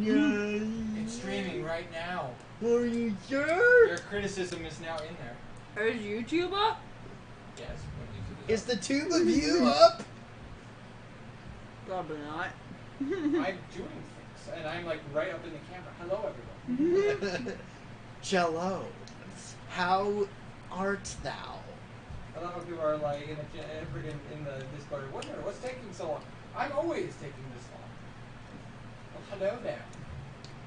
Yes. It's streaming right now. Are you sure? Your criticism is now in there. Is YouTube up? Yes. Is the tube of you up? Probably not. I'm doing things, and I'm like right up in the camera. Hello, everyone. Jello, how art thou? A lot of people are like in the Discord. What's taking so long? I'm always taking this long. Well, hello there.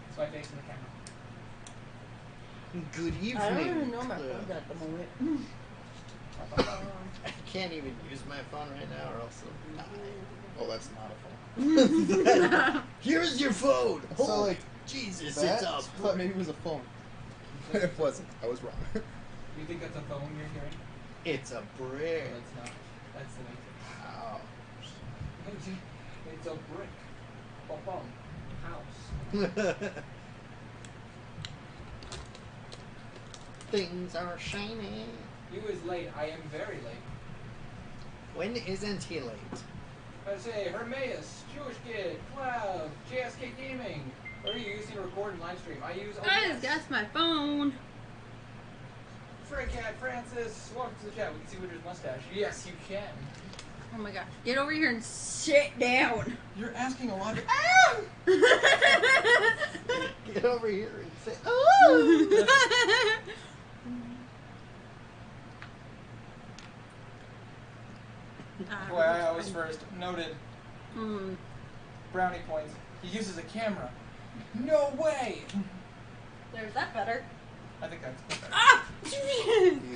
It's my face in the camera. Good evening. I don't even know my phone's at the moment. I can't even use my phone right now, or else it'll die. Oh, that's not a phone. Here's your phone. So, Holy like, Jesus, that? it's up. I thought maybe it was a phone. It wasn't. I was wrong. You think that's a phone you're hearing? It's a No, brick. that's not. That's the matrix. Wow. It's a brick. Ba-bum. House. Things are shiny. You is late. I am very late. When isn't he late? I say, Hermaeus, Jewish Kid, Cloud, JSK Gaming. What are you using to record and live stream? I use Guys, OBS. that's my phone. Frank Cat Francis, welcome to the chat. We can see Winter's mustache. Yes, you can. Oh my gosh. Get over here and sit down. You're asking a lot of... Get over here and say, oh! Boy, I was first noted. Brownie points. He uses a camera. No way! There's that better. I think that's better. Ah!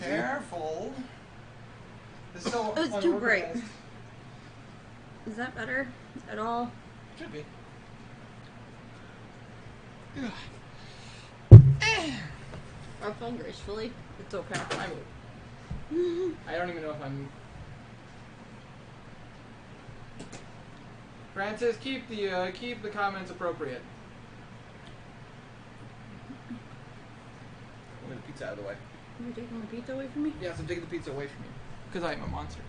Careful. It's so It's too bright. unorganized. Is that better at all? Should be. Or phone gracefully? It's okay. I don't even know if I'm... Francis, keep the comments appropriate. I'm gonna pizza out of the way. Are you taking my pizza away from me? Yes, I'm taking the pizza away from you. Because I am a monster.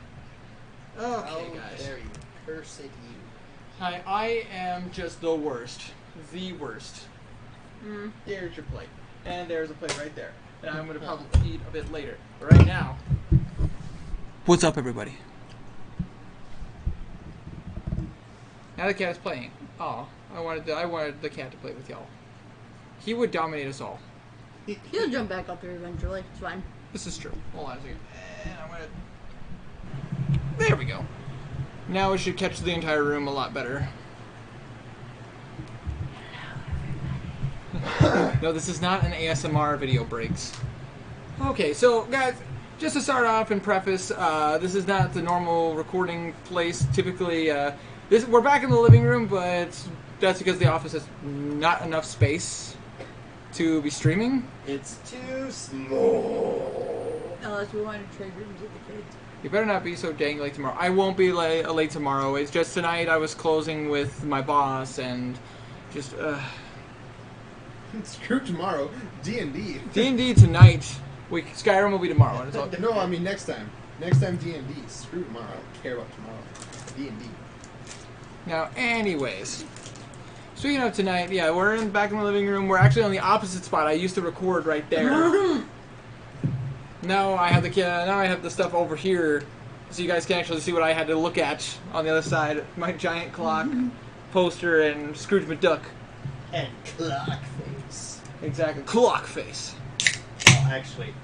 Okay, Oh, guys. there you cursed you. Hi, I am just the worst. The worst. There's your plate. And there's a plate right there. And I'm gonna probably eat a bit later. But right now... What's up, everybody? Now the cat is playing. Aw, I wanted the cat to play with y'all. He would dominate us all. He'll jump back up here eventually. It's fine. This is true. Hold on a second. And I'm gonna... There we go. Now it should catch the entire room a lot better. No, this is not an ASMR video breaks. Okay, so guys, just to start off and preface, this is not the normal recording place. Typically, we're back in the living room, but that's because the office has not enough space to be streaming. It's too small. Unless we want to trade rooms with the kids. You better not be so dang late tomorrow. I won't be late tomorrow. It's just tonight I was closing with my boss and just... Screw tomorrow. D&D. D&D tonight. Skyrim will be tomorrow. And it's all... No, I mean next time. Next time D&D. Screw tomorrow. I don't care about tomorrow. D&D. Now, anyways. Speaking of tonight, yeah, we're back in the living room. We're actually on the opposite spot. I used to record right there. Now I have the stuff over here, so you guys can actually see what I had to look at on the other side. My giant clock, poster, and Scrooge McDuck. And clock face. Exactly, clock face. Oh, actually,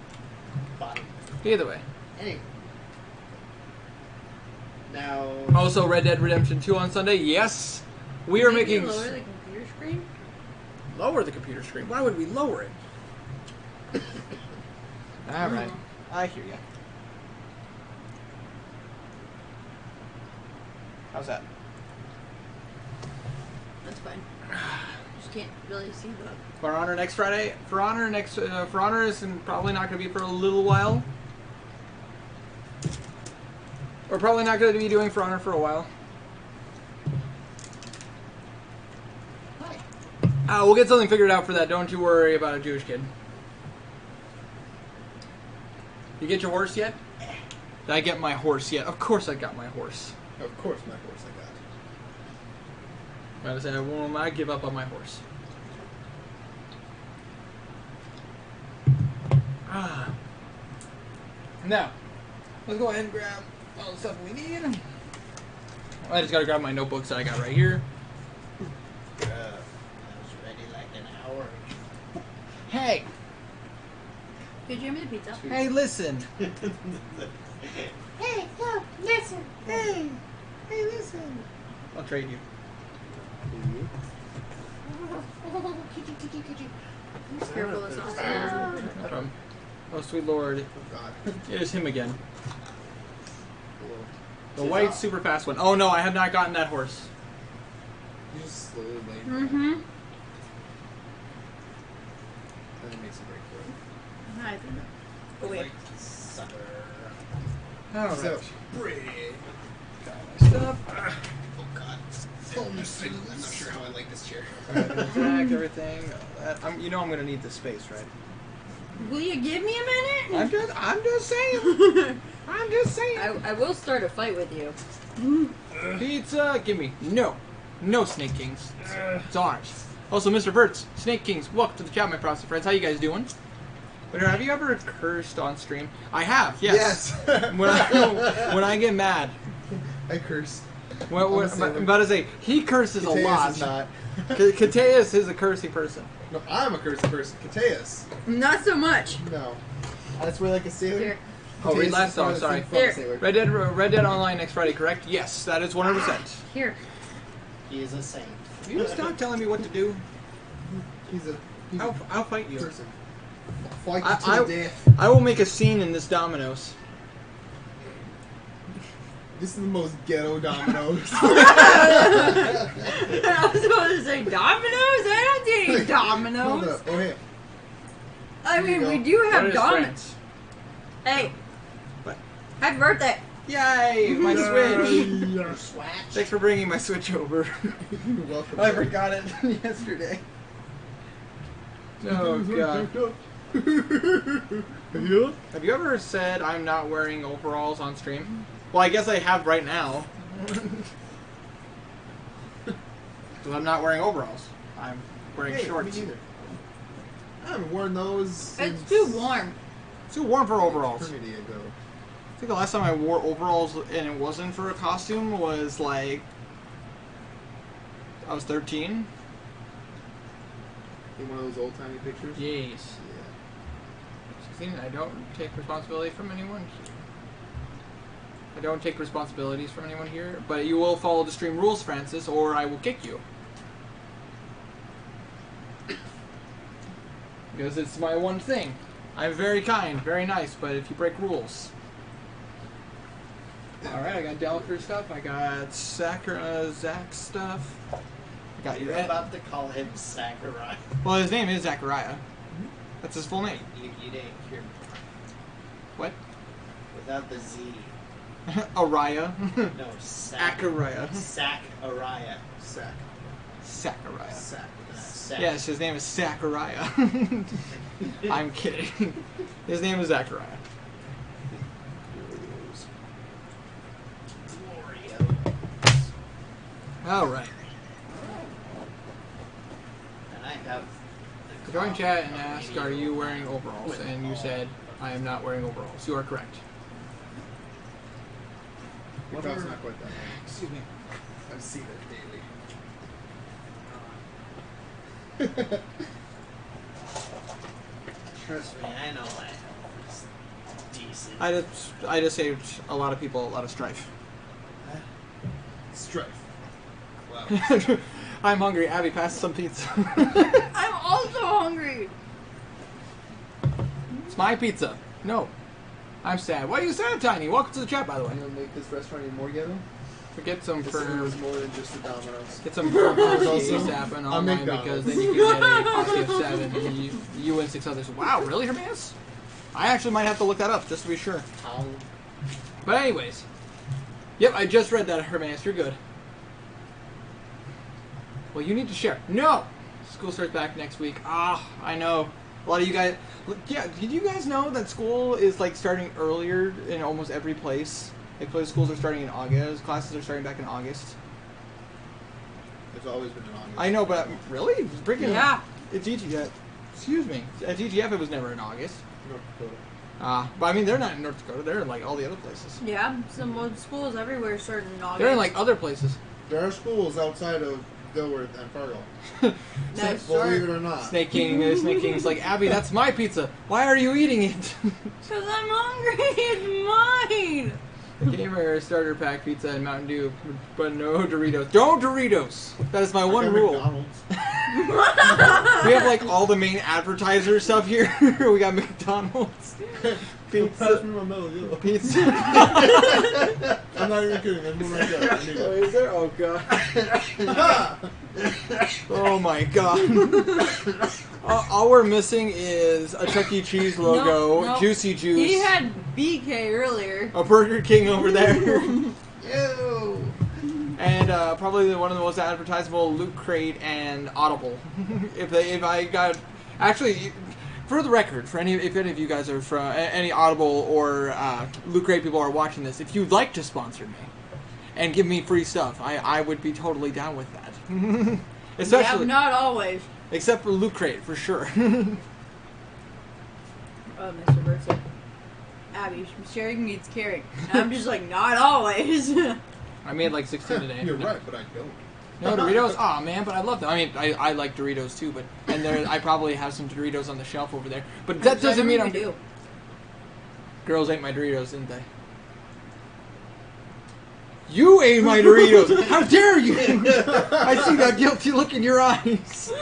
bottom. Either way. Anyway. Now... Also, Red Dead Redemption 2 on Sunday. Yes, we are Maybe making... lower the computer screen? Lower the computer screen? Why would we lower it? Alright, I hear ya. How's that? That's fine. Just can't really see the... For Honor next Friday? For Honor is probably not going to be for a little while. We're probably not going to be doing For Honor for a while. Hi. We'll get something figured out for that. Don't you worry about a Jewish kid. You get your horse yet? Did I get my horse yet? Of course I got my horse. Of course, my horse I I said I will not give up on my horse. Now, let's go ahead and grab all the stuff we need. I just gotta grab my notebooks that I got right here. I was ready like an hour. Hey! Did you hand me the pizza? Hey, listen! Hey, no, listen. Hey! Hey, listen! I'll trade you. Careful, it's not No problem. Oh, sweet lord. Oh God. It is him again. Hello. The white, super fast one. Oh no, I have not gotten that horse. You just slowly lay. Mm-hmm. Then it makes a break for it. I think. Oh, wait. Like sucker. Alright. So, break. Got my stuff. Oh god. I'm not sure how I like this chair. Exact, everything. You know I'm gonna need this space, right? Will you give me a minute? I'm just saying. I'm just saying. I will start a fight with you. Pizza, give me. No. No, Snake Kings. It's ours. Also, Mr. Burtz, Snake Kings, welcome to the chat, my frosty friends. How you guys doing? But have you ever cursed on stream? I have, yes. when I get mad. I curse. I'm about to say, he curses a Kateus lot. is not. Kateus is a cursing person. No, I'm a cursed person. Kateus. Not so much. No. That's where like a sailor. Here. Oh, read Kateus last is song, part of the sorry. thing from a Here. sailor. Red Dead Online next Friday, correct? Yes, that is 100%. Here. He is a saint. You just stop telling me what to do. He's a I'll fight you. person. I'll fight you to death. I will make a scene in this Domino's. This is the most ghetto Domino's. I was going to say Domino's? I don't see any Hold Domino's. up. Oh, hey. I Here you mean, we go. do What have is Domino's. friends? Hey. What? Happy birthday. Yay, my Switch. Swatch. Thanks for bringing my Switch over. You're welcome. I sir. forgot it yesterday. Oh, God. Yeah? Have you ever said I'm not wearing overalls on stream? Well, I guess I have right now. Because I'm not wearing overalls. I'm wearing Hey, shorts. me neither. I haven't worn those since It's too warm. It's too warm for overalls. eternity ago. I think the last time I wore overalls and it wasn't for a costume was like I was 13. In one of those old timey pictures. Yes. Yeah. 16. I don't take responsibility from anyone here. I don't take responsibilities from anyone here, but you will follow the stream rules, Francis, or I will kick you. Because it's my one thing. I'm very kind, very nice, but if you break rules. Alright, I got Delker stuff, I got Zach stuff. I got You're your about to call him Sakurai. Well, his name is Zachariah. That's his full name. You didn't hear me. What? Without the Z. Araya. No, Sack. Acaraya. Sack-Araya. Sack. Zachariah. Sack. Sack. Yes, his name is Zachariah. I'm kidding. His name is Zachariah. Glorios. Alright. And I have the Join coffee chat and from ask, Media are you World wearing overalls? with And you all- said, I am not wearing overalls. You are correct. Your dog's not quite that long. Excuse me. I see that daily. Trust me, I know I was decent. I just saved a lot of people a lot of strife. Strife. Wow. I'm hungry. Abby, pass some pizza. I'm also hungry. It's my pizza. No. I'm sad. Why are you sad, Tiny? Welcome to the chat, by the way. I'm gonna make this restaurant even more ghetto. Get some This for is more than just the Domino's. get some for also ASAP and a online McDonald's. because then you can get a party of 7 and you and 6 others. Wow, really, Hermes? I actually might have to look that up just to be sure. How? But anyways, yep, I just read that, Hermes. You're good. Well, you need to share. No, school starts back next week. Ah, I know. A lot of you guys. Yeah, did you guys know that school is like starting earlier in almost every place? Like, schools are starting in August. Classes are starting back in August. It's always been in August. I know, but really? Freaking, Yeah. It's EGF. Excuse me. At EGF, it was never in August. North Dakota. But I mean, they're not in North Dakota. They're in like all the other places. Yeah, some schools everywhere starting in August. They're in like other places. There are schools outside of Dilworth and Fargo. Nice Believe it start. or not. Snake King's like, Abby, that's my pizza. Why are you eating it? Because I'm hungry. It's mine. The Gamer Starter Pack Pizza and Mountain Dew, but no Doritos. Don't Doritos! That is my I one got rule. McDonald's. We have like all the main advertiser stuff here. We got McDonald's, Pass pizza, me my Mellow Yellow. pizza. I'm not even kidding. There's one right there. I need Oh, it. is there? Oh god. Oh my god. All we're missing is a Chuck E. Cheese logo, No. Juicy Juice, He had BK earlier. a Burger King over there, Ew. and probably one of the most advertisable Loot Crate and Audible. if I got actually. For the record, if any of you guys are from any Audible or Loot Crate people are watching this, if you'd like to sponsor me and give me free stuff, I would be totally down with that. Especially, Yeah, not always. except for Loot Crate, for sure. Oh, Mr. Versa. Abby, sharing means caring. And I'm just like, not always. I made like 16 today. You're right, but I don't. No Doritos? Aw, man, but I love them. I mean, I like Doritos too, but I probably have some Doritos on the shelf over there. But that doesn't mean I'm... do. Girls ate my Doritos, didn't they? You ate my Doritos! How dare you! I see that guilty look in your eyes.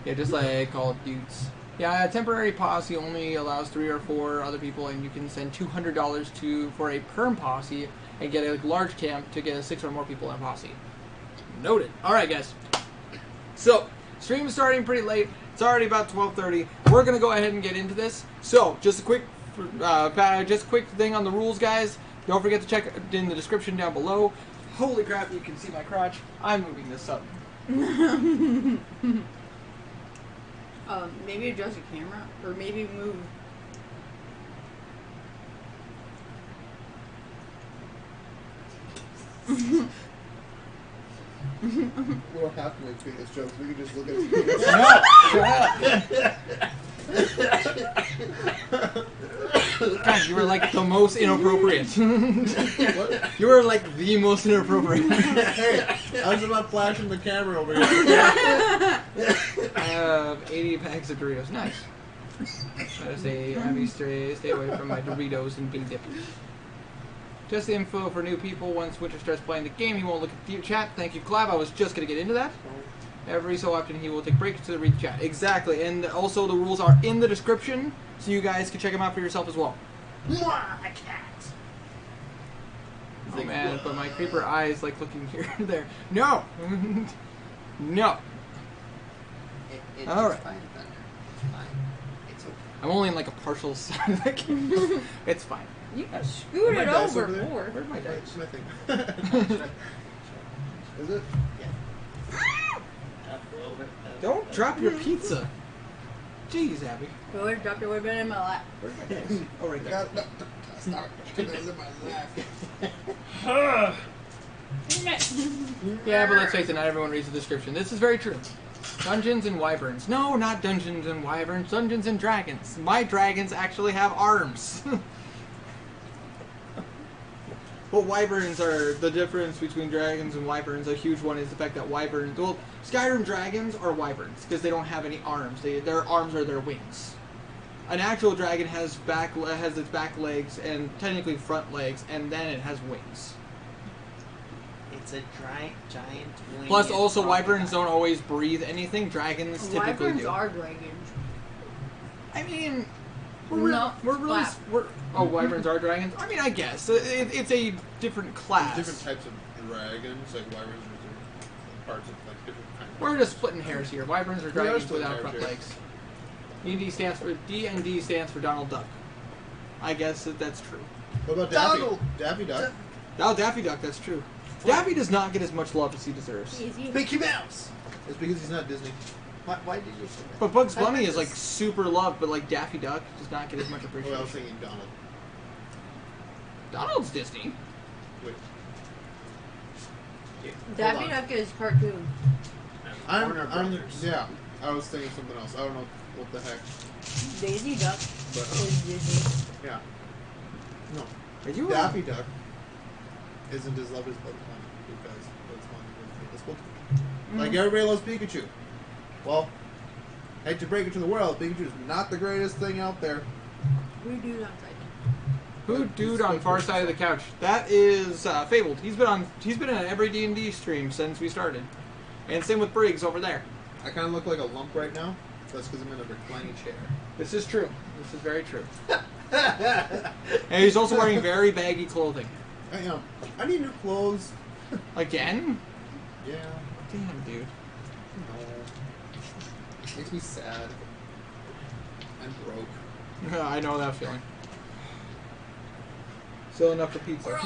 Yeah, just like Call of Duties. Yeah, a temporary posse only allows 3 or 4 other people, and you can send $200 for a perm posse and get a large camp to get 6 or more people in a posse. Noted. All right, guys. So, stream is starting pretty late. It's already about 12:30. We're gonna go ahead and get into this. So, just a quick thing on the rules, guys. Don't forget to check in the description down below. Holy crap! You can see my crotch. I'm moving this up. Maybe adjust the camera, or maybe move. We don't have to make penis jokes. We can just look at his penis. God, you were like the most inappropriate. What? You were like the most inappropriate. Hey, I was about flashing the camera over here. I have 80 packs of Doritos. Nice. Gotta say, Abby, stay away from my Doritos and Big Dip. Just the info for new people. Once Winter starts playing the game, he won't look at the chat. Thank you, Clav. I was just gonna get into that. Every so often, he will take breaks to read the chat. Exactly, and also the rules are in the description, so you guys can check them out for yourself as well. My cat. Oh man, but my creeper eye is like looking here and there. No! No! It's All right. fine, Thunder. It's fine. It's okay. I'm only in like a partial side of the camera. It's fine. You can scoot My it dice over over there? more. Where's my dice? Smithing. Is it? Up a little bit. Don't drop your pizza. Jeez, Abby. Go ahead, drop your weapon in my lap. Where's my dice? Oh, right there. No, stop. It was in my lap. Yeah, but let's face it, not everyone reads the description. This is very true. Dungeons and Wyverns. No, not Dungeons and Wyverns. Dungeons and Dragons. My dragons actually have arms. But Wyverns are the difference between dragons and Wyverns. A huge one is the fact that Wyverns... Well, Skyrim dragons are Wyverns because they don't have any arms. Their arms are their wings. An actual dragon has its back legs and technically front legs, and then it has wings. It's a giant wing. Plus, also, Wyverns don't always breathe anything. Dragons typically Wyverns do. are dragons. I mean, No, Wyverns are dragons. I mean, I guess it's a different class. There's different types of dragons, like wyverns are different parts of like different kinds. We're just splitting hairs here. Wyverns are We are dragons splitting without front hairs here. legs. D&D stands for Donald Duck. I guess that's true. What about Daffy? Donald. Daffy Duck? Oh, Daffy Duck, that's true. Daffy does not get as much love as he deserves. Easy. Mickey Mouse. It's because he's not Disney. Why did you say that? But Bugs I Bunny meant is like this. super loved, but like Daffy Duck does not get as much Oh, I appreciation. was thinking Donald. Donald's Disney. Wait. Okay. Daffy hold on. Duck is cartoon. Warner Brothers. Yeah, I was thinking something else. I don't know what the heck. Daisy Duck But, is Disney. yeah. No. Are you? Daffy Duck isn't as loved as Pokemon because Pokemon is Pokemon. Like everybody loves Pikachu. Well, I hate to break it to the world, Pikachu is not the greatest thing out there. We do outside. Who dude on far side of the couch? That is Fabled. He's been in every D&D stream since we started, and same with Briggs over there. I kind of look like a lump right now. That's because I'm in a reclining chair. This is true. This is very true. And he's also wearing very baggy clothing. I am. I need new clothes. Again? Yeah. Damn, dude. No. Makes me sad. I'm broke. I know that feeling. Still enough for pizza.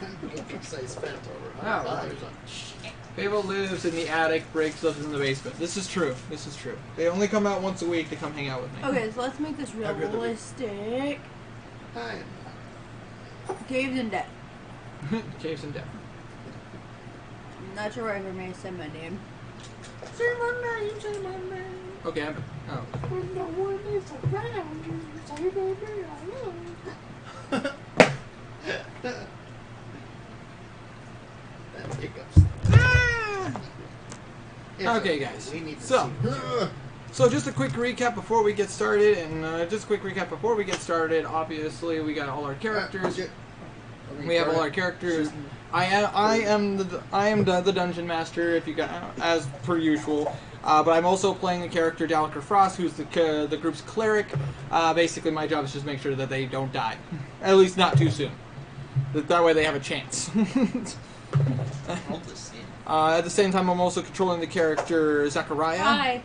I spent over Wow. $100 on shit. Fable lives in the attic, Briggs lives in the basement. This is true. This is true. They only come out once a week to come hang out with me. Okay, so let's make this I'd rather be- realistic. I am Caves in Death. Caves and Death. I'm not sure where I may say my name. Say my name, say my name. Okay, I'm... Oh. When no one is around you, say baby I love you. that hiccups. Okay, guys. We need to So, Ugh. So just a quick recap before we get started, obviously we got all our characters. We have all our characters. I am the dungeon master, if you got, as per usual. But I'm also playing the character Dalker Frost, who's the group's cleric. Basically, my job is just make sure that they don't die, at least not too soon. That way they have a chance. All the same. At the same time, I'm also controlling the character Zachariah. Hi.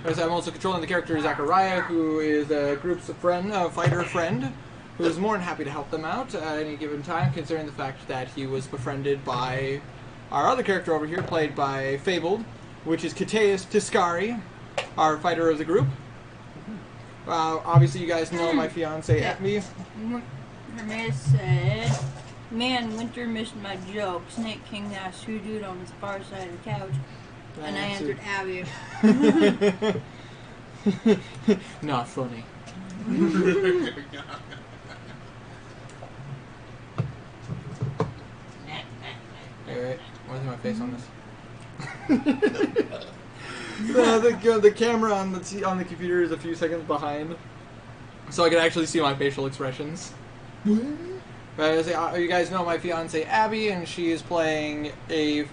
I'm also controlling the character Zachariah, who is a group's fighter friend, who is more than happy to help them out at any given time, considering the fact that he was befriended by our other character over here, played by Fabled, which is Kateus Tiscari, our fighter of the group. Obviously, you guys know my fiance Amy. Hermes said, "Man, Winter missed my joke. Snake King asked who dude on his far side of the couch." And I answered Abby. Not funny. Alright, where's my face on this? the camera on the computer is a few seconds behind, so I can actually see my facial expressions. But you guys know my fiance Abby, and she is playing a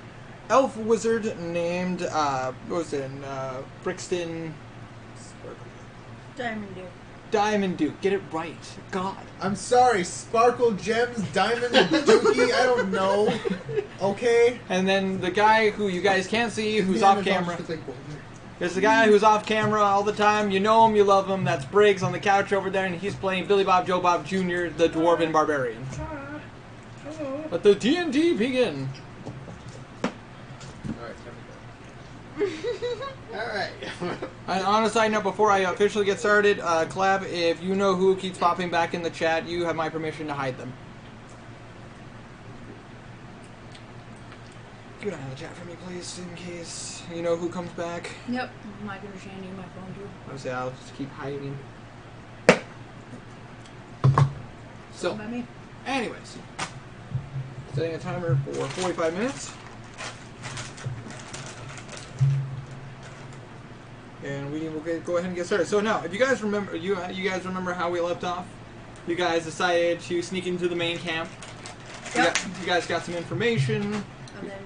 elf wizard named Brixton Diamond Duke. Diamond Duke. Get it right, God. I'm sorry, Sparkle Gems, Diamond, and Dookie, I don't know. Okay? And then the guy who you guys can't see, who's off camera. It's like, There's the guy who's off camera all the time. You know him, you love him. That's Briggs on the couch over there, and he's playing Billy Bob Joe Bob Jr., the Dwarven Barbarian. Let the D&D begin. Alright. And on a side note, before I officially get started, Clab, if you know who keeps popping back in the chat, you have my permission to hide them. Get out of the chat for me, please, in case you know who comes back. Yep. My daughter Shandy, my phone too. I'll say I'll just keep hiding. So, By me. anyways, setting a timer for 45 minutes. And we will go ahead and get started. So now, if you guys remember, you guys remember how we left off? You guys decided to sneak into the main camp. Yep. You guys got some information. And then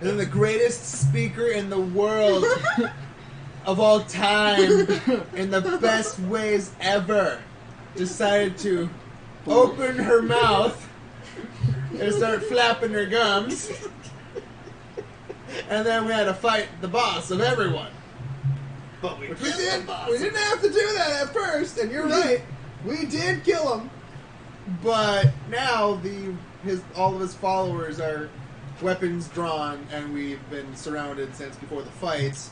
And then the greatest speaker in the world of all time, in the best ways ever, decided to open her mouth and start flapping her gums. And then we had to fight the boss of everyone. But we We killed did. the boss. We didn't have to do that at first, and you're right. We did kill him, but now all of his followers are weapons drawn, and we've been surrounded since before the fights,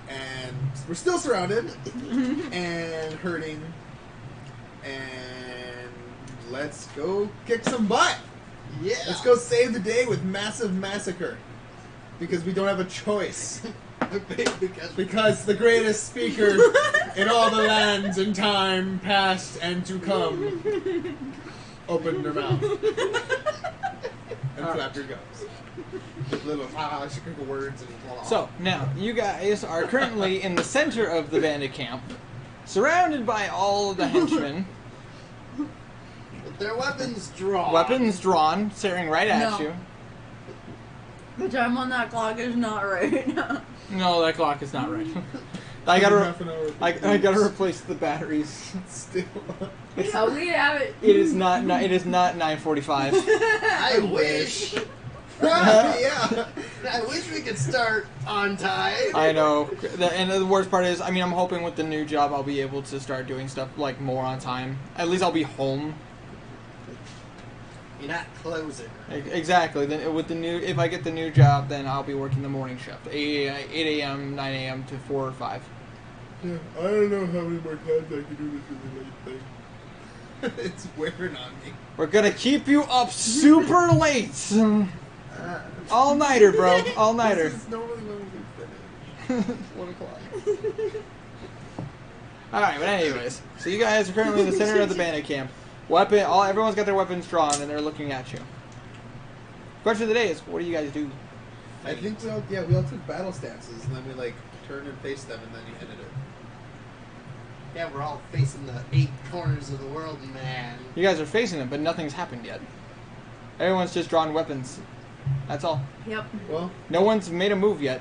and we're still surrounded and hurting and let's go kick some butt. Yeah. Let's go save the day with massive massacre. Because we don't have a choice. Because the greatest speaker in all the lands and time, past and to come, opened their mouth and flapped your gums with little words and blah. So, now, you guys are currently in the center of the bandit camp, surrounded by all of the henchmen. With their weapons drawn. Weapons drawn, staring right at No. you. The time on that clock is not right. No, that clock is not right. Half I an hour. gotta replace the batteries. Still. So we have it. It is not 9:45. I wish. Yeah. I wish we could start on time. I know. And the worst part is, I mean, I'm hoping with the new job I'll be able to start doing stuff like more on time. At least I'll be home. You're not closing. Exactly. Then with the new, if I get the new job, then I'll be working the morning shift, 8 a.m., 9 a.m. to 4 or 5. Yeah, I don't know how many more times I can do this really late thing. It's wearing on me. We're gonna keep you up super late. All nighter, bro. All nighter. This is normally when we finish. 1 o'clock. All right, but anyways, so you guys are currently in the center of the bandit camp. Everyone's got their weapons drawn and they're looking at you. Question of the day is, what do you guys do? I think we all took battle stances and then we like turned and faced them and then you ended it. Yeah, we're all facing the 8 corners of the world, man. You guys are facing them, but nothing's happened yet. Everyone's just drawn weapons. That's all. Yep. Well, No one's made a move yet.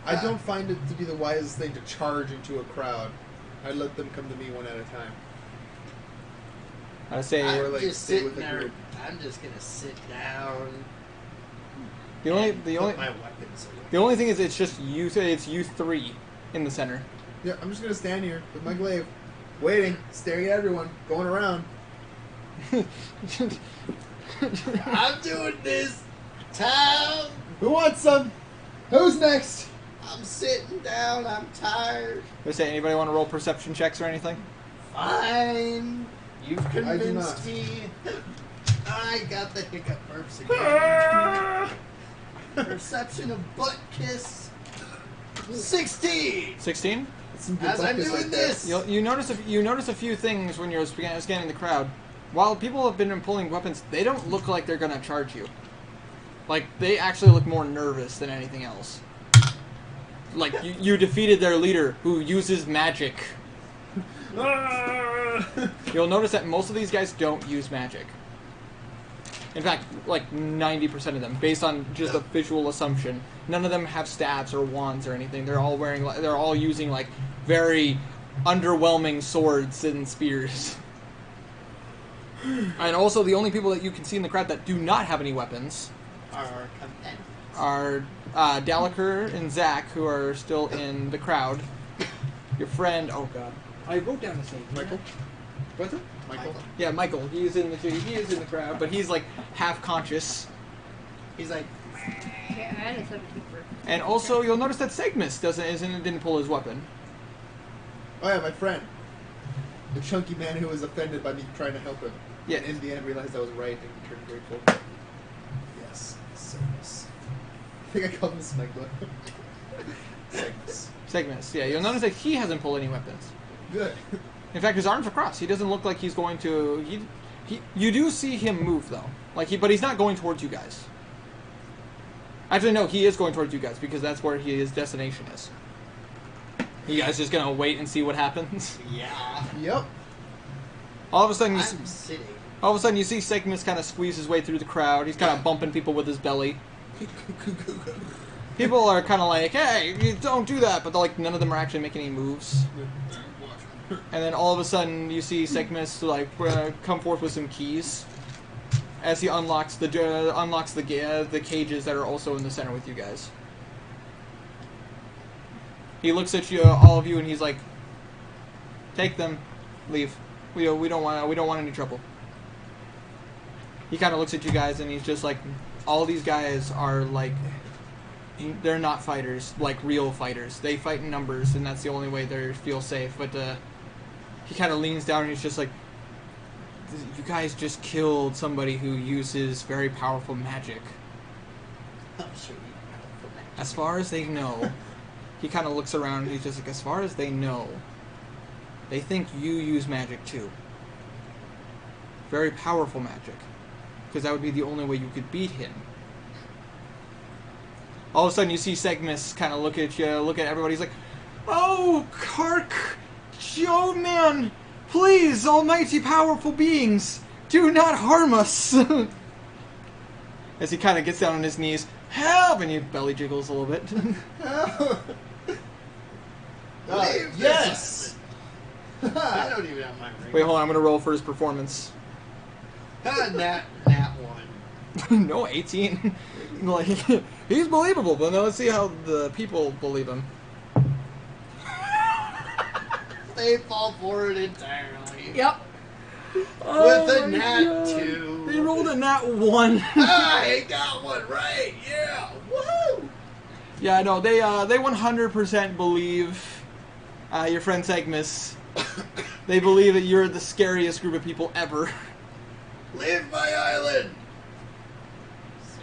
I don't find it to be the wisest thing to charge into a crowd. I let them come to me one at a time. I say Or, I'm like, just stay sitting with the there. group. I'm just gonna sit down. the only and the put only my weapons away. the only thing is it's just you. It's you 3 in the center. Yeah, I'm just gonna stand here with my glaive, waiting, staring at everyone, going around. I'm doing this. Time. Who wants some? Who's next? I'm sitting down. I'm tired. I say, anybody want to roll perception checks or anything? Fine. You've I do convinced not. me. I got the hiccup burps again. Perception of butt kiss. 16. 16. That's some good As I'm bucket doing right there. this. You notice a few things when you're scanning the crowd. While people have been pulling weapons, they don't look like they're gonna charge you. Like, they actually look more nervous than anything else. Like, you defeated their leader, who uses magic. You'll notice that most of these guys don't use magic. In fact, like 90% of them, based on just a visual assumption, none of them have staves or wands or anything. They're all using like very underwhelming swords and spears. And also, the only people that you can see in the crowd that do not have any weapons Our companions. are Dalaker and Zach, who are still in the crowd. Your friend, oh god, I wrote down his name. Michael? What's it? Michael? Yeah, Michael. He is in the crowd, but he's like half conscious. He's like, Okay, I had a 17 for. And also, you'll notice that Segmus didn't pull his weapon. Oh yeah, my friend. The chunky man who was offended by me trying to help him. Yeah. And in the end realized I was right and turned grateful. Yes, Cygnus. I think I called him Smegla. Cygnus. Segmus, yeah. You'll notice that he hasn't pulled any weapons. Good. In fact, his arms are crossed. He doesn't look like he's going to. You do see him move though, but he's not going towards you guys. Actually, no, he is going towards you guys because that's where his destination is. You guys just gonna wait and see what happens? yeah. Yep. All of a sudden, I'm sitting. you see Segmus kind of squeeze his way through the crowd. He's kind of bumping people with his belly. People are kind of like, "Hey, you don't do that," but like none of them are actually making any moves. And then all of a sudden, you see Segmus like come forth with some keys as he unlocks the cages that are also in the center with you guys. He looks at you, all of you, and he's like, "Take them, leave. We don't want any trouble." He kind of looks at you guys, and he's just like, "All these guys are like, they're not fighters, like real fighters. They fight in numbers, and that's the only way they feel safe." But he kind of leans down, and he's just like, you guys just killed somebody who uses very powerful magic. I'm sure you know. As far as they know, he kind of looks around and he's just like, as far as they know, they think you use magic too. Very powerful magic. Because that would be the only way you could beat him. All of a sudden you see Segmus kind of look at you, look at everybody, he's like, oh, Kark, Joe, man, please, almighty powerful beings, do not harm us. As he kind of gets down on his knees, help, and he belly jiggles a little bit. Yes! I don't even have my ring. Wait, hold on, I'm going to roll for his performance. Nat one. No, 18. Like, he's believable, but now let's see how the people believe him. They fall for it entirely. Yep. Oh With a my nat God. 2. They rolled a nat 1. I got one right. Yeah. Woo! Yeah, no, they 100% believe your friend Segmus. They believe that you're the scariest group of people ever. Leave my island. See.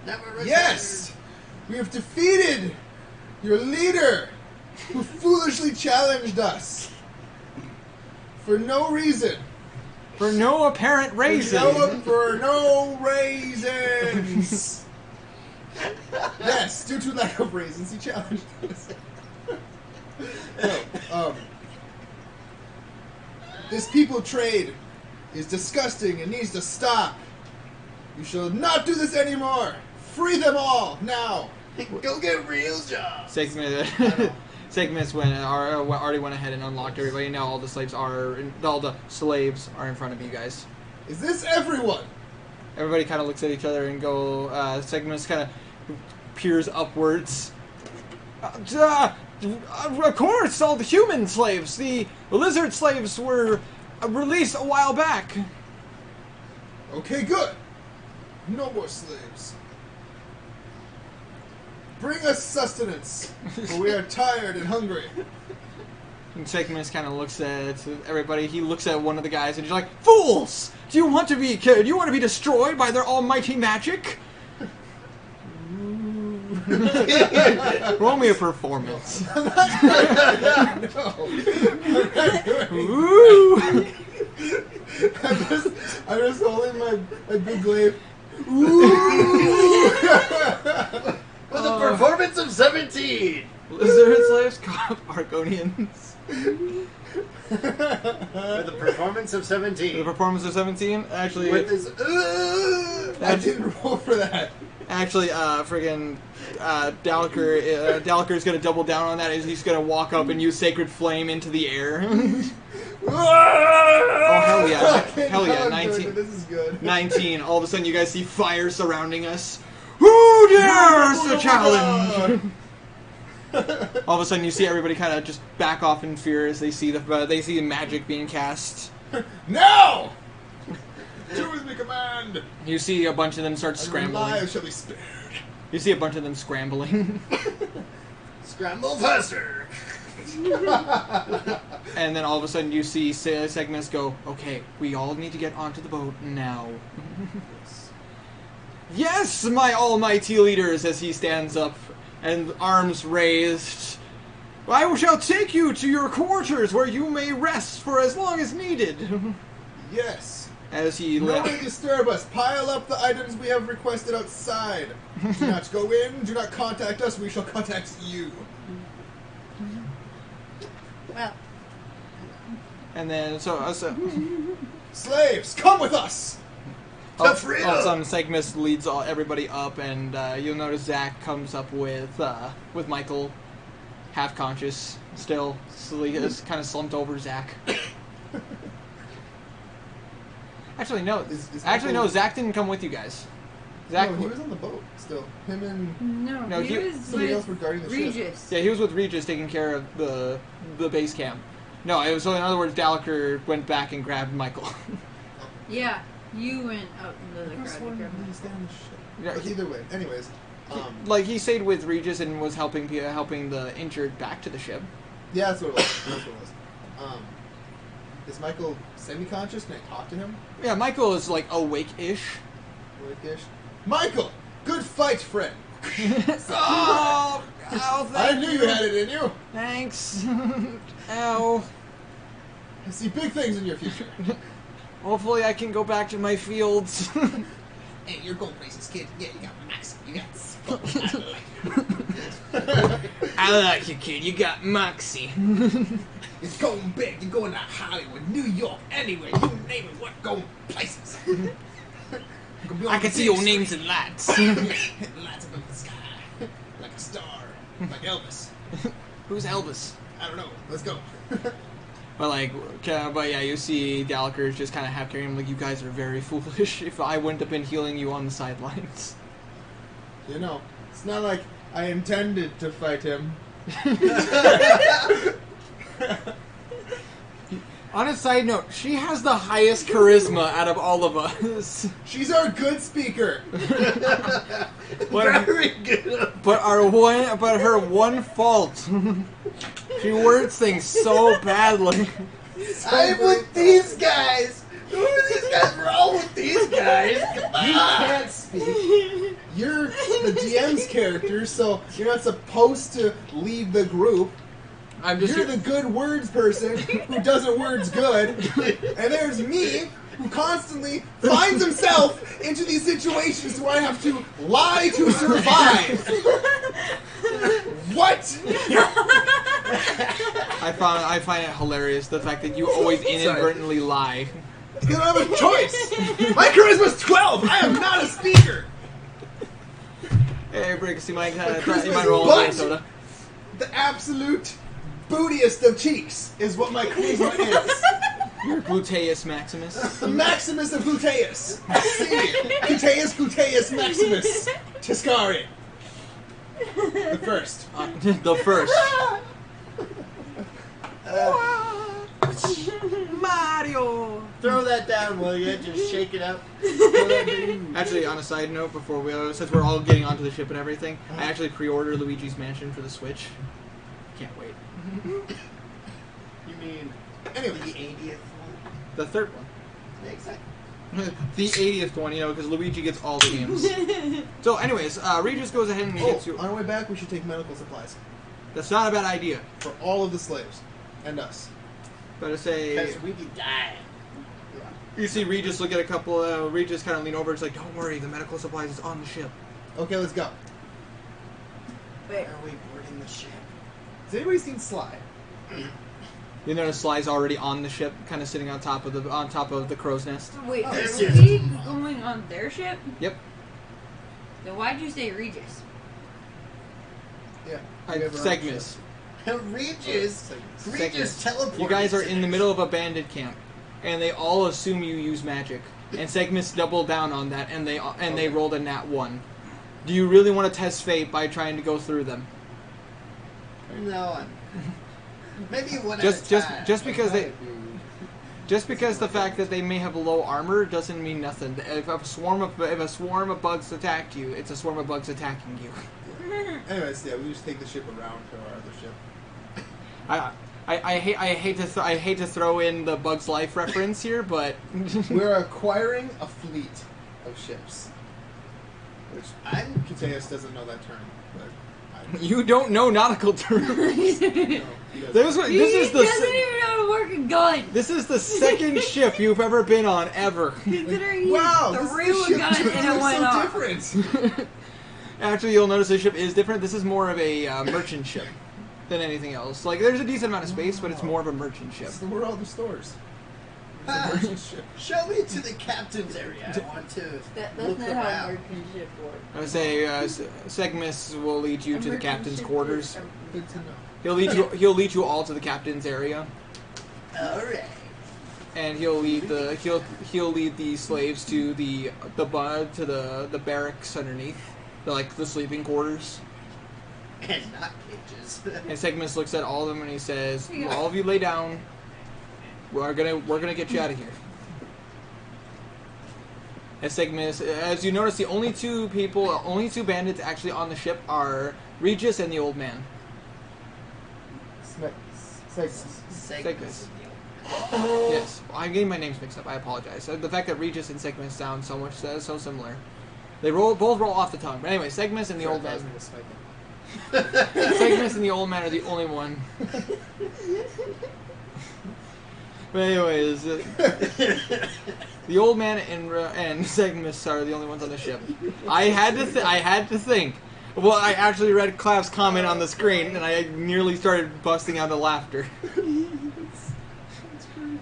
Never Yes! We have defeated your leader, who foolishly challenged us. For no reason. For no apparent reason. For no reasons. Yes, due to lack of reasons, he challenged us. No, this people trade is disgusting and needs to stop. You shall not do this anymore. Free them all now. Go get real jobs. Segmus already went ahead and unlocked everybody. Now all the slaves are in front of you guys. Is this everyone? Everybody kind of looks at each other and go. Segmus kind of peers upwards. Of course, all the human slaves. The lizard slaves were released a while back. Okay, good. No more slaves. Bring us sustenance, for we are tired and hungry. And Segmus kind of looks at everybody. He looks at one of the guys and he's like, "Fools! Do you want to be destroyed by their almighty magic?" Roll me a performance. No. Ooh. I'm just holding my big glaive. Ooh. With a performance of 17. Lizard slaves caught Argonians. With a performance of 17. The performance of 17? Actually, With this. I didn't roll for that. Actually, friggin' Dalker is gonna double down on that. He's gonna walk up and use Sacred Flame into the air. Oh, hell yeah. Okay, Hell yeah, now I'm 19. doing it. This is good. 19. All of a sudden, you guys see fire surrounding us. Who dares to challenge? All of a sudden, you see everybody kind of just back off in fear as they see the magic being cast. Now! Do as we command! You see a bunch of them start scrambling. Lives shall be spared. You see a bunch of them scrambling. Scramble faster. And then all of a sudden you see Segmus go, okay, we all need to get onto the boat now. Yes, my almighty leaders, as he stands up and arms raised. I shall take you to your quarters where you may rest for as long as needed. Yes. As he Nobody disturb us. Pile up the items we have requested outside. Do not go in. Do not contact us. We shall contact you. Well, And then, Slaves, come with us! all of a sudden, Segmus leads everybody up, and you'll notice Zach comes up with Michael, half conscious, still, is kind of slumped over Zach. Actually, no. No. Zach didn't come with you guys. Zach, No, he was on the boat still. Him and no, he was somebody else were with guarding the ship. Regis. yeah, he was with Regis taking care of the base camp. No, it was, so in other words, Dalker went back and grabbed Michael. Yeah, you went out into the I crowd. swear to grab him. he's down the ship. Yeah, But either way, anyways. Like he stayed with Regis and was helping the injured back to the ship. Yeah, that's what it was. Is Michael semi-conscious? Can I talk to him? Yeah, Michael is like awake-ish. Like-ish? Michael! Good fight, friend! Oh, thank I knew you had it in you! Thanks. Ow. I see big things in your future. Hopefully I can go back to my fields. Hey, you're going places, kid. Yeah, you got Max. You got Skull. I like you, kid. You got moxie. It's going big. You're going to Hollywood, New York, anywhere. You name it. What going places? I can see your names in lights. Lights up in the sky. Like a star. Like Elvis. Who's Elvis? I don't know. Let's go. But like, but yeah, you see Gallagher's just kind of half carrying him like, you guys are very foolish. If I wouldn't have been healing you on the sidelines. You know, it's not like I intended to fight him. On a side note, she has the highest charisma out of all of us. She's our good speaker. Very good. But her one fault, she words things so badly. I'm with these guys. Who are these guys? We're all with these guys. Come on. You can't speak. You're the DM's character, so you're not supposed to lead the group. I'm just You're the good words person who doesn't words good. And there's me, who constantly finds himself into these situations where I have to lie to survive. What? I find it hilarious the fact that you always inadvertently lie. You don't have a choice. My charisma's 12. I am not a speaker. Hey, Briggs, you might charisma's roll a what? soda. The absolute bootiest of cheeks is what my charisma is. You're Gluteus Maximus. The Maximus of Gluteus. See, Gluteus Maximus. Tiscari. The first. The first. Mario! Throw that down, will you? Just shake it up. Throw that down. Actually, on a side note, before since we're all getting onto the ship and everything, I actually pre-ordered Luigi's Mansion for the Switch. Can't wait. You mean Anyway, the 80th one? The third one. Yeah, exactly. The 80th one, because Luigi gets all the games. So, anyways, Regis goes ahead and gets you. on our way back, we should take medical supplies That's not a bad idea. for all of the slaves and us. Better say. Because we could die. You see Regis look at a couple. Regis kind of lean over. It's like, don't worry, the medical supplies is on the ship. Okay, let's go. Where are we boarding the ship? Has anybody seen Sly? You notice Sly's already on the ship, kind of sitting on top of the crow's nest. Wait, Oh, is yes. he going on their ship? Yep. Then why'd you say Regis? Yeah. Segmus. Regis Segmus. teleported. You guys are in the middle of a bandit camp, and they all assume you use magic. And Segmus doubled down on that, and they rolled a nat 1. Do you really want to test fate by trying to go through them? No, maybe one Just at a time. Just because the fact that they may have low armor doesn't mean nothing. If a swarm of bugs attacked you, it's a swarm of bugs attacking you. Anyways, yeah, we just take the ship around to our other ship. I hate to throw in the Bugs Life reference here, but We're acquiring a fleet of ships. Which Kuteus doesn't know that term, but you don't know nautical terms. no, he doesn't. He doesn't even know how to work a gun. This is the second ship you've ever been on ever. Considering Wow, he this threw a ship gun and it looks went so off. different. Actually, you'll notice the ship is different. This is more of a merchant ship than anything else. Like, there's a decent amount of space, but it's more of a merchant ship. This is where all the stores. It's Ah. a merchant ship. Show me to the captain's area. I want to That's look not how around. merchant ship works. I would say Segmus will lead you to the captain's quarters. Good to know. He'll lead you all to the captain's area, All right. and he'll lead the slaves to the barracks underneath, the sleeping quarters. And not cages. And Segmus looks at all of them and he says, "All of you lay down. We're gonna get you out of here." As you notice, the only two bandits actually on the ship are Regis and the old man. Segment. Segmus. Yes, I'm getting my names mixed up. I apologize. The fact that Regis and Segmus sound so similar. They both roll off the tongue. But anyway, Segmus and the old man. Segmus and the old man are the only one. But anyways, the old man and Segmus are the only ones on the ship. I had to think. Well, I actually read Clav's comment on the screen, and I nearly started busting out of laughter.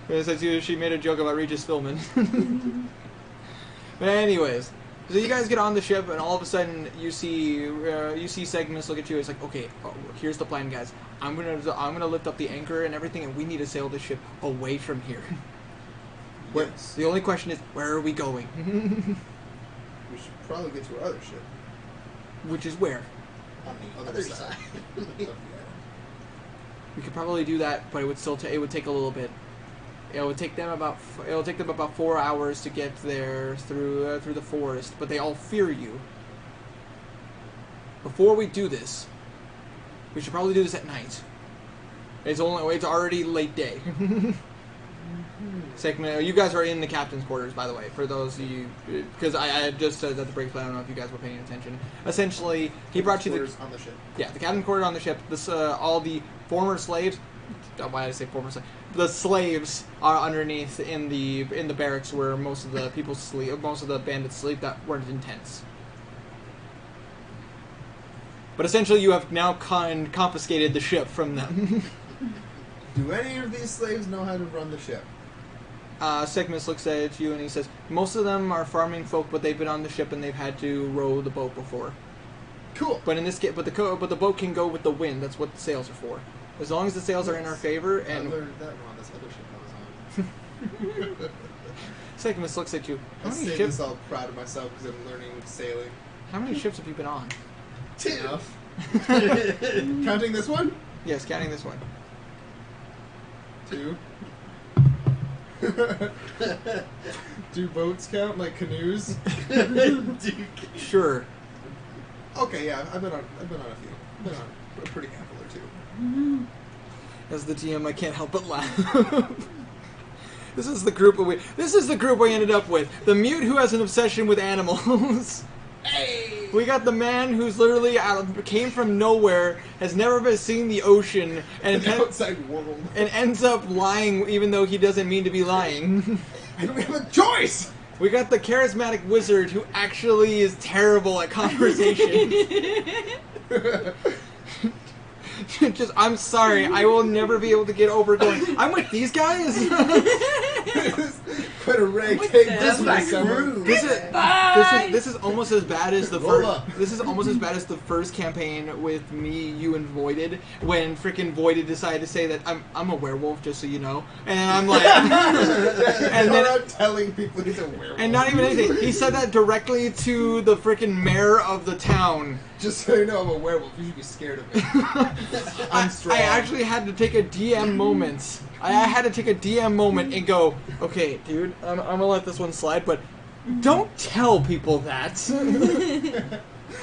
It says she made a joke about Regis Philman. But anyways, so you guys get on the ship, and all of a sudden you see Segmus look at you. It's like, okay, here's the plan, guys. I'm gonna lift up the anchor and everything, and we need to sail the ship away from here. Yes. The only question is, where are we going? We should probably get to our other ship. Which is where? On the other side. We could probably do that, but it would still it would take a little bit. It would take them about 4 hours to get there through the forest, but they all fear you. Before we do this, we should probably do this at night. It's already late day. Segment, you guys are in the captain's quarters, by the way, for those of you, because I just said that the break, but I don't know if you guys were paying attention. Essentially, he brought you the on the ship. Yeah, the captain's quarters on the ship. This all the former slaves. Why did I say former slaves? The slaves are underneath in the barracks where most of the people sleep, most of the bandits sleep that weren't in tents. But essentially, you have now confiscated the ship from them. Do any of these slaves know how to run the ship? Segmus looks at you and he says, most of them are farming folk, but they've been on the ship and they've had to row the boat before. Cool. But in this case, but the boat can go with the wind. That's what the sails are for. As long as the sails are in our favor. And I learned that on this other ship I was on. Segmus looks at you. I say this all proud of myself because I'm learning sailing. How many ships have you been on? 2. Enough. Counting this one? Yes, counting this one. 2. Do boats count like canoes? Sure. Okay, yeah, I've been on a few. I've been on a pretty handful or 2. As the GM, I can't help but laugh. This is the group we ended up with. The mute who has an obsession with animals. Hey! We got the man who's literally came from nowhere, has never been seen the ocean, and outside world, and ends up lying even though he doesn't mean to be lying. And we have a choice. We got the charismatic wizard who actually is terrible at conversation. I'm sorry, I will never be able to get over going, I'm with these guys? Put a rag tape That's my crew. This is almost as bad as the first campaign with me, you, and Voided, when freaking Voided decided to say that I'm a werewolf, just so you know, and I'm like, and then I'm telling people he's a werewolf, and not even anything. He said that directly to the freaking mayor of the town. Just so you know, I'm a werewolf. You should be scared of me. I'm strong. I actually had to take a DM moment. I had to take a DM moment and go, okay, dude, I'm gonna let this one slide, but don't tell people that.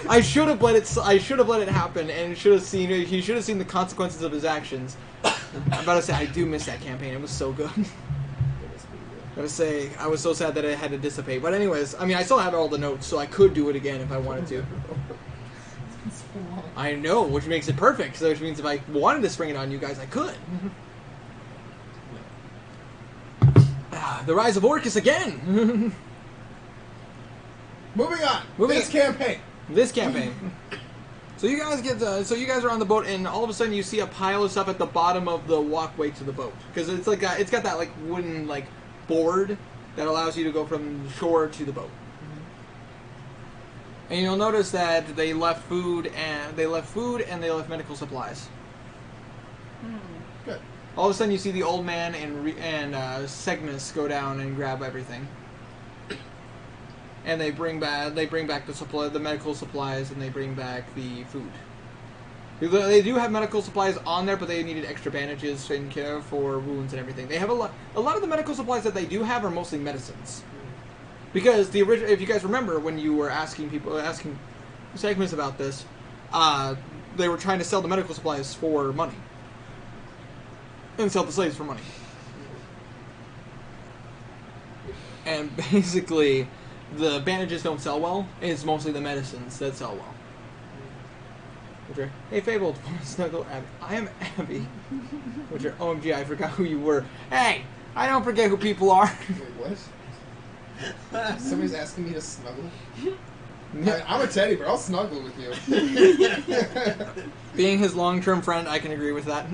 I should have let it happen, and he should have seen the consequences of his actions. I'm about to say, I do miss that campaign. It was so good. I gotta say, I was so sad that it had to dissipate. But anyways, I mean, I still have all the notes, so I could do it again if I wanted to. I know, which makes it perfect. So which means if I wanted to spring it on you guys, I could. The Rise of Orcus again. Moving on. This campaign. So you guys are on the boat, and all of a sudden you see a pile of stuff at the bottom of the walkway to the boat, because it's like it's got that like wooden like board that allows you to go from shore to the boat. And you'll notice that they left food and they left medical supplies. Good. All of a sudden, you see the old man and Segmus go down and grab everything, and they bring back the medical supplies, and they bring back the food. They do have medical supplies on there, but they needed extra bandages and care for wounds and everything. They have a lot of the medical supplies that they do have are mostly medicines. Because if you guys remember when you were asking Segmus about this, they were trying to sell the medical supplies for money. And sell the slaves for money. And basically, the bandages don't sell well. It's mostly the medicines that sell well. Which are, hey, Fabled, snuggle Abby. I am Abby. Which are, OMG, I forgot who you were. Hey, I don't forget who people are. Wait, what? Somebody's asking me to snuggle? I'm a teddy bear. I'll snuggle with you. Being his long-term friend, I can agree with that.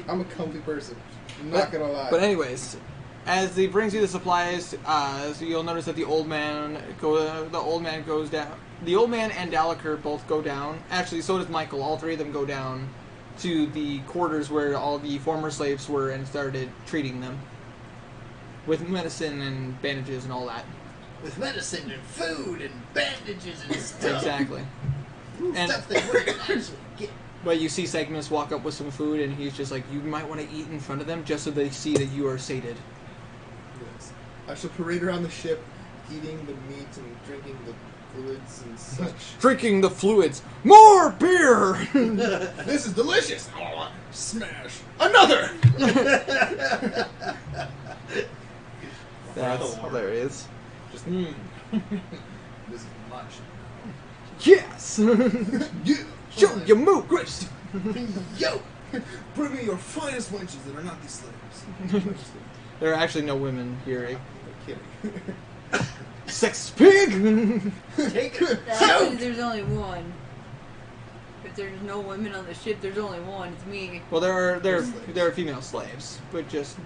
I'm a comfy person. I'm not gonna lie. But anyways, as he brings you the supplies, so you'll notice that the old man goes down. The old man and Dalaker both go down. Actually, so does Michael. All three of them go down to the quarters where all the former slaves were and started treating them with medicine and bandages and all that. With medicine and food and bandages and stuff. Exactly. And Stuff that we can actually get. but you see Segmus walk up with some food, and he's just like, you might want to eat in front of them just so they see that you are sated. Yes. I shall parade around the ship, eating the meat and drinking the fluids and such. Drinking the fluids. More beer! This is delicious! Oh, smash! Another! That's hilarious. Just, This is much. Yes! yeah! Show your moves! Yo! Bring me your finest wenches that are not these slaves. There are actually no women here. I'm kidding. Sex pig! Take it. Actually, there's only one. If there's no women on the ship, there's only one. It's me. Well, there are female slaves, but just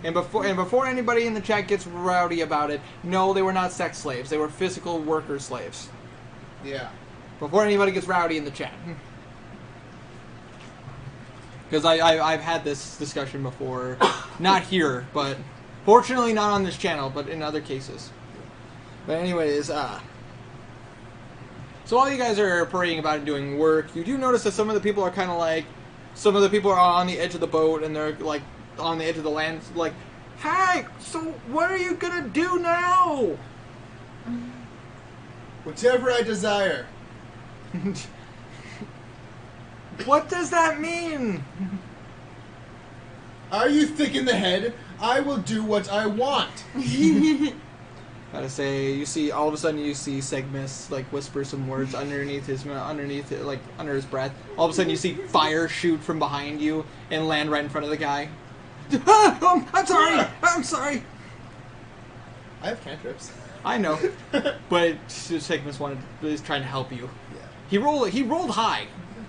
and before anybody in the chat gets rowdy about it, no, they were not sex slaves. They were physical worker slaves. Yeah. Before anybody gets rowdy in the chat, because I've had this discussion before, not here, but fortunately not on this channel, but in other cases. But anyways, so while you guys are parading about and doing work, you do notice that some of the people are kind of like, some of the people are on the edge of the boat and they're like on the edge of the land, like, hey, so what are you gonna do now? Whatever I desire. What does that mean? Are you thick in the head? I will do what I want. Gotta say, you see, all of a sudden you see Segmus like whisper some words under his breath. All of a sudden you see fire shoot from behind you and land right in front of the guy. Oh, I'm sorry. I'm sorry. I have cantrips. I know, but Segmus is trying to help you. Yeah. He rolled high.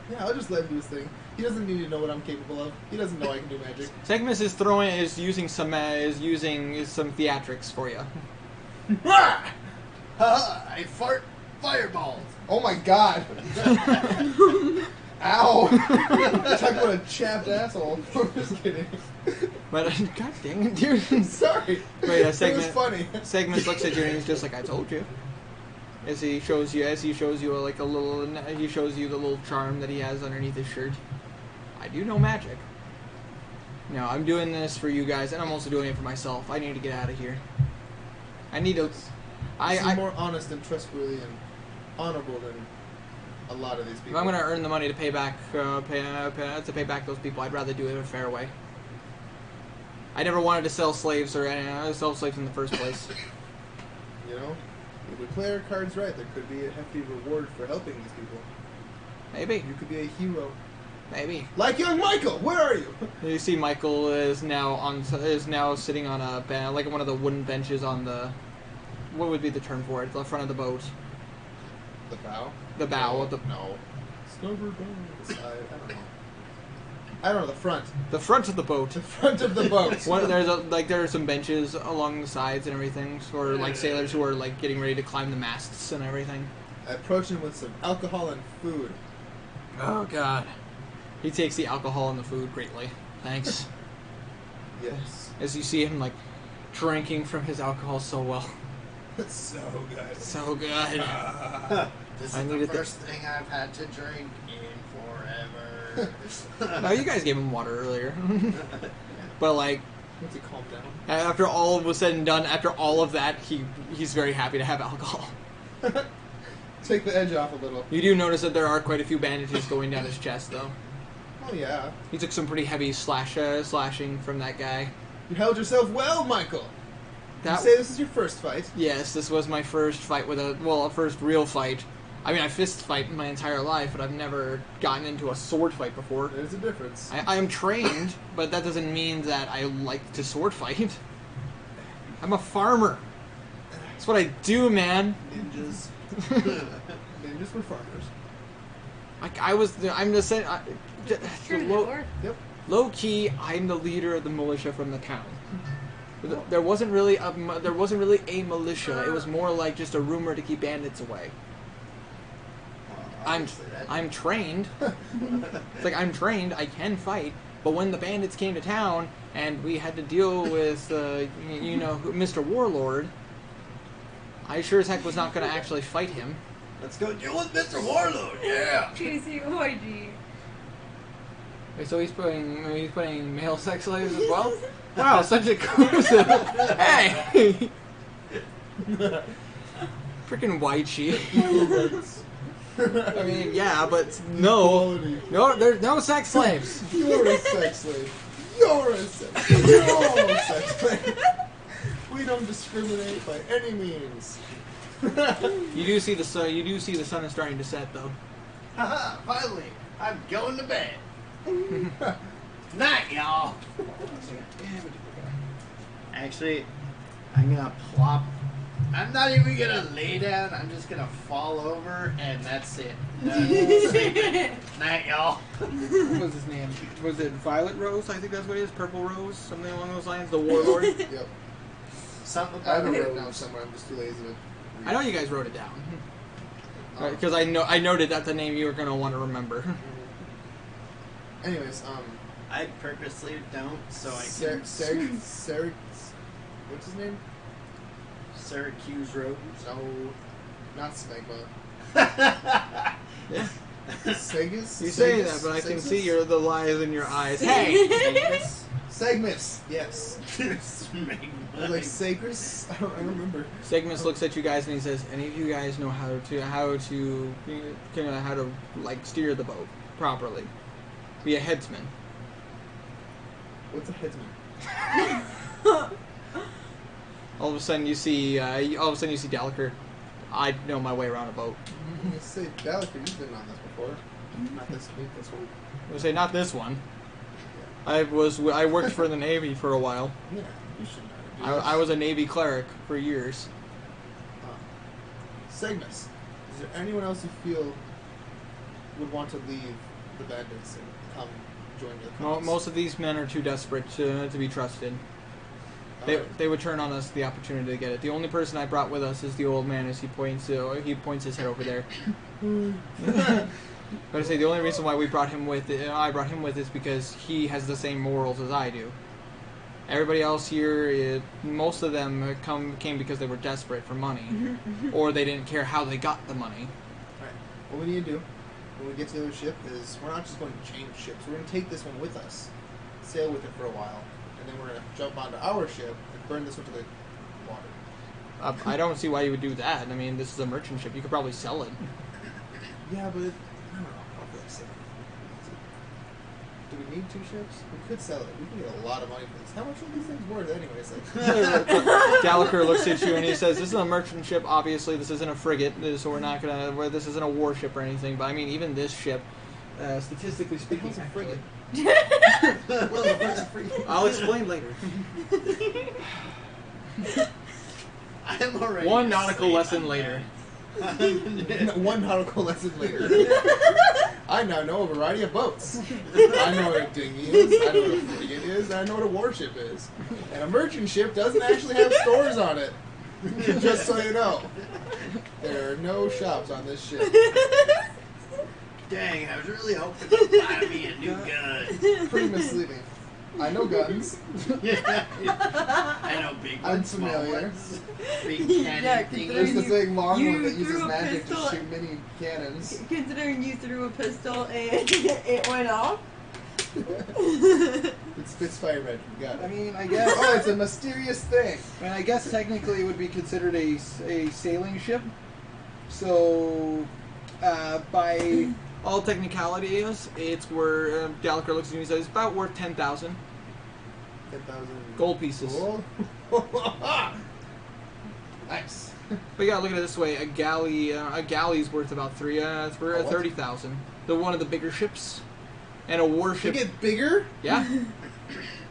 Yeah, I'll just let him do his thing. He doesn't need to know what I'm capable of. He doesn't know I can do magic. Segmus is using some theatrics for you. Ha! I fart fireballs. Oh my god! Ow! Talk about a chapped asshole. I'm just kidding. But god dang it, dude. Sorry. Wait, It was funny. Segment looks at you and he's just like, I told you. As he shows you like he shows you the little charm that he has underneath his shirt. I do know magic. No, I'm doing this for you guys, and I'm also doing it for myself. I need to get out of here. I need to. I'm more honest and trustworthy and honorable than a lot of these people. If I'm gonna earn the money to pay back those people, I'd rather do it a fair way. I never wanted to sell slaves or sell slaves in the first place. You know, if we play our cards right, there could be a hefty reward for helping these people. Maybe. You could be a hero. Maybe. Like young Michael, where are you? You see, Michael is now sitting on a like one of the wooden benches on the. What would be the term for it? The front of the boat. The bow? The bow No. of the. No. Snowbird bow. The side. I don't know. The front. The front of the boat. The front of the boat. There are some benches along the sides and everything for like sailors who are like getting ready to climb the masts and everything. I approach him with some alcohol and food. Oh God. He takes the alcohol and the food greatly. Thanks. Yes. As you see him like drinking from his alcohol so well. It's so good. So good. This I is the needed first thing I've had to drink in forever. Oh, you guys gave him water earlier. But like Once he calmed down. after all was said and done, after all of that, he's very happy to have alcohol. Take the edge off a little. You do notice that there are quite a few bandages going down his chest, though. Oh yeah. He took some pretty heavy slashing from that guy. You held yourself well, Michael. You say this is your first fight. Yes, this was my first fight with a first real fight. I mean, I fist fight my entire life, but I've never gotten into a sword fight before. There's a difference. I am trained, but that doesn't mean that I like to sword fight. I'm a farmer. That's what I do, man. Ninjas. Ninjas for farmers. I'm just saying, Sure, low, Yep. low key, I'm the leader of the militia from the town. There wasn't really a militia. It was more like just a rumor to keep bandits away. I'm trained. It's like I'm trained. I can fight. But when the bandits came to town and we had to deal with, Mr. Warlord, I sure as heck was not going to actually fight him. Let's go deal with Mr. Warlord. Yeah. JCOIG. Wait, so he's putting male sex slaves as well? Wow, such a coincidence. Hey! Freaking white sheep. I mean, yeah, but no. No, there's no sex slaves. You're a sex slave. You're a sex slave. You're a sex slave. We don't discriminate by any means. You do see the sun. You do see the sun is starting to set, though. Haha, finally, I'm going to bed. Night, y'all. Actually, I'm gonna plop. I'm not even gonna lay down. I'm just gonna fall over, and that's it. Night, y'all. What was his name? Was it Violet Rose? I think that's what it is. Purple Rose, something along those lines. The Warlord. Yep. Something I have about it it. written down somewhere. I'm just too lazy to read. I know you guys wrote it down. Because I noted that's a name you were gonna want to remember. Anyways, I purposely don't, so I can. What's his name? Syracuse Road. No, not Smegma. Yeah. Segus? You say that, but I can see the lies in your eyes. Hey! Segmus. Yes. Smegma. I was like Sagris. I don't remember. Segmus looks at you guys and he says, "Any of you guys know how to like steer the boat properly? Be a headsman." What's a headsman? All of a sudden you see Gallagher. I know my way around a boat. You say Gallagher, you've been on this before. Not this week, this week. I would say not this one. I worked for the Navy for a while. Yeah, you should know. I was a Navy cleric for years. Segmus, is there anyone else you feel would want to leave the bandits and come join the cause? Most of these men are too desperate to be trusted. They would turn on us the opportunity to get it. The only person I brought with us is the old man, as he points his head over there. But I say the only reason why I brought him with is because he has the same morals as I do. Everybody else here, most of them came because they were desperate for money, or they didn't care how they got the money. Alright, what we need to do when we get to the other ship is we're not just going to change ships. We're going to take this one with us, sail with it for a while, and then we're going to jump onto our ship and burn this one to the water. I don't see why you would do that. I mean, this is a merchant ship. You could probably sell it. Yeah, but I don't know. I'll feel like sailing. Do we need two ships? We could sell it. We can get a lot of money for this. How much are these things worth anyways? Gallagher looks at you and he says, "This is a merchant ship. Obviously, this isn't a frigate, so we're not gonna. This isn't a warship or anything. But I mean, even this ship, statistically speaking, What's a frigate? I'll explain later." I'm already. One nautical asleep. lesson later. One nautical lesson later. I now know a variety of boats. I know what a dinghy is, I know what a frigate is, and I know what a warship is. And a merchant ship doesn't actually have stores on it. Just so you know. There are no shops on this ship. Dang, I was really hoping to buy me a new gun. Pretty misleading. I know guns. Yeah, I know big I'm ones, small familiar. ones, big cannon Yeah, thingies. There's the big long You one that uses threw a magic to pistol- shoot mini cannons. Considering you threw a pistol and it went off. It spits fire magic. You got I it. mean, I guess. Oh, it's a mysterious thing. And I guess technically it would be considered a sailing ship. So, by all technicalities, it's where Gallagher looks at me and says it's about worth 10,000 10,000 gold pieces. Gold? Nice. But you gotta look at it this way: a galley's worth about 30,000. The one of the bigger ships, and a warship. They get bigger? Yeah.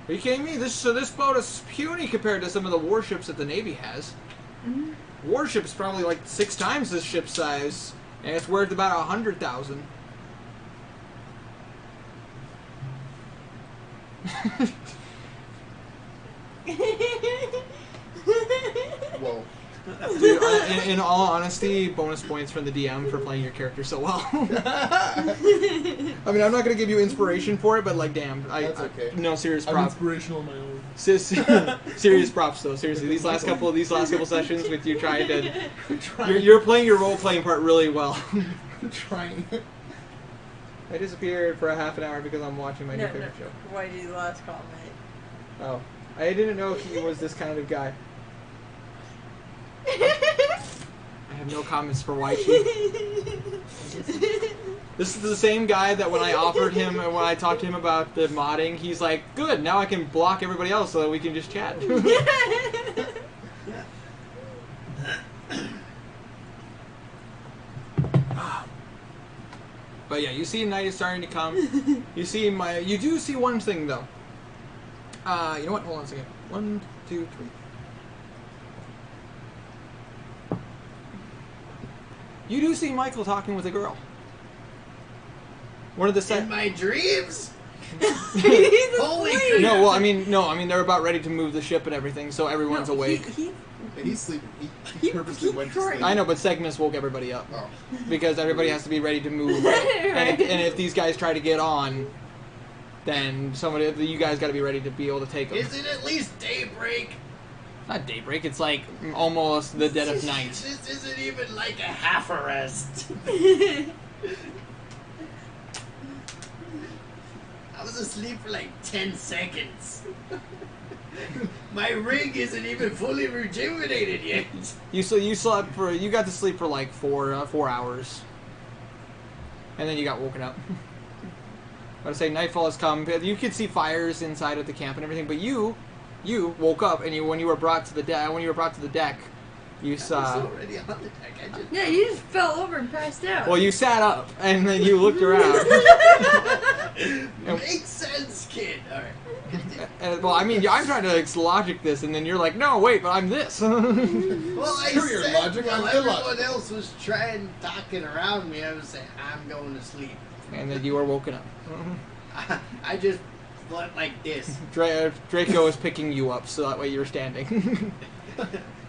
Are you kidding me? This boat is puny compared to some of the warships that the Navy has. Mhm. Warship's probably like 6 times this ship's size, and it's worth about 100,000. Whoa. Dude, in all honesty, bonus points from the DM for playing your character so well. I mean, I'm not going to give you inspiration for it, but like, damn. That's okay. No, serious I'm props. inspirational on my own. Serious props, though. Seriously, these last couple sessions with you trying to... Trying. You're playing your role-playing part really well. Trying. I disappeared for a half an hour because I'm watching my new favorite show. Why did you last comment? Oh. I didn't know he was this kind of guy. I have no comments for YG. This is the same guy that when I offered him, when I talked to him about the modding, he's like, good, now I can block everybody else so that we can just chat. But yeah, you see night is starting to come. You do see one thing though. You know what? Hold on a second. 1, 2, 3. You do see Michael talking with a girl. One of the In my dreams? He's Holy asleep. crap. No, well, I mean, they're about ready to move the ship and everything, so everyone's No, awake. And he's sleeping. He purposely went to sleep. I know, but Segmus woke everybody up Oh. because everybody has to be ready to move. Right. And if these guys try to get on, then you guys got to be ready to be able to take them. Is it at least daybreak? Not daybreak. It's like almost the dead of night. This isn't even like a half a rest. I was asleep for like 10 seconds. My rig isn't even fully rejuvenated yet. You got to sleep for like 4 hours, and then you got woken up. I say nightfall has come. You could see fires inside of the camp and everything, but you woke up, and when you were brought to the deck, you I was saw. already on the deck. I just... Yeah, you just fell over and passed out. Well, you sat up, and then you looked around. Makes sense, kid. All right. Well, I mean, I'm trying to logic this, and then you're like, no, wait, but I'm this. Well, I Screw your said logic, while I'm everyone illogical. else was talking around me, I was saying, I'm going to sleep. And then you were woken up. I just went like this. Draco is picking you up, so that way you're standing.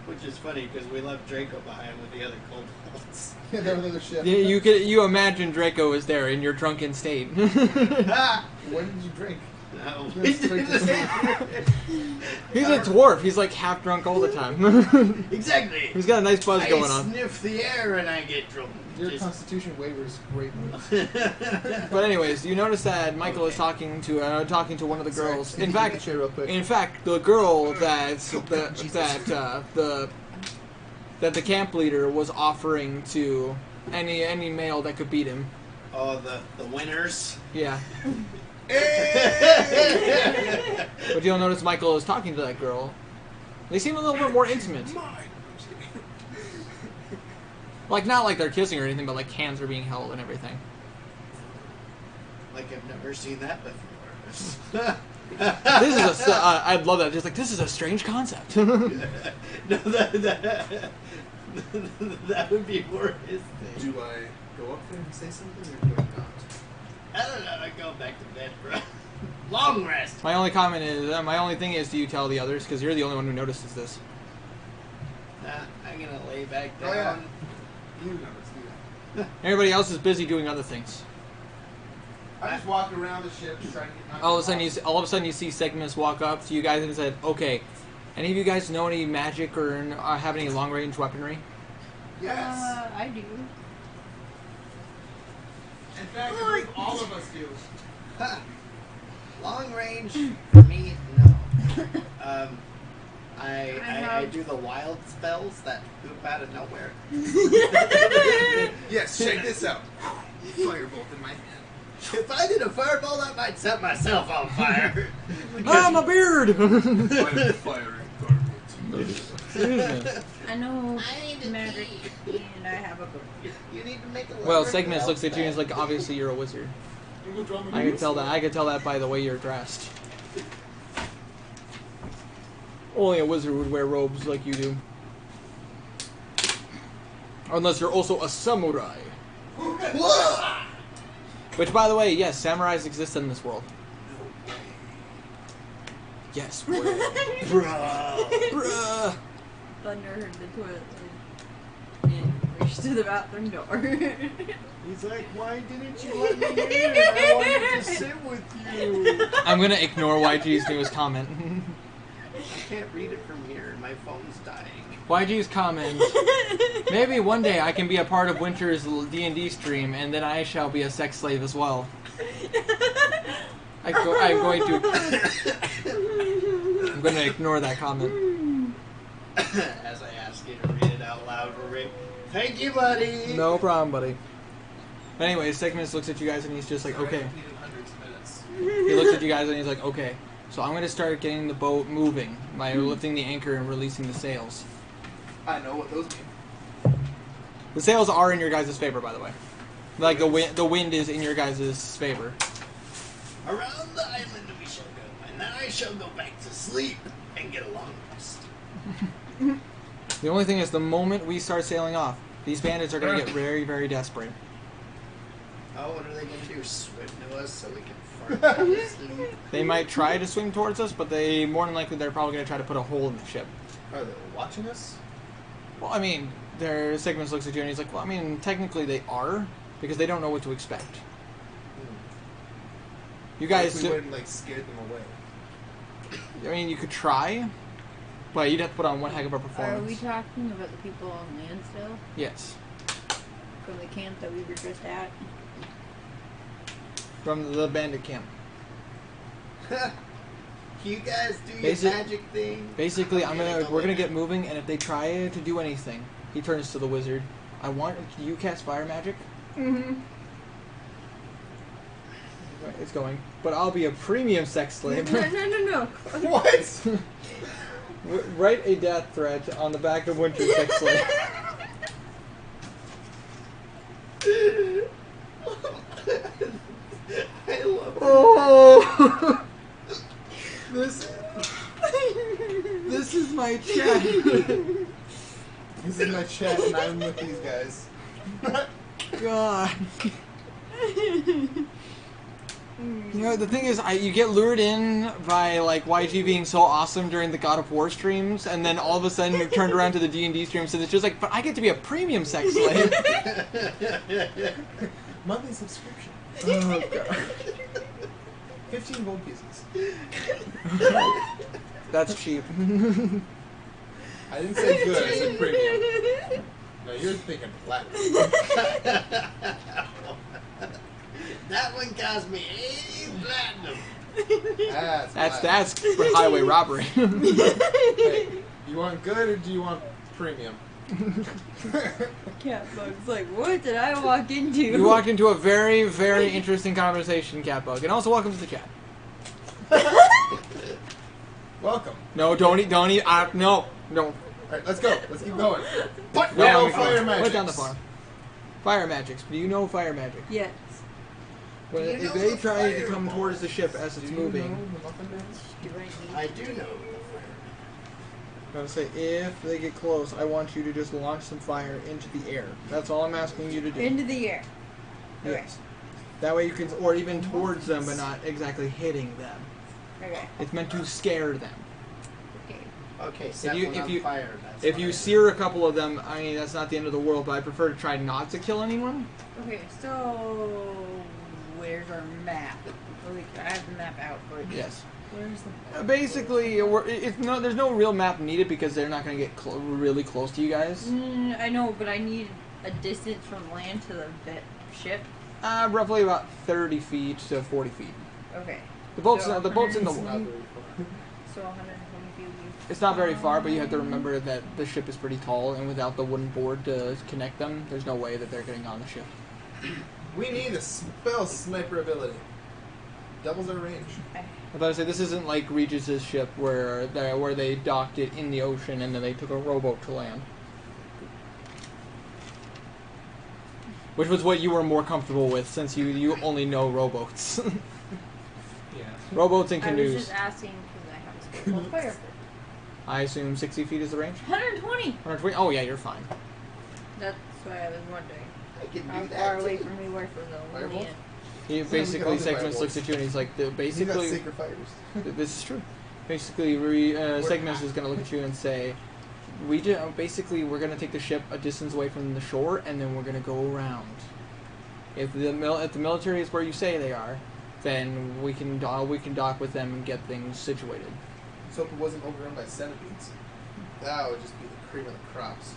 Which is funny, because we left Draco behind with the other kobolds. Yeah, that was the ship. You imagine Draco is there in your drunken state. Ah! When did you drink? No. That's straight to sleep. He's a dwarf. He's like half drunk all the time. Exactly. He's got a nice buzz going I on. sniff the air and I get drunk. Your Just- Constitution waiver is great. But anyways, you notice that Michael is talking to one of the girls. Sorry, In can you fact, get the chair real quick? the girl that the camp leader was offering to any male that could beat him. Oh, the winners. Yeah. But you'll notice Michael is talking to that girl. They seem a little bit more intimate. Like, not like they're kissing or anything, but like hands are being held and everything. Like I've never seen that before. This is I'd love that. Just like, this is a strange concept. No, that would be more his thing. Do I go up there and say something or do I not? I don't know. I go back to bed, bro. Long rest. My only thing is, do you tell the others? Because you're the only one who notices this. Nah, I'm gonna lay back Oh, yeah. down. You know, it's Everybody else is busy doing other things. I just walked around the ship trying to get my All of a sudden you see Segmus walk up to you guys and said, "Okay, any of you guys know any magic or have any long range weaponry?" Yes. I do. In fact, I believe all of us do. Ha. Long range for me, no. I do the wild spells that poop out of nowhere. Yes, check this out. Firebolt in my hand. If I did a fireball, I might set myself on fire. Ah, my beard! I'm firing garbage. Seriously. I know I need to magic, pee. and I have a book. You need to make a Well, letter Segments for looks at you and is Elfman. like, obviously you're a wizard. You go draw me I could tell that. I could tell that by the way you're dressed. Only a wizard would wear robes like you do. Unless you're also a samurai. Which, by the way, yes, samurais exist in this world. Yes. Bruh. Thunder heard the toilet lid and reached to the bathroom door. He's like, why didn't you let me in? I wanted to sit with you. I'm gonna ignore YG's newest comment. I can't read it from here. My phone's dying. YG's comment. Maybe one day I can be a part of Winter's D&D stream, and then I shall be a sex slave as well. I'm going to ignore that comment. As I ask you to read it out loud for me. Thank you, buddy. No problem, buddy. But anyway, Segments looks at you guys and he's just like, okay. He looks at you guys and he's like, okay. So I'm going to start getting the boat moving by lifting the anchor and releasing the sails. I know what those mean. The sails are in your guys' favor, by the way. Like the wind is in your guys' favor. Around the island we shall go, and then I shall go back to sleep and get a long rest. The only thing is, the moment we start sailing off, these bandits are going to get very, very desperate. Oh, what are they going to do? Swim to us so we can fart down to sleep? They might try to swim towards us, but more than likely they're probably going to try to put a hole in the ship. Are they watching us? Well, I mean, their Segments looks at you and he's like, well, I mean, technically they are, because they don't know what to expect. You guys, we wouldn't like scare them away. I mean, you could try, but you'd have to put on one heck of a Are performance. we talking about the people on land still? Yes. From the camp that we were just at? From the bandit camp. You guys do your Basic- magic thing. Basically, we're gonna get in. moving, and if they try to do anything, he turns to the wizard. Can you cast fire magic? Mm-hmm. Right, it's going. But I'll be a premium sex slave. No. What? Write a death threat on the back of Winter Sex Slave. I love it. Oh! This is my chat. This is my chat, and I'm with these guys. God. You know, the thing is, you get lured in by, like, YG being so awesome during the God of War streams, and then all of a sudden you're turned around to the D&D streams, and it's just like, but I get to be a premium sex slave. Monthly subscription. Oh, God. 15 gold pieces. That's cheap. I didn't say good, I said premium. No, you're thinking platinum. That one cost me 80 platinum. That's for highway robbery. Hey, you want good or do you want premium? Catbug's like, what did I walk into? You walked into a very, very interesting conversation, Catbug. And also, welcome to the chat. Welcome. No, don't eat, no. Alright, let's go. Let's keep going. Put down the fire magics. Put down the fire. Fire magics. Do you know fire magic? Yes. Well, Do you if know they the try to fire come balls? towards the ship as it's moving, Do I need I do know. I'm gonna say if they get close, I want you to just launch some fire into the air. That's all I'm asking you to do. into the air? Yes. That way you can, or even towards them, but not exactly hitting them. Okay. It's meant to scare them. Okay. Okay, set you- one if on you- fire. That's If you fire. sear a couple of them, I mean, that's not the end of the world, but I prefer to try not to kill anyone. Okay, so where's our map? Like, I have the map out, but Yes. where's the Basically, there's no real map needed because they're not going to get really close to you guys. I know, but I need a distance from land to the ship. Roughly about 30 feet to 40 feet. Okay. The boat's So in the. Not very So 120 feet. It's not very far, but you have to remember that the ship is pretty tall, and without the wooden board to connect them, there's no way that they're getting on the ship. We need a spell sniper ability. Doubles our range. I was about to say, this isn't like Regis's ship where they docked it in the ocean and then they took a rowboat to land. Which was what you were more comfortable with, since you only know rowboats. Yeah. Rowboats and I was canoes. just asking because I have a spiritual fire. I assume 60 feet is the range? 120! 120? Oh yeah, you're fine. That's why I was wondering. I can How do that. far too. away from me were from the Firebolt? land. He we can basically, also Segments firebolts. looks at you and he's like, You got basically, sacred fires. this is true. Basically, Segments is going to look at you and say, basically, we're going to take the ship a distance away from the shore and then we're going to go around. If the military is where you say they are, then we can dock with them and get things situated. So if it wasn't overrun by centipedes, that would just be the cream of the crops.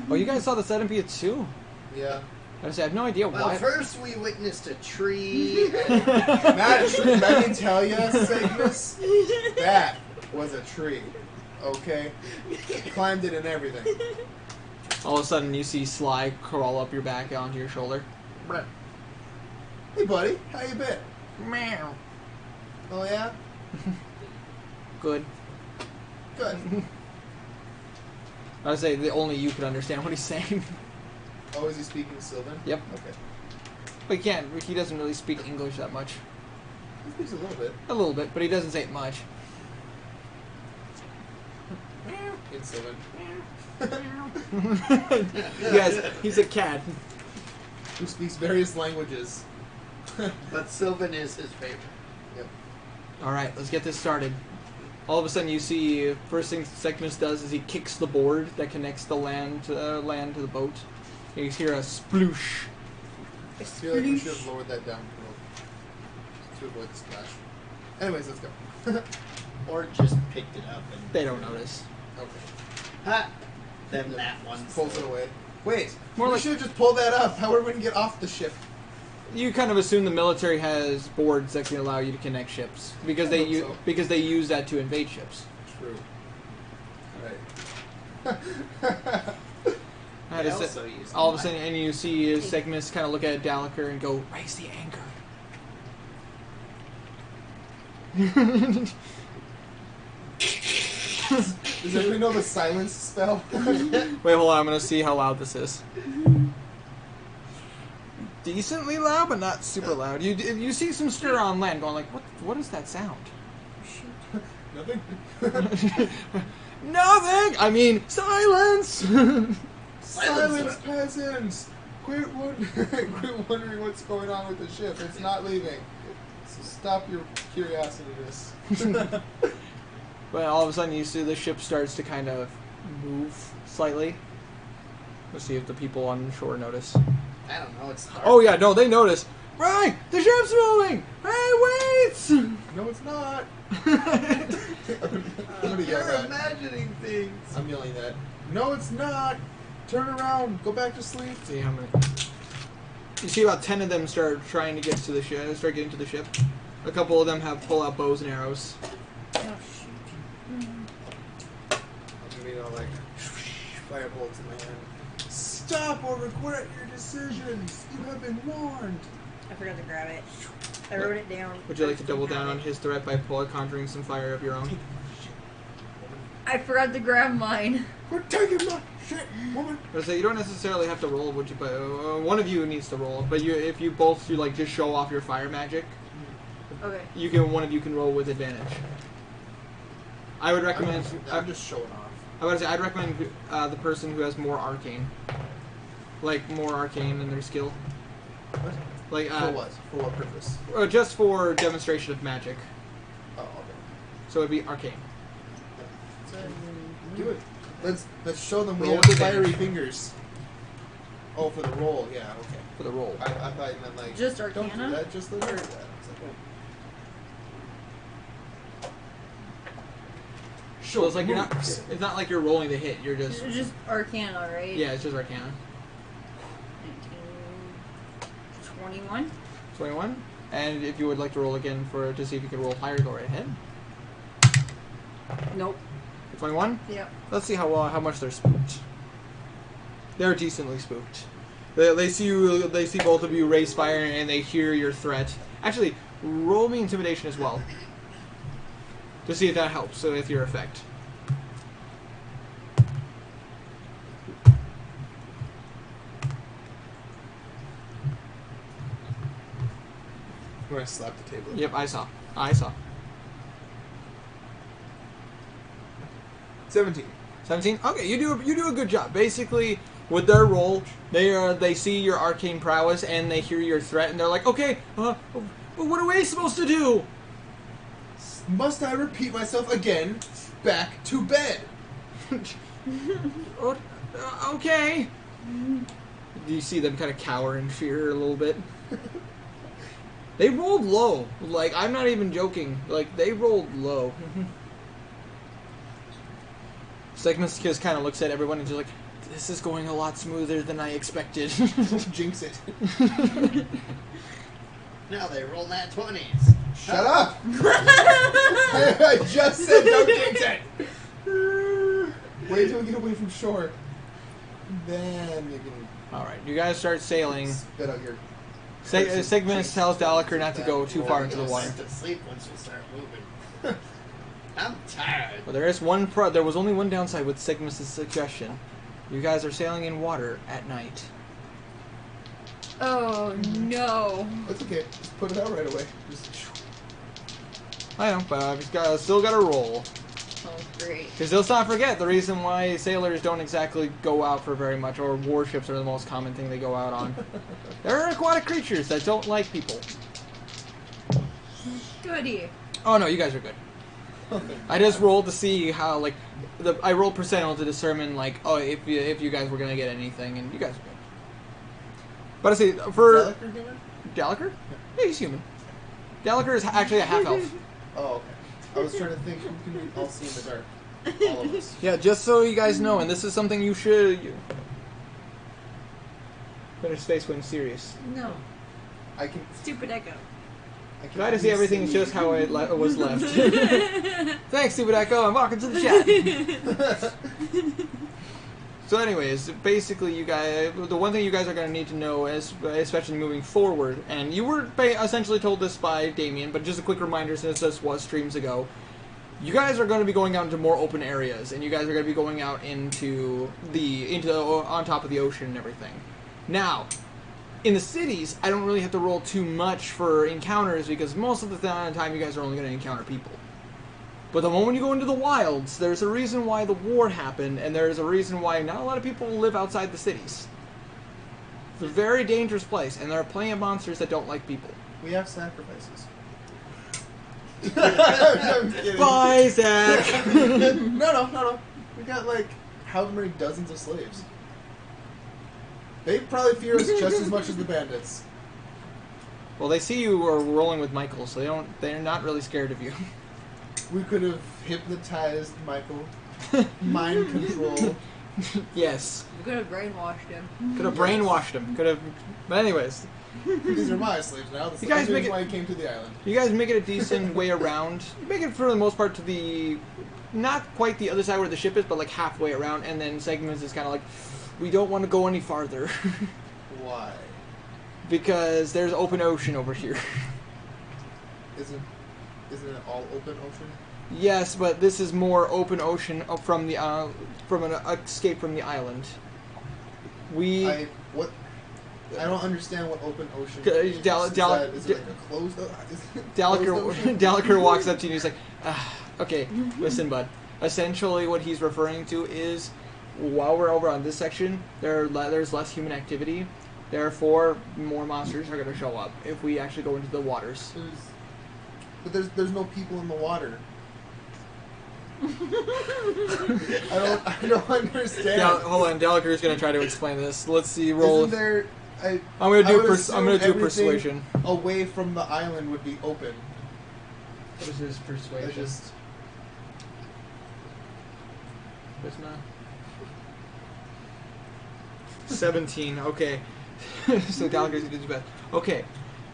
Oh, you guys saw the centipede too? Yeah. I have no idea Well, why. first we witnessed a tree. Matt, let me tell you, Cygnus, that was a tree. Okay? Climbed it and everything. All of a sudden, you see Sly crawl up your back onto your shoulder. Hey, buddy, how you been? Meow. Oh, yeah? Good. Good. I would say that only you could understand what he's saying. Oh, is he speaking Sylvan? Yep. Okay. But he doesn't really speak English that much. He speaks a little bit. A little bit, but he doesn't say it much. In Sylvan. Yes, he's a cat. Who speaks various languages. But Sylvan is his favorite. Yep. Alright, let's get this started. All of a sudden you see, first thing Segmus does is he kicks the board that connects the land to the boat. You hear a sploosh. I feel like we should have lowered that down to avoid the splash. Anyways, let's go. Or just picked it up and... They don't notice. Okay. Ha! Then that one. Pulls it away. Wait, More we like- should have just pulled that up. How are we going to get off the ship? You kind of assume the military has boards that can allow you to connect ships because I they hope so. because they use that to invade ships. True. I had They to say- also use all of a mine. sudden, and you see Segmus kind of look at Dalaker and go, "Raise the anchor." Does everybody know the silence spell? Wait, hold on. I'm gonna see how loud this is. Decently loud, but not super loud. You see some stir on land, going like, "What is that sound?" Nothing. Nothing. I mean, silence. Silence, peasants! Quit wondering what's going on with the ship. It's not leaving. So stop your curiosity-ness. But all of a sudden, you see the ship starts to kind of move slightly. Let's see if the people on shore notice. I don't know, it's dark. Oh yeah, no, they notice. Right, the ship's moving. Hey, wait! No, it's not. I'm gonna yell You're that. imagining things. I'm yelling that. No, it's not. Turn around. Go back to sleep. See how many. You see about 10 of them start trying to get to the ship. Start getting to the ship. A couple of them have pull out bows and arrows. Oh, shoot. I'm gonna be all like firebolts in my hand. Stop or regret your decisions. You have been warned. I forgot to grab it. I wrote it down. Would you like to double down on his threat by conjuring some fire of your own? I forgot to grab mine. We're taking my shit, woman. So you don't necessarily have to roll, would you? But one of you needs to roll. But if you both like just show off your fire magic, Okay. one of you can roll with advantage. I would recommend. I'm just showing off. I'd recommend the person who has more arcane, like more arcane in their skill, What? like For what? For what purpose? just for demonstration of magic. Oh, okay. So it'd be arcane. Do it. Let's show them we Roll have with fiery advantage. fingers. Oh, for the roll. Yeah. Okay. For the roll. I thought you meant like Just Don't do Arcana? that. Just the word. That. It's like, oh. So it's like you're not. It's not like you're rolling the hit. You're just. It's just Arcana, right? Yeah, it's just arcana. 21. 21. And if you would like to roll again to see if you can roll higher, go right ahead. Nope. 21. Yep. Let's see how much they're spooked. They're decently spooked. They see you. They see both of you raise fire, and they hear your threat. Actually, roll me intimidation as well. To see if that helps with your effect. I'm gonna slap the table. Yep, I saw. 17. 17. Okay, you do a good job. Basically, with their roll, they see your arcane prowess and they hear your threat, and they're like, okay, what are we supposed to do? Must I repeat myself again? Back to bed. Okay. Do you see them kind of cower in fear a little bit? They rolled low. Like, I'm not even joking. Like, they rolled low. Segmus just kind of looks at everyone and just like, this is going a lot smoother than I expected. Jinx it. Now they roll nat 20s. Shut up! I just said don't jinx it! Wait till we get away from shore. Then you can... Alright, you guys start sailing. Spit out your... Segmus tells Dalaker not to go too far into the water. To sleep once we start moving. I'm tired. Well, there was only one downside with Segmus' suggestion. You guys are sailing in water at night. Oh no. That's okay. Just put it out right away. Just... I know, but I've still got to roll. Oh great. Because let's not forget, the reason why sailors don't exactly go out for very much, or warships are the most common thing they go out on. There are aquatic creatures that don't like people. Goody. Oh no, you guys are good. I just rolled to see how, like, I rolled percentile to determine, like, oh, if you guys were gonna get anything, and you guys are good. But I say for Dalaker, yeah, he's human. Dalaker is actually a half elf. Oh, okay. I was trying to think who can we all see in the dark. All of us. Yeah, just so you guys know, and this is something you should. Finish space when serious. No. I can. Stupid echo. Glad to see everything's just how it was left. Thanks, Stupid Echo, and welcome to the chat. So anyways, basically you guys, the one thing you guys are going to need to know, is, especially moving forward, and you were essentially told this by Damien, but just a quick reminder since this was streams ago, you guys are going to be going out into more open areas, and you guys are going to be going out into on top of the ocean and everything. Now, in the cities, I don't really have to roll too much for encounters because most of the time you guys are only going to encounter people. But the moment you go into the wilds, there's a reason why the war happened, and there's a reason why not a lot of people live outside the cities. It's a very dangerous place, and there are plenty of monsters that don't like people. We have sacrifices. I'm kidding. Bye, Zach! No. We got like however many dozens of slaves. They probably fear us just as much as the bandits. Well, they see you are rolling with Michael, so they're not really scared of you. We could have hypnotized Michael. Mind control. Yes. We could have brainwashed him. Could have brainwashed him. Could have. But anyways. These are my slaves now. You guys make it, why he came to the island. You guys make it a decent way around. You make it for the most part to the, not quite the other side where the ship is, but like halfway around. And then Segments is kind of like, we don't want to go any farther. Why? Because there's open ocean over here. Isn't it all open ocean? Yes, but this is more open ocean from an escape from the island. I don't understand what open ocean is. Is it like a closed ocean? Dalaker walks up to you and he's like, okay, listen, bud. Essentially what he's referring to is, while we're over on this section, there's less human activity. Therefore, more monsters are going to show up if we actually go into the waters. But there's no people in the water. I don't understand. Hold on, Dalaker's going to try to explain this. Let's see. Roll. Isn't there? I'm going to do persuasion. Away from the island would be open. What is his persuasion? Charisma. 17. Okay. So Dalaker's going to do his best. Okay.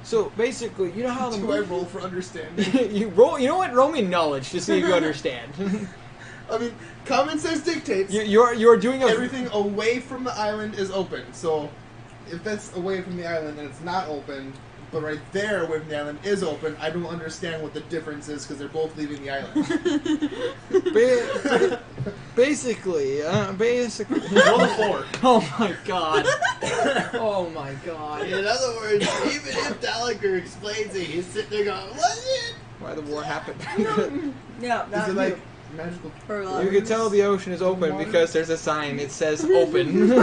So basically, you know how do I roll for understanding? You roll. You know what? Roll me knowledge to see if you understand. I mean, common sense dictates. You're doing everything away from the island is open. So, if that's away from the island, then it's not open. but right there away from the island is open. I don't understand what the difference is because they're both leaving the island. Basically. Roll the 4. Oh my god. Oh my god. In other words, even if Gallagher explains it, he's sitting there going, "What is it?" Why the war happened. Yeah, Is that's it like magical? You can tell the ocean is open because there's a sign. It says open.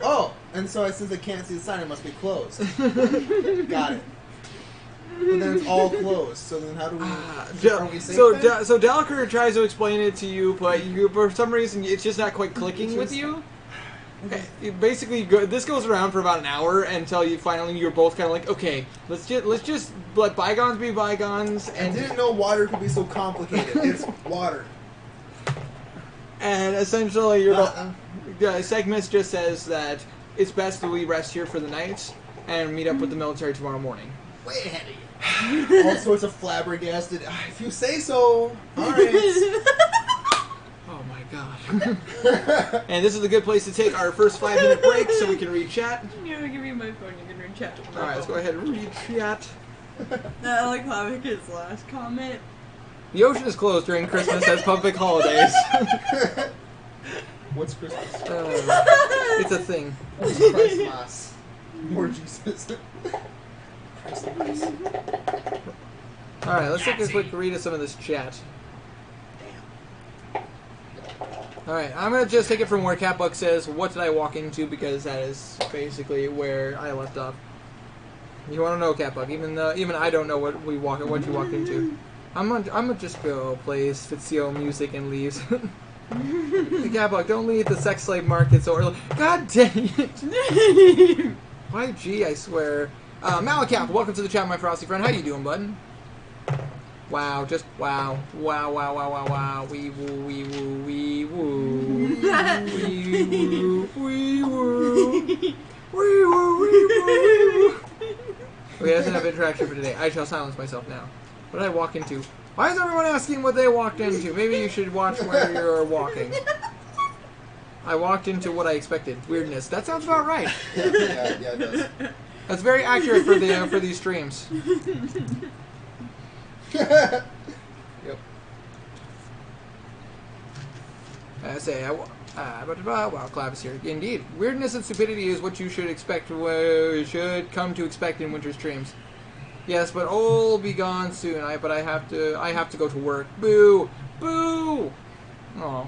Oh, and so since I can't see the sign, it must be closed. Got it. But then it's all closed. So then how do we? Are we safe then? So Delacour tries to explain it to you, but you, for some reason, it's just not quite clicking with you. Okay. Basically, this goes around for about an hour until you finally you're both kind of like, okay, let's just let bygones be bygones. I And didn't know water could be so complicated. It's water. And essentially, Segmus just says that it's best that we rest here for the night and meet up with the military tomorrow morning. Way ahead of you. All sorts of flabbergasted. If you say so. All right. Oh my god. And this is a good place to take our first 5-minute break so we can read chat. Yeah, give me my phone. You can read chat. Alright, let's go ahead and read chat. I like Clavic's last comment. The ocean is closed during Christmas as public holidays. What's Christmas? It's a thing. What's Christmas? More Jesus. Christmas. Alright, let's take a quick read of some of this chat. Alright, I'm going to just take it from where Catbuck says, what did I walk into, because that is basically where I left off. You want to know, Catbuck, even I don't know what you walked into. I'm gonna just go play Sfizio music and leaves. Catbuck, don't leave the sex slave market so early. God dang it! Why, gee, I swear. Malacap, welcome to the chat, my frosty friend. How you doing, bud? Wow, just wow. Wow, wow, wow, wow, wow. Wee woo, wee woo, wee woo. Wee woo, wee woo. Wee woo, wee woo, wee woo. Okay, that's enough interaction for today. I shall silence myself now. What did I walk into? Why is everyone asking what they walked into? Maybe you should watch where you're walking. I walked into what I expected. Weirdness. That sounds about right. Yeah, it does. That's very accurate for these streams. Yep. I say, wow, Clav is here. Indeed, weirdness and stupidity is what you should expect. Should come to expect in winter streams. Yes, but all be gone soon. I have to go to work. Boo, boo. Oh.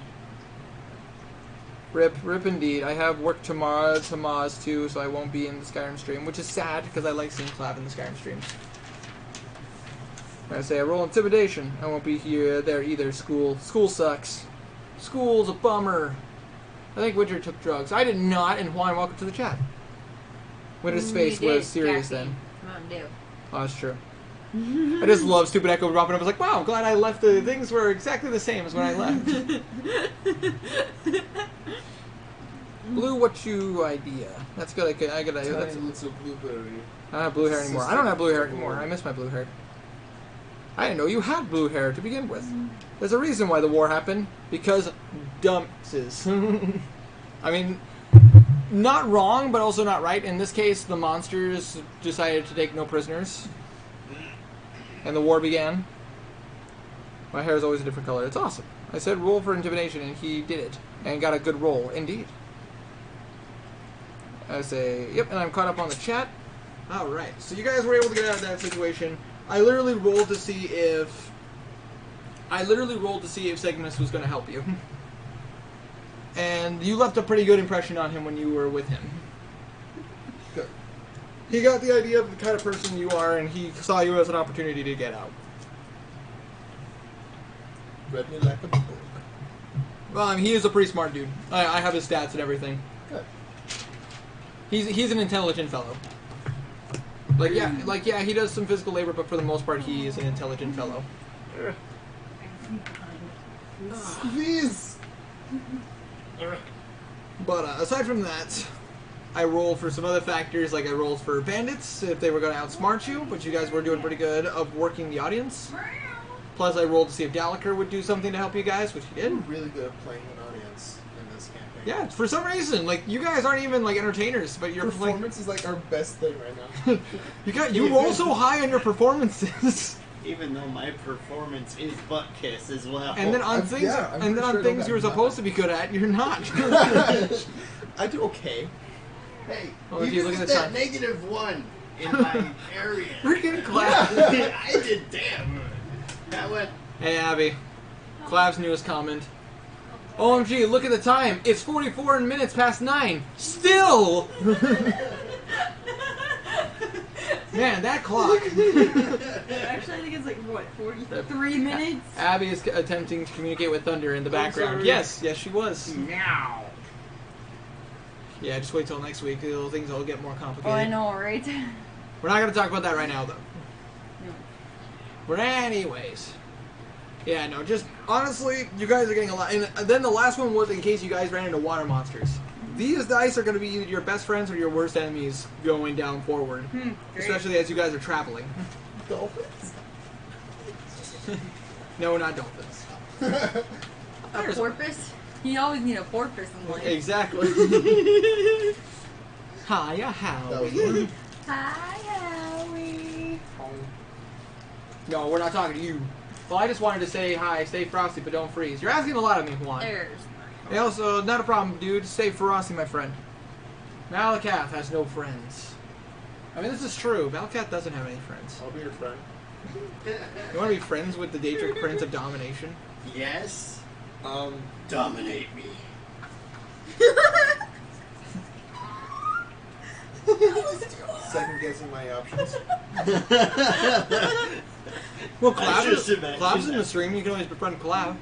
Rip indeed. I have work tomorrow too, so I won't be in the Skyrim stream, which is sad because I like seeing Clav in the Skyrim streams. I say I roll intimidation. I won't be there either. School sucks. School's a bummer. I think Winter took drugs. I did not, and Juan, welcome to the chat. Winter's face was serious then. Come on, do. Oh, that's true. I just love stupid echo dropping. I was like, wow, I'm glad I left. The things were exactly the same as when I left. Blue, what's your idea? That's good. I got that's. It's a blueberry. I don't have blue hair anymore. I don't have blue hair anymore. I miss my blue hair. I didn't know you had blue hair to begin with. There's a reason why the war happened. Because dumpses. I mean, not wrong, but also not right. In this case, the monsters decided to take no prisoners. And the war began. My hair is always a different color. It's awesome. I said roll for intimidation, and he did it. And got a good roll, indeed. I say, yep, and I'm caught up on the chat. Alright, so you guys were able to get out of that situation. I literally rolled to see if Segmus was going to help you. And you left a pretty good impression on him when you were with him. Good. He got the idea of the kind of person you are, and he saw you as an opportunity to get out. Read me like a book. Well, I mean, he is a pretty smart dude. I have his stats and everything. Good. He's an intelligent fellow. Yeah, he does some physical labor, but for the most part, he is an intelligent fellow. Please. But aside from that, I rolled for some other factors, like I rolled for bandits, if they were going to outsmart you, but you guys were doing pretty good of working the audience. Plus, I rolled to see if Gallagher would do something to help you guys, which he did. I'm really good at playing an audience in this this campaign. Yeah, for some reason, like you guys aren't even like entertainers, but your Performance is like our best thing right now. you roll so high on your performances. Even though my performance is butt kiss as well. And then on I'm- things, yeah, I'm and then pretty on sure things that you're I'm not. supposed to be good at, you're not. I do okay. Hey, Oh, if you you look look at at the that time. -1 in my area. Freaking Clav. I did damn good. That went. Hey Abby, Clav's newest comment. OMG, look at the time. It's 44 minutes past 9. Still. Man, that clock. Actually, I think it's like, what, 43 minutes? Abby is attempting to communicate with Thunder in the background. sorry. Yes, she was. Meow. Yeah, just wait till next week. Things will get more Oh, complicated. I know, right? We're not going to talk about that right now, though. No. But anyways. Yeah, no, just honestly, you guys are getting a lot. And then the last one was in case you guys ran into water monsters. These dice are going to be either your best friends or your worst enemies going down forward. Great. Especially as you guys are traveling. Dolphins. No, not dolphins. A porpoise? You always need a porpoise in life. Exactly. Hiya, That was Howie. good. Hi, Howie. No, we're not talking to you. Well, I just wanted to say hi, stay frosty, but don't freeze. You're asking a lot of me, Juan. There's Hey, also, not a problem, dude. Stay frosty, my friend. Malakath has no friends. I mean, this is true. Malakath doesn't have any friends. I'll be your friend. You want to be friends with the Daedric Prince of Domination? Yes. Um, Dominate me. second guessing my options. Well, I just imagined Clav's in that. the stream. You can always befriend Clav.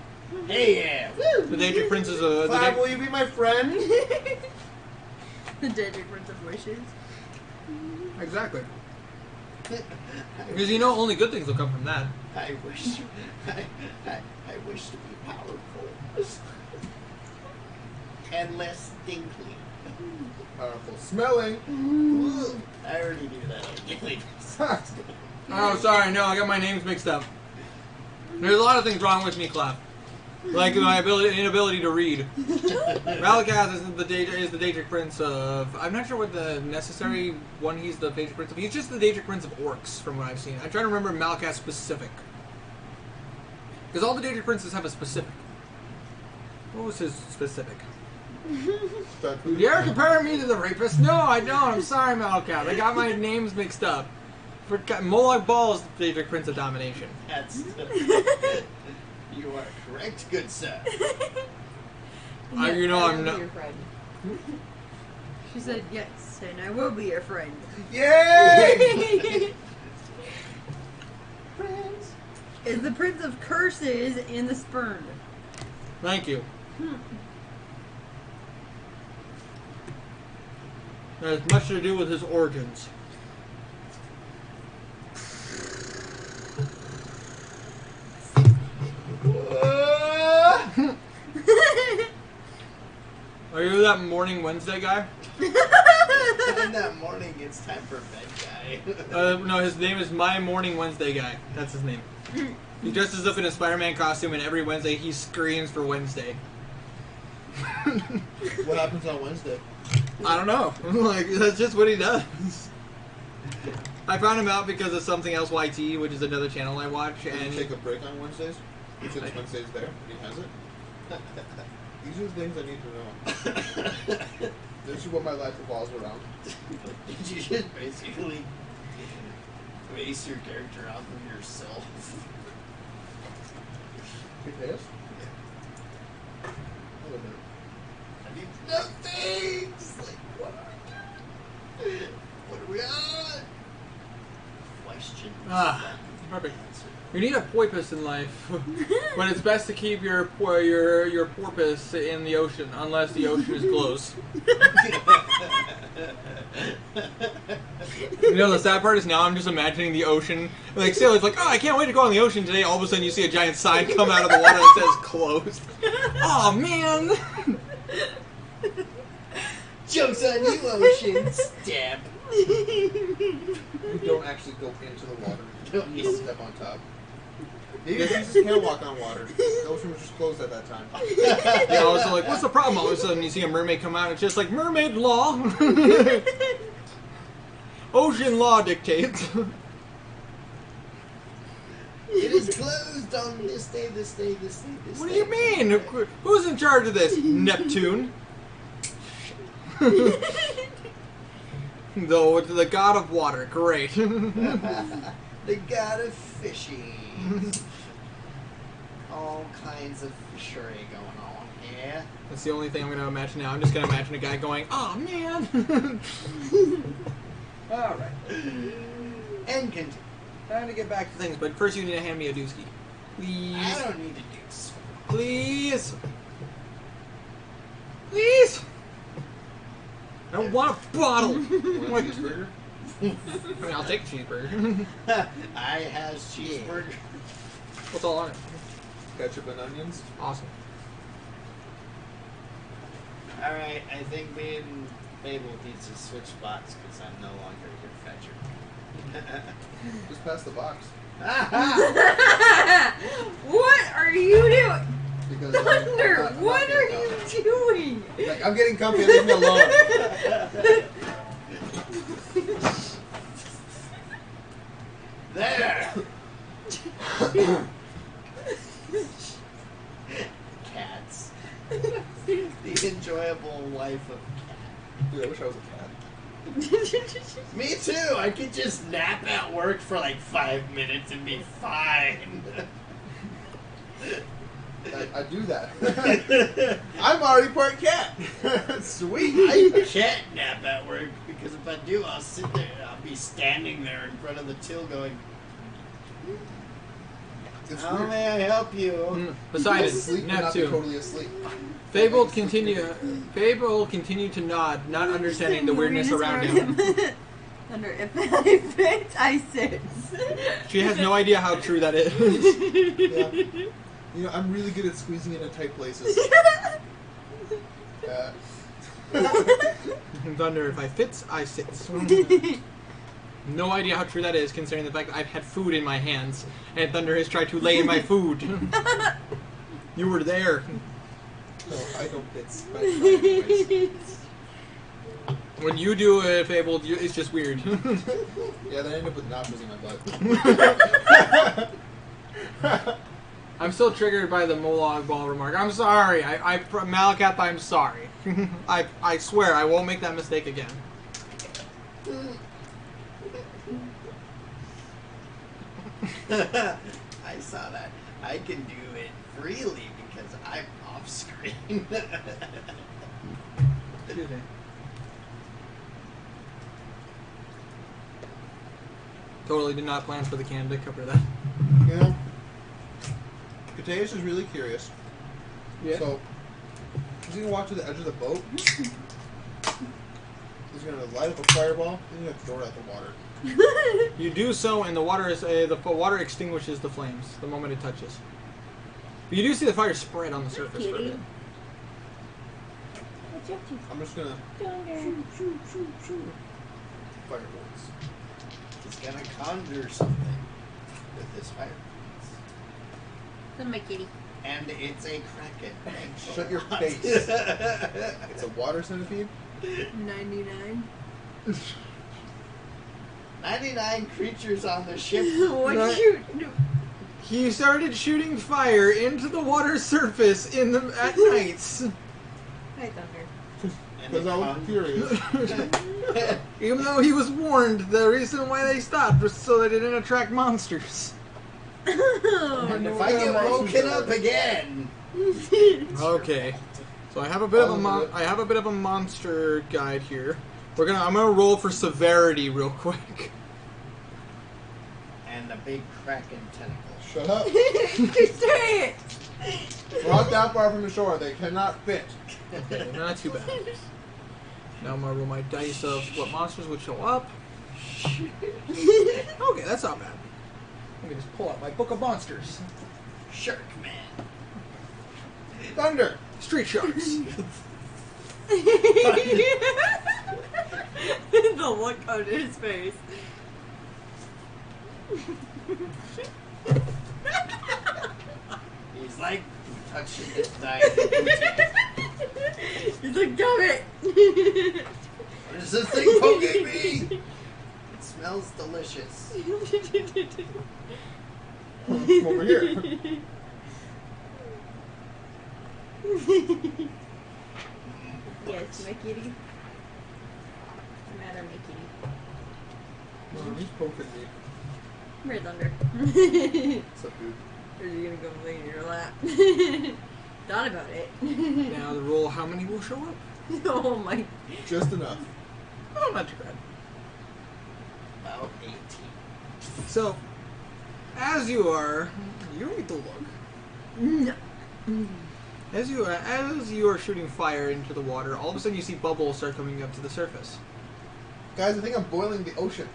Hey, yeah. Woo. The Daedric Prince is a... Clav, will you be my friend? the Daedric Prince of Wishes. Exactly. Because you know only good things will come from that. I wish. I wish to be powerful. And less stinky. Powerful smelling. I already knew that. Oh, sorry. No, I got my names mixed up. There's a lot of things wrong with me, Clav. Like my inability to read. Malakath is the Daedric Prince of... I'm not sure what the necessary one he's the Daedric Prince of. He's just the Daedric Prince of Orcs, from what I've seen. I'm trying to remember Malakath's specific. Because all the Daedric Princes have a specific. What was his specific? You're comparing me to the rapist? No, I don't. I'm sorry, Malakath. I got my names mixed up. Moloch Ball is the Daedric Prince of Domination. That's. You are correct, good sir. You know I I'm will not... be your friend. She said yes, and I will be your friend. Yay! Friends. Is the Prince of Curses and the Spurned. Thank you. That has much to do with his origins. Are you that morning Wednesday guy? In that morning, it's time for bed, guy. No, his name is My Morning Wednesday Guy. That's his name. He dresses up in a Spider-Man costume, and every Wednesday he screams for Wednesday. What happens on Wednesday? I don't know. Like, that's just what he does. I found him out because of Something Else YT, which is another channel I watch, Does and he take a break on Wednesdays? Since Wednesday's there, he has it. These are the things I need to know. This is what my life revolves around. You should basically base your character off of yourself. He pays? I need to know things! Like, what are we doing? What are we on? Questions. Perfect. You need a porpoise in life, but it's best to keep your porpoise in the ocean, unless the ocean is closed. You know, the sad part is now I'm just imagining the ocean. Like, sailors like, oh, I can't wait to go on the ocean today. All of a sudden you see a giant sign come out of the water that says closed. Oh, man! Joke's on you, ocean. Stab. You don't actually go into the water. Don't You just step on top. Maybe Jesus can't walk on water. The ocean was just closed at that time. Yeah, I was like, what's the problem? All of a sudden, you see a mermaid come out, and it's just like, mermaid law. Ocean law dictates. It is closed on this day, this day, this day, this What day. do you mean? Who's in charge of this? Neptune. Though it's the god of water. Great. The god of fishing. All kinds of fishery going on here. That's the only thing I'm going to imagine now. I'm just going to imagine a guy going, oh, man. All right. And continue. Time to get back to things, but first you need to hand me a dooski. Please. I don't need to do so. Please. Please. I don't want a bottle. Want a cheeseburger? I mean, I'll take a cheeseburger. I has cheeseburger. What's all on it? Ketchup and onions. Awesome. Alright, I think me and Babel need to switch spots because I'm no longer your fetcher. Just pass the box. What are you doing? Because Thunder, I'm not what are getting you comfy. doing? Like, I'm getting comfy, leave me alone. There! Cats. The enjoyable life of Dude, I wish I was a cat. me too. I could just nap at work for like 5 minutes and be fine. I do that. I'm already part cat. Sweet. I can't nap at work because if I do, I'll sit there. I'll be standing there in front of the till going, It's "How weird. may I help you?" Poseidon, Asleep but not be Neptune. totally asleep. Fable continue to nod, not understanding the weirdness around him. Thunder, if I fit, I sit. She has no idea how true that is. Yeah. You know, I'm really good at squeezing into tight places. Thunder, if I fits, I sits. No idea how true that is, considering the fact that I've had food in my hands, and Thunder has tried to lay in my food. You were there. No, I don't fit. But anyways. When you do it, Fable, it's just weird. Yeah, then I end up with nachos in my butt. I'm still triggered by the Molag Ball remark. I'm sorry. Malakath, I'm sorry. I swear I won't make that mistake again. I saw that. I can do it freely because I'm off screen. Excuse me. Totally did not plan for the can to cover that. You know, Cateus is really curious. Yeah. So, he's going to walk to the edge of the boat. He's going to light up a fireball. And he's going to throw it at the water. You do so, and the water water extinguishes the flames the moment it touches. But you do see the fire spread on the surface for a bit. I'm just going to shoot. Fireballs. He's gonna conjure something with this fire. That's my kitty. And it's a kraken. Shut your face. It's a water centipede? 99. 99 creatures on the ship. What No. shoot? He started shooting fire into the water surface at nights. Hi, Thunder. And Because it I was con- curious. Even though he was warned, the reason why they stopped was so they didn't attract monsters. And if I get woken up again, Okay, so I have a bit of a monster guide here. I'm gonna roll for severity real quick. and a big kraken tentacle. Shut up. Say it! We're not that far from the shore. They cannot fit. Okay, not too bad. Now I'm gonna roll my dice of what monsters would show up. Okay, that's not bad. Let me just pull out my book of monsters. Shark man. Thunder. Street sharks. The look on his face. He's like touching his thigh. He's like, damn it! What is this thing poking me? It smells delicious. Over here. Yes, my kitty. What's the matter, my kitty? He's poking me. Red Thunder. What's up, dude? Or is he gonna go lay in your lap? Thought about it. Now the roll, how many will show up? Oh my. Just enough. Oh, not too bad. About 18. So, as you don't need to look. No. As you are shooting fire into the water, all of a sudden you see bubbles start coming up to the surface. Guys, I think I'm boiling the ocean.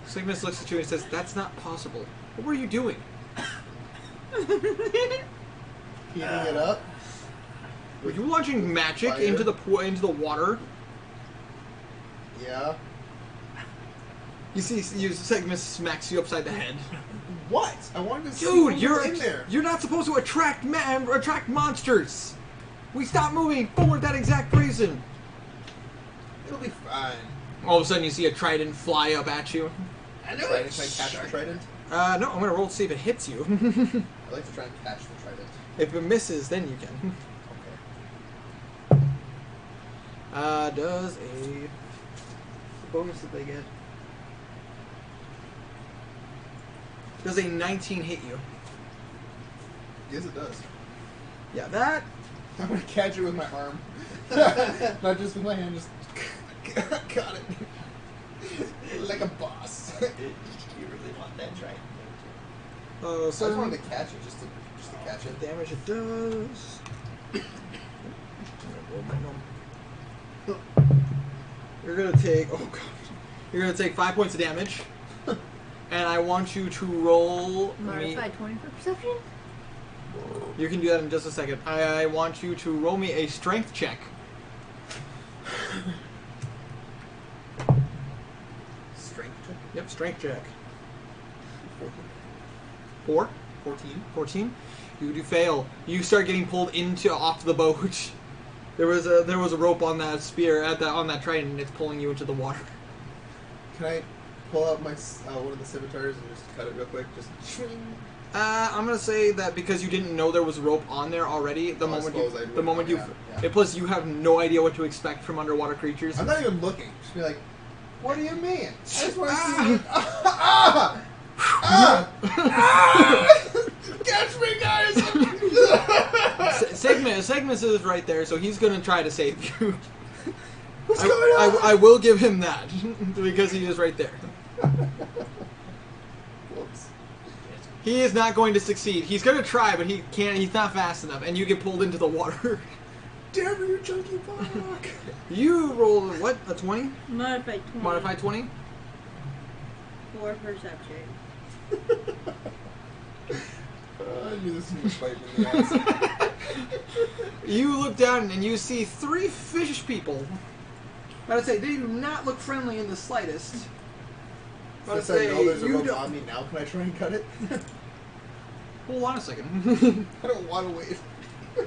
Cygnus looks at you and says, "That's not possible. What were you doing?" Heating it up. Were you launching magic Fire. into the water? Yeah. You see, Cygnus smacks you upside the head. What? I wanted to see Dude, what you're was in there. you're not supposed to attract monsters. We stopped moving for that exact reason. It'll be fine. All of a sudden, you see a trident fly up at you. I knew Trident, it. can I catch the trident? No, I'm gonna roll to see if it hits you. I like to try and catch the trident. If it misses, then you can. Okay. Does a bonus that they get? Does a 19 hit you? Yes, it does. Yeah, that. I'm gonna catch it with my arm. Not just with my hand, just got it. Like a boss. You really want that trident, don't I So just wanted to catch it, just to catch it. damage it does. You're gonna take. Oh god. You're gonna take 5 points of damage, and I want you to roll. Modified 20 for perception? You can do that in just a second. I want you to roll me a strength check. Strength check. Yep, strength check. 4? 14. 14. You do fail. You start getting pulled off the boat. There was a rope on that spear on that trident, and it's pulling you into the water. Can I pull out my one of the scimitars and just cut it real quick? Just swing. I'm gonna say that because you didn't know there was a rope on there already. I suppose I would. Yeah. Plus you have no idea what to expect from underwater creatures. I'm not even looking. Just be like, what do you mean? I just want to see. Catch me, guys! Segmus is right there, so he's gonna try to save you. What's going on? I will give him that because he is right there. Whoops. He is not going to succeed. He's going to try, but he can't. He's not fast enough, and you get pulled into the water. Damn you, chunky fuck! You roll what? A 20? Modified 20. Modified 20? 4 perception. I knew this was gonna bite me in the ass. You look down and you see 3 fish people. I'd say they do not look friendly in the slightest. Since I know there's a rope on me now, can I try and cut it? Hold on a second. I don't want to wait.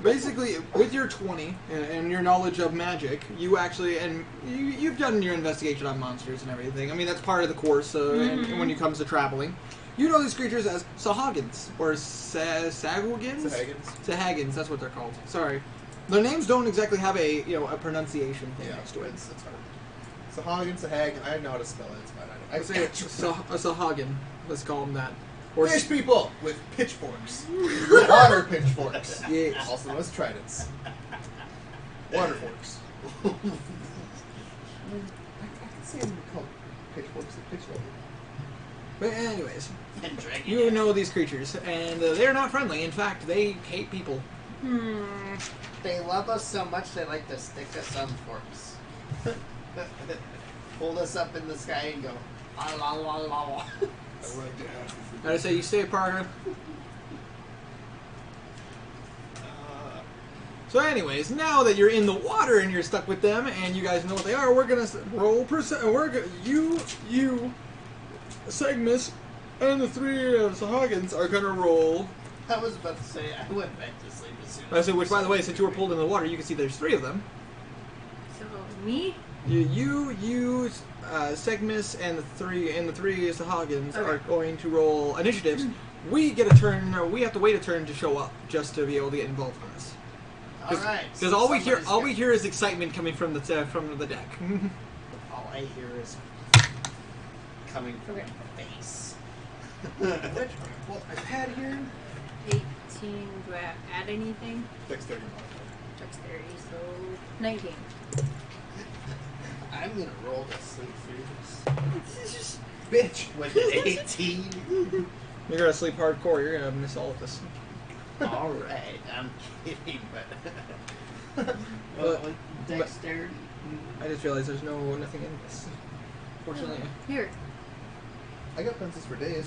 Basically, with your 20 and your knowledge of magic, you actually, and you've done your investigation on monsters and everything. I mean, that's part of the course and when it comes to traveling. You know these creatures as Sahagins, or Sagwagins? Sahagins, that's what they're called. Sorry. Their names don't exactly have a pronunciation thing next to it. It's hard. Sahagin, Sahagin, I know how to spell it, it's fine. I Say it, a Sahagin, let's call them that. Or fish people with pitchforks. Water pitchforks. Yes. Also known as tridents. Water forks. I can see them called pitchforks and pitchforks. But anyways, you? you know these creatures, and they're not friendly. In fact, they hate people. They love us so much they like to stick us on forks. Hold us up in the sky and go, la la la la la. I'd say you stay apart. So anyways, now that you're in the water and you're stuck with them, and you guys know what they are, we're gonna roll you, Segmus, And the 3 of Sahagins are gonna roll. I was about to say I went back to sleep as soon I as said, which, by the way, since you were pulled in the water, you can see there's 3 of them. So me? You, Segmus, and the 3 Sahagins Okay. are going to roll initiatives. We get a turn. We have to wait a turn to show up just to be able to get involved in this. Alright. Because all we hear is excitement coming from the deck. All I hear is coming from Okay. my face. Well, I've had here 18. Do I add anything? dexterity. Dexterity, so 19. I'm gonna roll to sleep through this. Bitch. With an 18. You're gonna sleep hardcore. You're gonna miss all of this. Alright, I'm kidding, but. Well, dexterity. I just realized there's nothing in this. Fortunately. Here. I got pencils for days.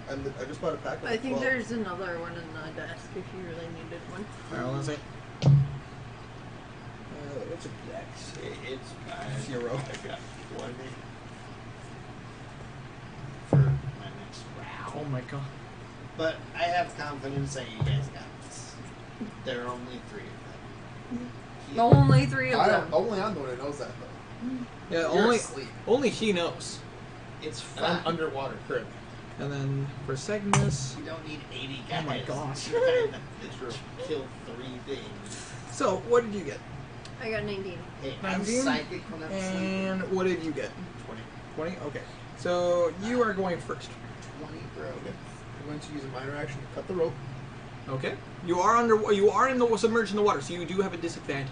And I just bought a pack of I think 12. there's another one in the desk if you really needed one. Alright, hold on a second. What's a dex? It's fine. 0. I got 20 for my next round. Oh my god. But I have confidence that you guys got this. There are only 3 of them. Only 3 of them. Only I'm the one who knows that, though. Yeah, You're only asleep. only he knows. It's And I'm fine. underwater currently. And then for Segmus. You don't need 80 guys. Oh my gosh. to kill 3 things. So, what did you get? I got 19. Hey, I'm 19? psychic when I'm sleeping. And what did you get? 20. 20? Okay. So, you are going first. 20, bro. Okay. I'm going to use a minor action to cut the rope. Okay. You are submerged in the water, so you do have a disadvantage.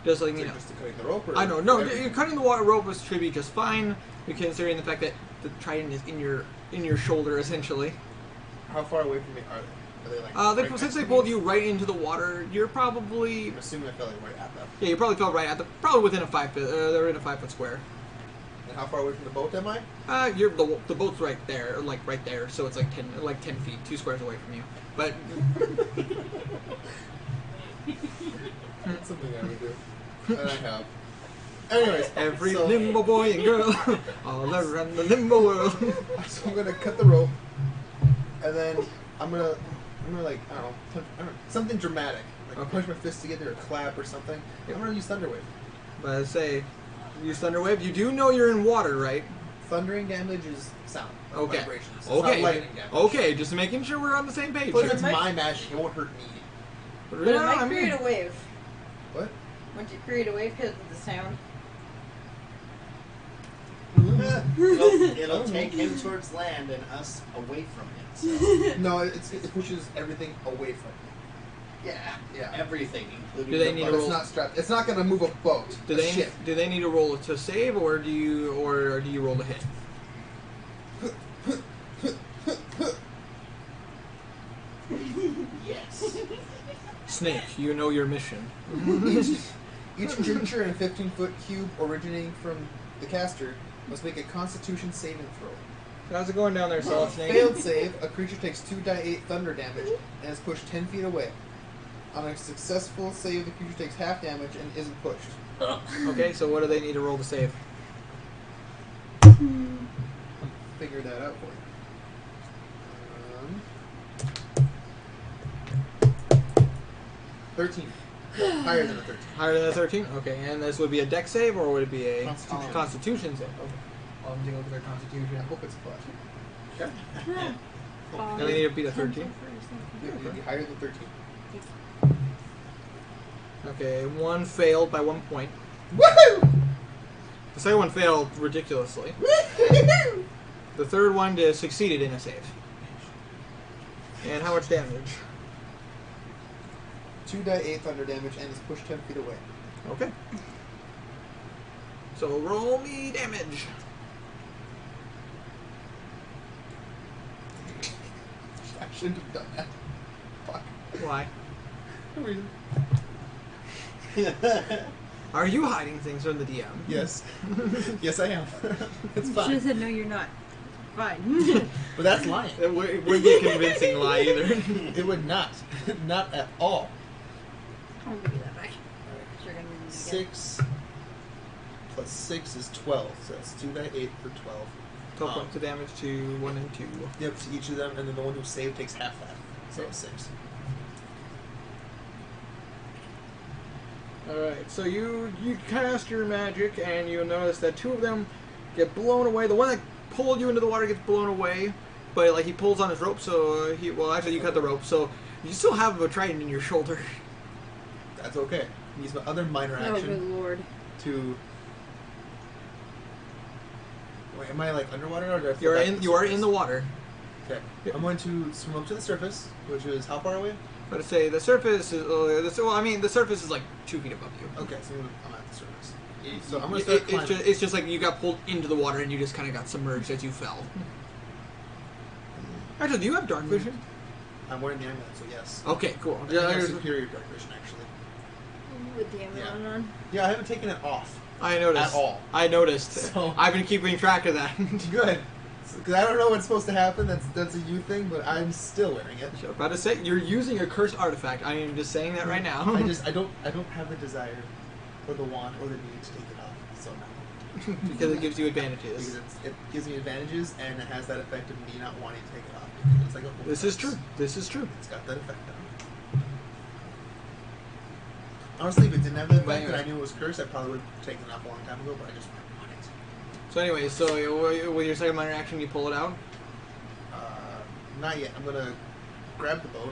Just letting you know. Just to cutting the rope, or I know. No, everything? you're cutting the water rope should be just fine, considering the fact that the trident is in your shoulder essentially. How far away from me are they? Are they like? They, right since next they to pulled me? you right into the water, you're probably I'm assuming I fell like right at them. you probably fell right at probably within a 5 foot. They're in a 5 foot square. And how far away from the boat am I? The boat's right there, like right there, so it's like 10 feet, 2 squares away from you. But That's something I would do. And I have. Anyways, every so, limbo boy and girl all around the limbo world. So I'm gonna cut the rope, and then I'm gonna like I don't know, something dramatic, like Okay. punch my fists together or clap or something. Yep. I'm gonna use thunder wave. But I say, use Thunderwave. You do know you're in water, right? Thundering damage is sound, like Okay. vibrations. It's Okay. not lightning damage. Okay, just making sure we're on the same page. But here. it's my magic. It won't hurt me. But it Yeah, might I mean- create a wave. What? Once you create a wave because of the sound. It'll take him towards land and us away from him. So, No, it pushes everything away from me. yeah, everything, including Do they the need But to boat. it's roll- not strapped. It's not gonna move a boat. Do a they ship. do they need to roll to save, or do you roll to hit? Yes. Snake, you know your mission. Each creature in a 15-foot cube originating from the caster must make a Constitution saving throw. How's it going down there, Solid Snake? Failed save, a creature takes 2d8 thunder damage and is pushed 10 feet away. On a successful save, the creature takes half damage and isn't pushed. Okay, so what do they need to roll to save? Figure that out for you. 13. Higher than a 13. Higher than a 13? Okay, and this would be a dex save, or would it be a Constitution. save? Okay. I'll take a look at their I constitution. hope it's plus. Okay. And they need to beat a 13. It would be higher than 13. Okay, one failed by 1 point. Woohoo! The second one failed ridiculously. Woohoo! The third one succeeded in a save. And how much damage? 2d8 thunder damage and is pushed 10 feet away. Okay. So roll me damage. I shouldn't have done that. Fuck. Why? No reason. Are you hiding things from the DM? Yes. Yes, I am. It's She fine. said, no, you're not. Fine. But that's lying. It wouldn't be a convincing lie either. It would not. Not at all. I'll give you that back. You're gonna need it again. 6 plus 6 is 12. So that's 2d8 for 12. 12 points of damage to 1 and 2. Yep, to each of them, and then the one who saved takes half that. So 6. Alright, so you cast your magic, and you'll notice that 2 of them get blown away. The one that pulled you into the water gets blown away, but like he pulls on his rope, so well, actually you cut the rope, so you still have a trident in your shoulder. That's okay. Use my other minor Oh, action good lord. to. Wait, am I like underwater or do I float You are back in to you are surface? in the water. Okay. Yep. I'm going to swim up to the surface, which is how far away? But to say the surface is well, I mean the surface is like 2 feet above you. Okay, so I'm at the surface. So I'm going to start climbing. It's just like you got pulled into the water and you just kind of got submerged as you fell. Actually, do you have dark vision? I'm wearing the amulet, so yes. Okay, cool. I think I have superior dark vision, actually. With the amulet on. Yeah, I haven't taken it off. I noticed. At all. I noticed. So- I've been keeping track of that. Good. Because I don't know what's supposed to happen. That's a you thing, but I'm still wearing it. I was about to say you're using a cursed artifact. I am just saying that right now. I don't have the desire, or the want, or the need to take it off. So no. because it gives you advantages. Because it gives me advantages, and it has that effect of me not wanting to take it off. Because it's like a full This is price. true. This is true. It's got that effect on it. Honestly, if it didn't have that But effect, and I anyway. knew it was cursed, I probably would have taken it off a long time ago. But I just want it. So anyway, so with your second minor action, you pull it out. Not yet. I'm gonna grab the boat,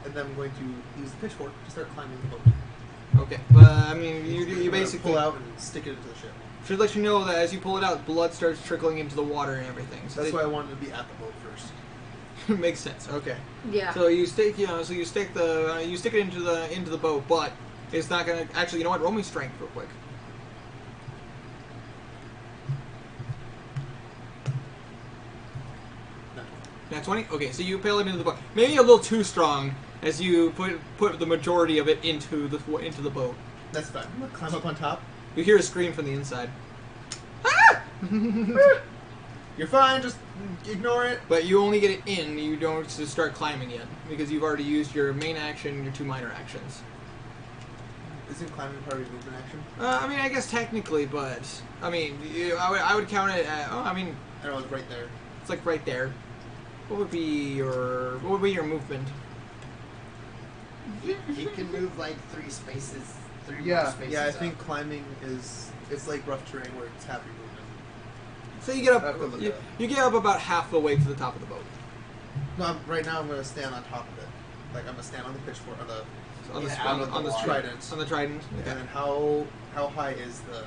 and then I'm going to use the pitchfork to start climbing the boat. Okay, but I mean, you I'm gonna basically pull out and stick it into the ship. should let you know that as you pull it out, blood starts trickling into the water and everything. So That's why I wanted to be at the boat first. makes sense. Okay. Yeah. So you stick, so you stick it into the boat, but it's not gonna actually. You know what? Roll me strength real quick. Nat 20? Okay, so you impale it into the boat. Maybe a little too strong as you put the majority of it into the boat. That's fine. I'm gonna climb up on top. You hear a scream from the inside. You're fine. Just ignore it. But you only get it in, you don't start climbing yet. Because you've already used your main action and your 2 minor actions. Isn't climbing part of your movement action? I mean, I guess technically, but... I mean, I would count it at... Oh, I mean, I know it's right there. it's like right there. What would be your movement? He can move like 3 spaces. 3 more Yeah, spaces yeah. I up. think climbing it's like rough terrain where it's half your movement. So you get I have to up... look You, it up. you get up about half the way to the top of the boat. No, right now I'm gonna stand on top of it. Like I'm gonna stand on the pitchfork on the On the, Yeah, on, out of on the the water. trident. On the trident. And Okay. then how high is the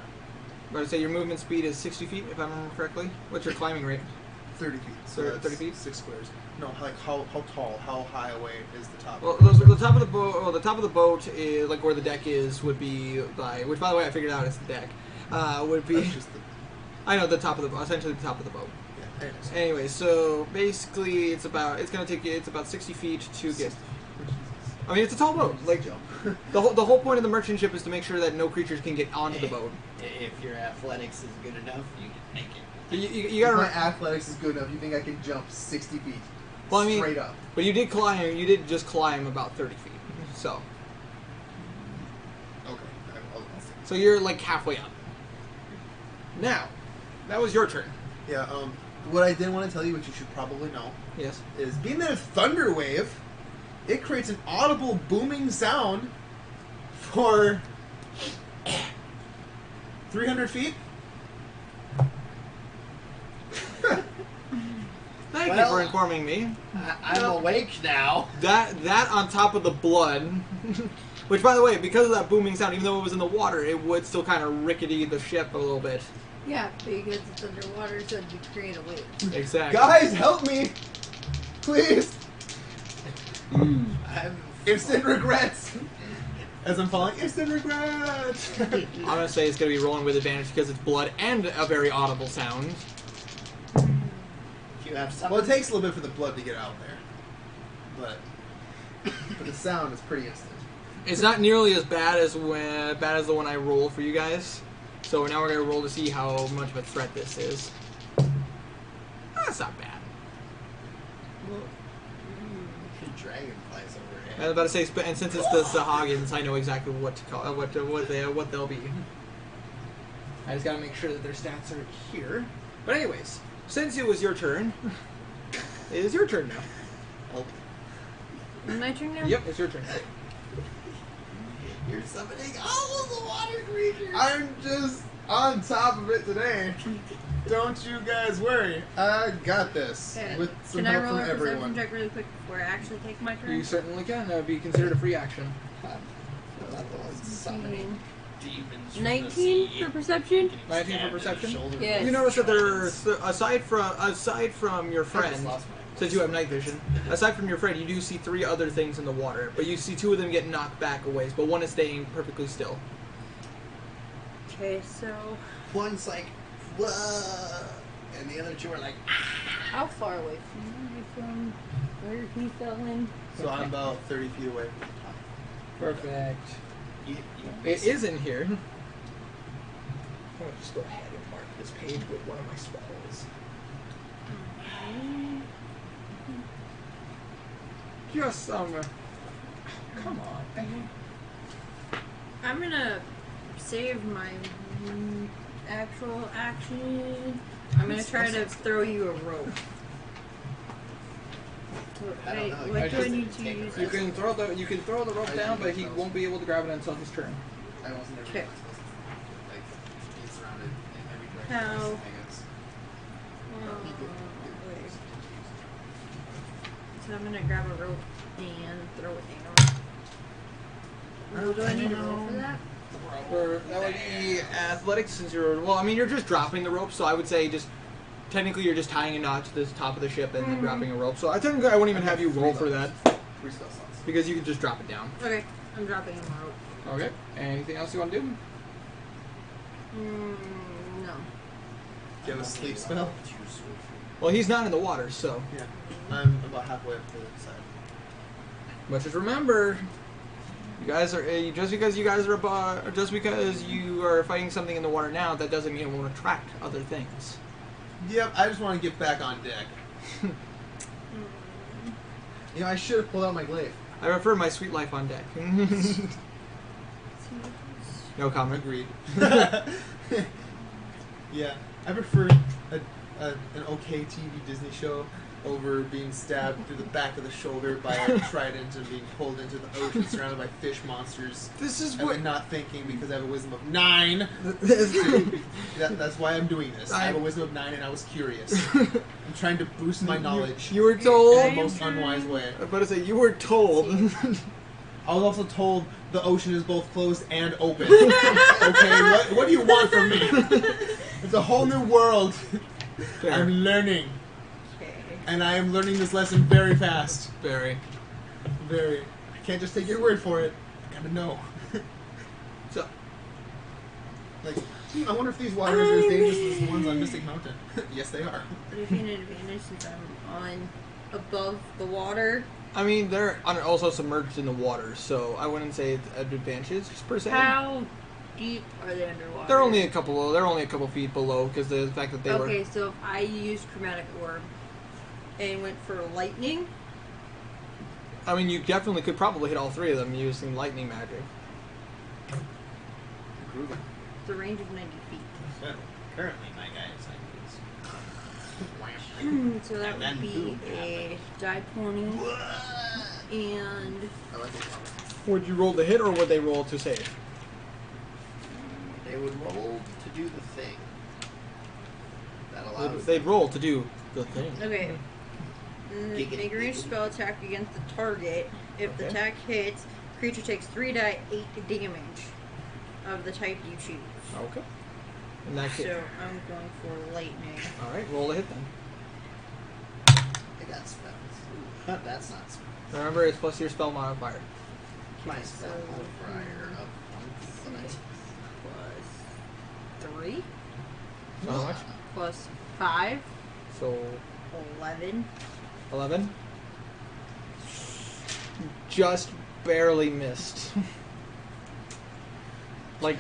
But I'd say your movement speed is 60 feet, if I remember correctly. What's your climbing rate? 30 feet? So 30 that's feet? 6 squares. No, like how tall, how high away is the top? Well, the top of the boat. Well, the top of the boat is like where the deck is. Would be by which, by the way, I figured out it's the deck. Would be. That's just the I know the top of the boat. Essentially, the top of the boat. yeah. Anyways. Anyway, so basically, it's gonna take you. It's about 60 feet to get. I mean, it's a tall boat. Like jump. the whole point of the merchant ship is to make sure that no creatures can get onto the boat. If your athletics is good enough, you can make it. You If my gotta. athletics is good enough, you think I can jump 60 feet? Well, I mean, straight up. but you did climb. You did just climb about 30 feet. So. Okay. I'll see. So you're like halfway up. Now, that was your turn. Yeah. What I did want to tell you, which you should probably know, Yes. is being that a thunder wave, it creates an audible booming sound for 300 feet. Thank you Well, for informing me. I'm awake now. That on top of the blood, which by the way, because of that booming sound, even though it was in the water, it would still kind of rickety the ship a little bit. Yeah, because it's underwater, so you create a wave. Exactly. Guys, help me, please. I'm Instant regrets. As I'm falling, instant regrets. I'm gonna say it's gonna be rolling with advantage because it's blood and a very audible sound. If you have some. Well, it takes a little bit for the blood to get out there, but the sound is pretty instant. It's not nearly as bad as the one I rolled for you guys. So now we're gonna roll to see how much of a threat this is. That's not bad. Dragonflies I was about to say, and since it's the Sahagins, I know exactly what to call what they'll be. I just gotta make sure that their stats are here. But anyways, since it was your turn, it is your turn now. Oh, My turn now? Yep, it's your turn. you're summoning all of the water creatures. I'm just on top of it today. Don't you guys worry. I got this. Okay. With some Can I help roll from a perception everyone. check really quick before I actually take my turn? You certainly can. That would be considered a free action. I'm not the one summoning demons from the 19 sea. for perception? 19 for perception? Yes. You notice that there's aside from your I just friend, lost my since you have night vision, aside from your friend, you do see 3 other things in the water, but you see 2 of them get knocked back a ways, but one is staying perfectly still. Okay, so One's like, whoa, and the other 2 are like, how far away from you from where he fell in? So I'm about 30 feet away. Perfect. you It is in here. I'm gonna just go ahead and mark this page with one of my spells. Just come on. I'm gonna save my actual action. I'm gonna try to throw you a rope. I don't know. What I do I just need to take a use? breath. You can throw the rope down, but he won't be able to grab it until his turn. I wasn't ever Okay. supposed to like be surrounded in every direction. How? I guess. Wait. So I'm gonna grab a rope and throw it down. Do I need to roll for that? That would be athletics, since you're you're just dropping the rope, so I would say just technically you're just tying a knot to the top of the ship and then dropping a rope. So I think I wouldn't even have you roll for that 3 spell slots. because you can just drop it down. Okay, I'm dropping him a rope. Okay. Anything else you want to do? No. Do you have a sleep spell? Well, he's not in the water, so. Yeah. I'm about halfway up the side. But just remember, you guys are just because you are fighting something in the water now, that doesn't mean it won't attract other things. Yep, I just want to get back on deck. You know, I should have pulled out my glaive. I prefer my sweet life on deck. No comment. Agreed. Yeah, I prefer an okay TV Disney show over being stabbed through the back of the shoulder by a trident and being pulled into the ocean surrounded by fish monsters. This is And what. then not thinking because I have a wisdom of 9. That's why I'm doing this. I have a wisdom of 9 and I was curious. I'm trying to boost my knowledge You were in told. the most unwise way. I was about to say you were told. I was also told the ocean is both closed and open. Okay, what do you want from me? It's a whole new world. I'm learning. Okay. And I am learning this lesson very fast. Very. Very. I can't just take your word for it. I gotta know. So. Like, I wonder if these waters are as dangerous as the ones on Mystic Mountain. Yes, they are. Would it be an advantage since I'm on above the water? I mean, they're also submerged in the water, so I wouldn't say it's an advantage per se. How deep are they underwater? They're only a couple feet below because the fact that they were. Okay, so if I used chromatic orb and went for lightning, I mean, you definitely could probably hit all 3 of them using lightning magic. Groovy. the range of 90 feet. So, currently my guy is like So that And then would be boom, a die 20 and I like it. Would you roll to hit or would they roll to save? They would roll to do the thing. That allows They'd roll to do the thing. okay. Giggity, Make a ranged giggity. spell attack against the target. If the Okay. attack hits, creature takes 3d8 damage of the type you choose. Okay. In that case. So I'm going for lightning. Alright, roll to hit then. I got spells. That's not spells. Remember, it's plus your spell modifier. My spell modifier of 1 Plus 3 So how much? plus 5, So 11. 11. Just barely missed. Like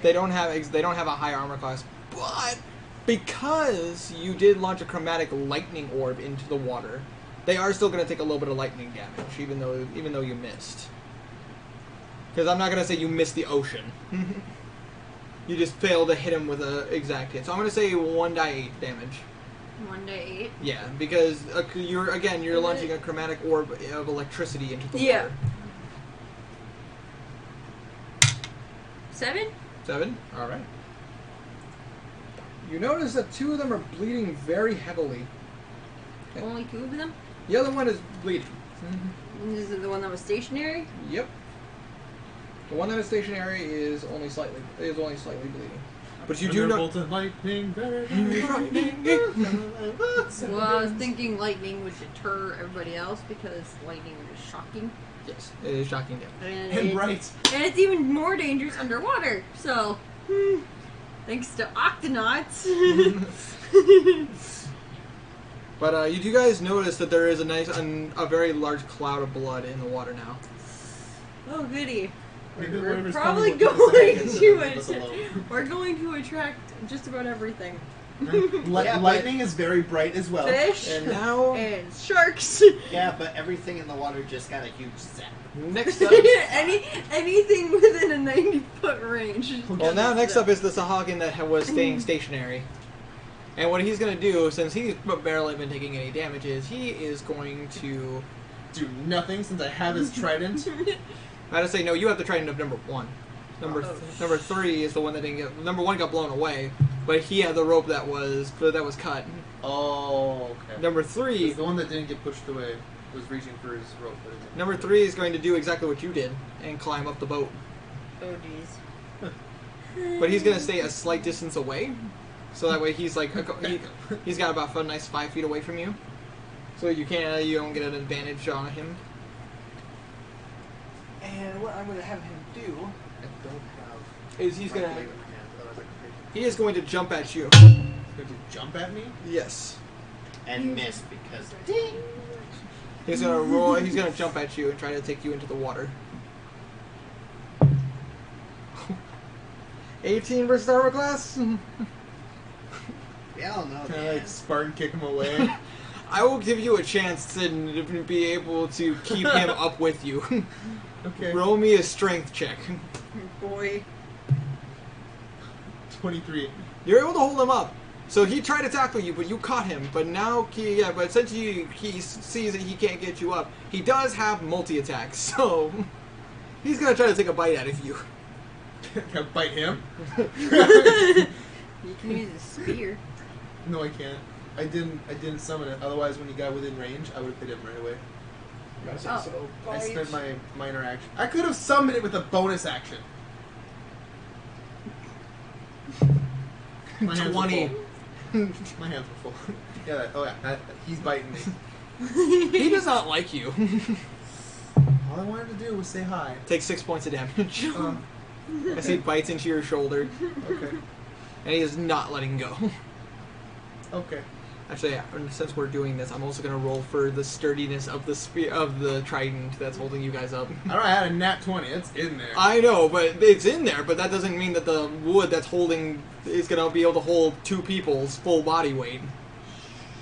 they don't have a high armor class, but because you did launch a chromatic lightning orb into the water, they are still going to take a little bit of lightning damage, even though you missed. Because I'm not going to say you missed the ocean. You just failed to hit him with an exact hit. So I'm going to say 1d8 damage. 1 to 8. Yeah, because you're launching a chromatic orb of electricity into the Yeah. water. 7? 7? Alright. You notice that 2 of them are bleeding very heavily. Only 2 of them? The other one is bleeding. This is the one that was stationary? Yep. The one that is stationary is only slightly bleeding. But you do know. Thunderbolt and lightning, very Well, I was thinking lightning would deter everybody else because lightning is shocking. Yes, it is shocking damage. and bright. And it's even more dangerous underwater. So, thanks to Octonauts. But you do guys notice that there is a very large cloud of blood in the water now. Oh, goody. Maybe We're whatever's probably coming will going take a second to leave us alone. We're going to attract just about everything. Lightning is very bright as well. Fish And now, and sharks. Yeah, but everything in the water just got a huge zap. next up. Anything within a 90-foot range. Well, now next up is the Sahagin that was staying stationary. And what he's going to do, since he's barely been taking any damages, he is going to... Do nothing since I have his trident. I had to say, no, you have the trident of number 1. Number 3 is the one that didn't get... Number 1 got blown away, but he had the rope that was cut. Oh, okay. Number 3... The one that didn't get pushed away was reaching for his rope. But it didn't. Number 3 is going to do exactly what you did and climb up the boat. Oh, jeez. But he's going to stay a slight distance away. So that way he's like... he's got about a nice 5 feet away from you. So you don't get an advantage on him. And what I'm going to have him do I don't have. is he's going to... Otherwise I could take He is going to jump at you. it. He's going to jump at me? Yes. And miss because... He's going to roll... He's going to jump at you and try to take you into the water. 18 versus armor class? We all know Can I that. like Spartan kick him away? I will give you a chance to be able to keep him up with you. Okay. Roll me a strength check. Boy. 23. You're able to hold him up. So he tried to tackle you, but you caught him. But now, but since he sees that he can't get you up, he does have multi-attacks. So he's going to try to take a bite out of you. Can I bite him? You can use a spear. No, I can't. I didn't summon it. Otherwise, when he got within range, I would have hit him right away. Oh. I spent my minor action. I could have summoned it with a bonus action. My hands were 20. full. My hands were full. Yeah. He's biting me. He does not like you. All I wanted to do was say hi. Take 6 points of damage. As he bites into your shoulder, Okay. and he is not letting go. Okay. Actually, since we're doing this, I'm also going to roll for the sturdiness of the spear of the trident that's holding you guys up. I don't know, I had a nat 20. It's in there. I know, but it's in there. But that doesn't mean that the wood that's holding is going to be able to hold 2 people's full body weight.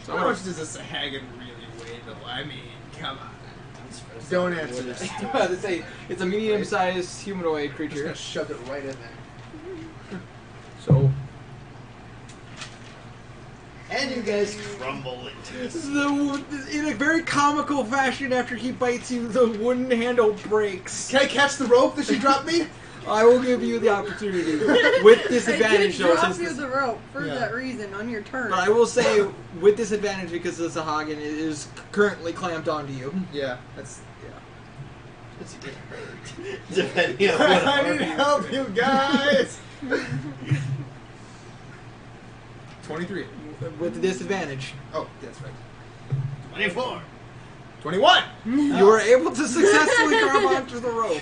So How much does a Hagen really weigh, though? I mean, come on. Don't answer this. I was about to say it's a medium-sized humanoid I'm just creature. gonna shove it right in there. So And you guys crumble into this. in a very comical fashion, after he bites you, the wooden handle breaks. Can I catch the rope that she dropped me? I will give you the opportunity with disadvantage, I though. did drop Since you this, the rope for Yeah. that reason on your turn. but I will say with disadvantage because the Sahagin is currently clamped onto you. Yeah, that's. It's gonna hurt. Depending on what I arm need you- help, you guys! 23. With the disadvantage, Oh, that's right. 24. 21! you were able to successfully grab onto the rope.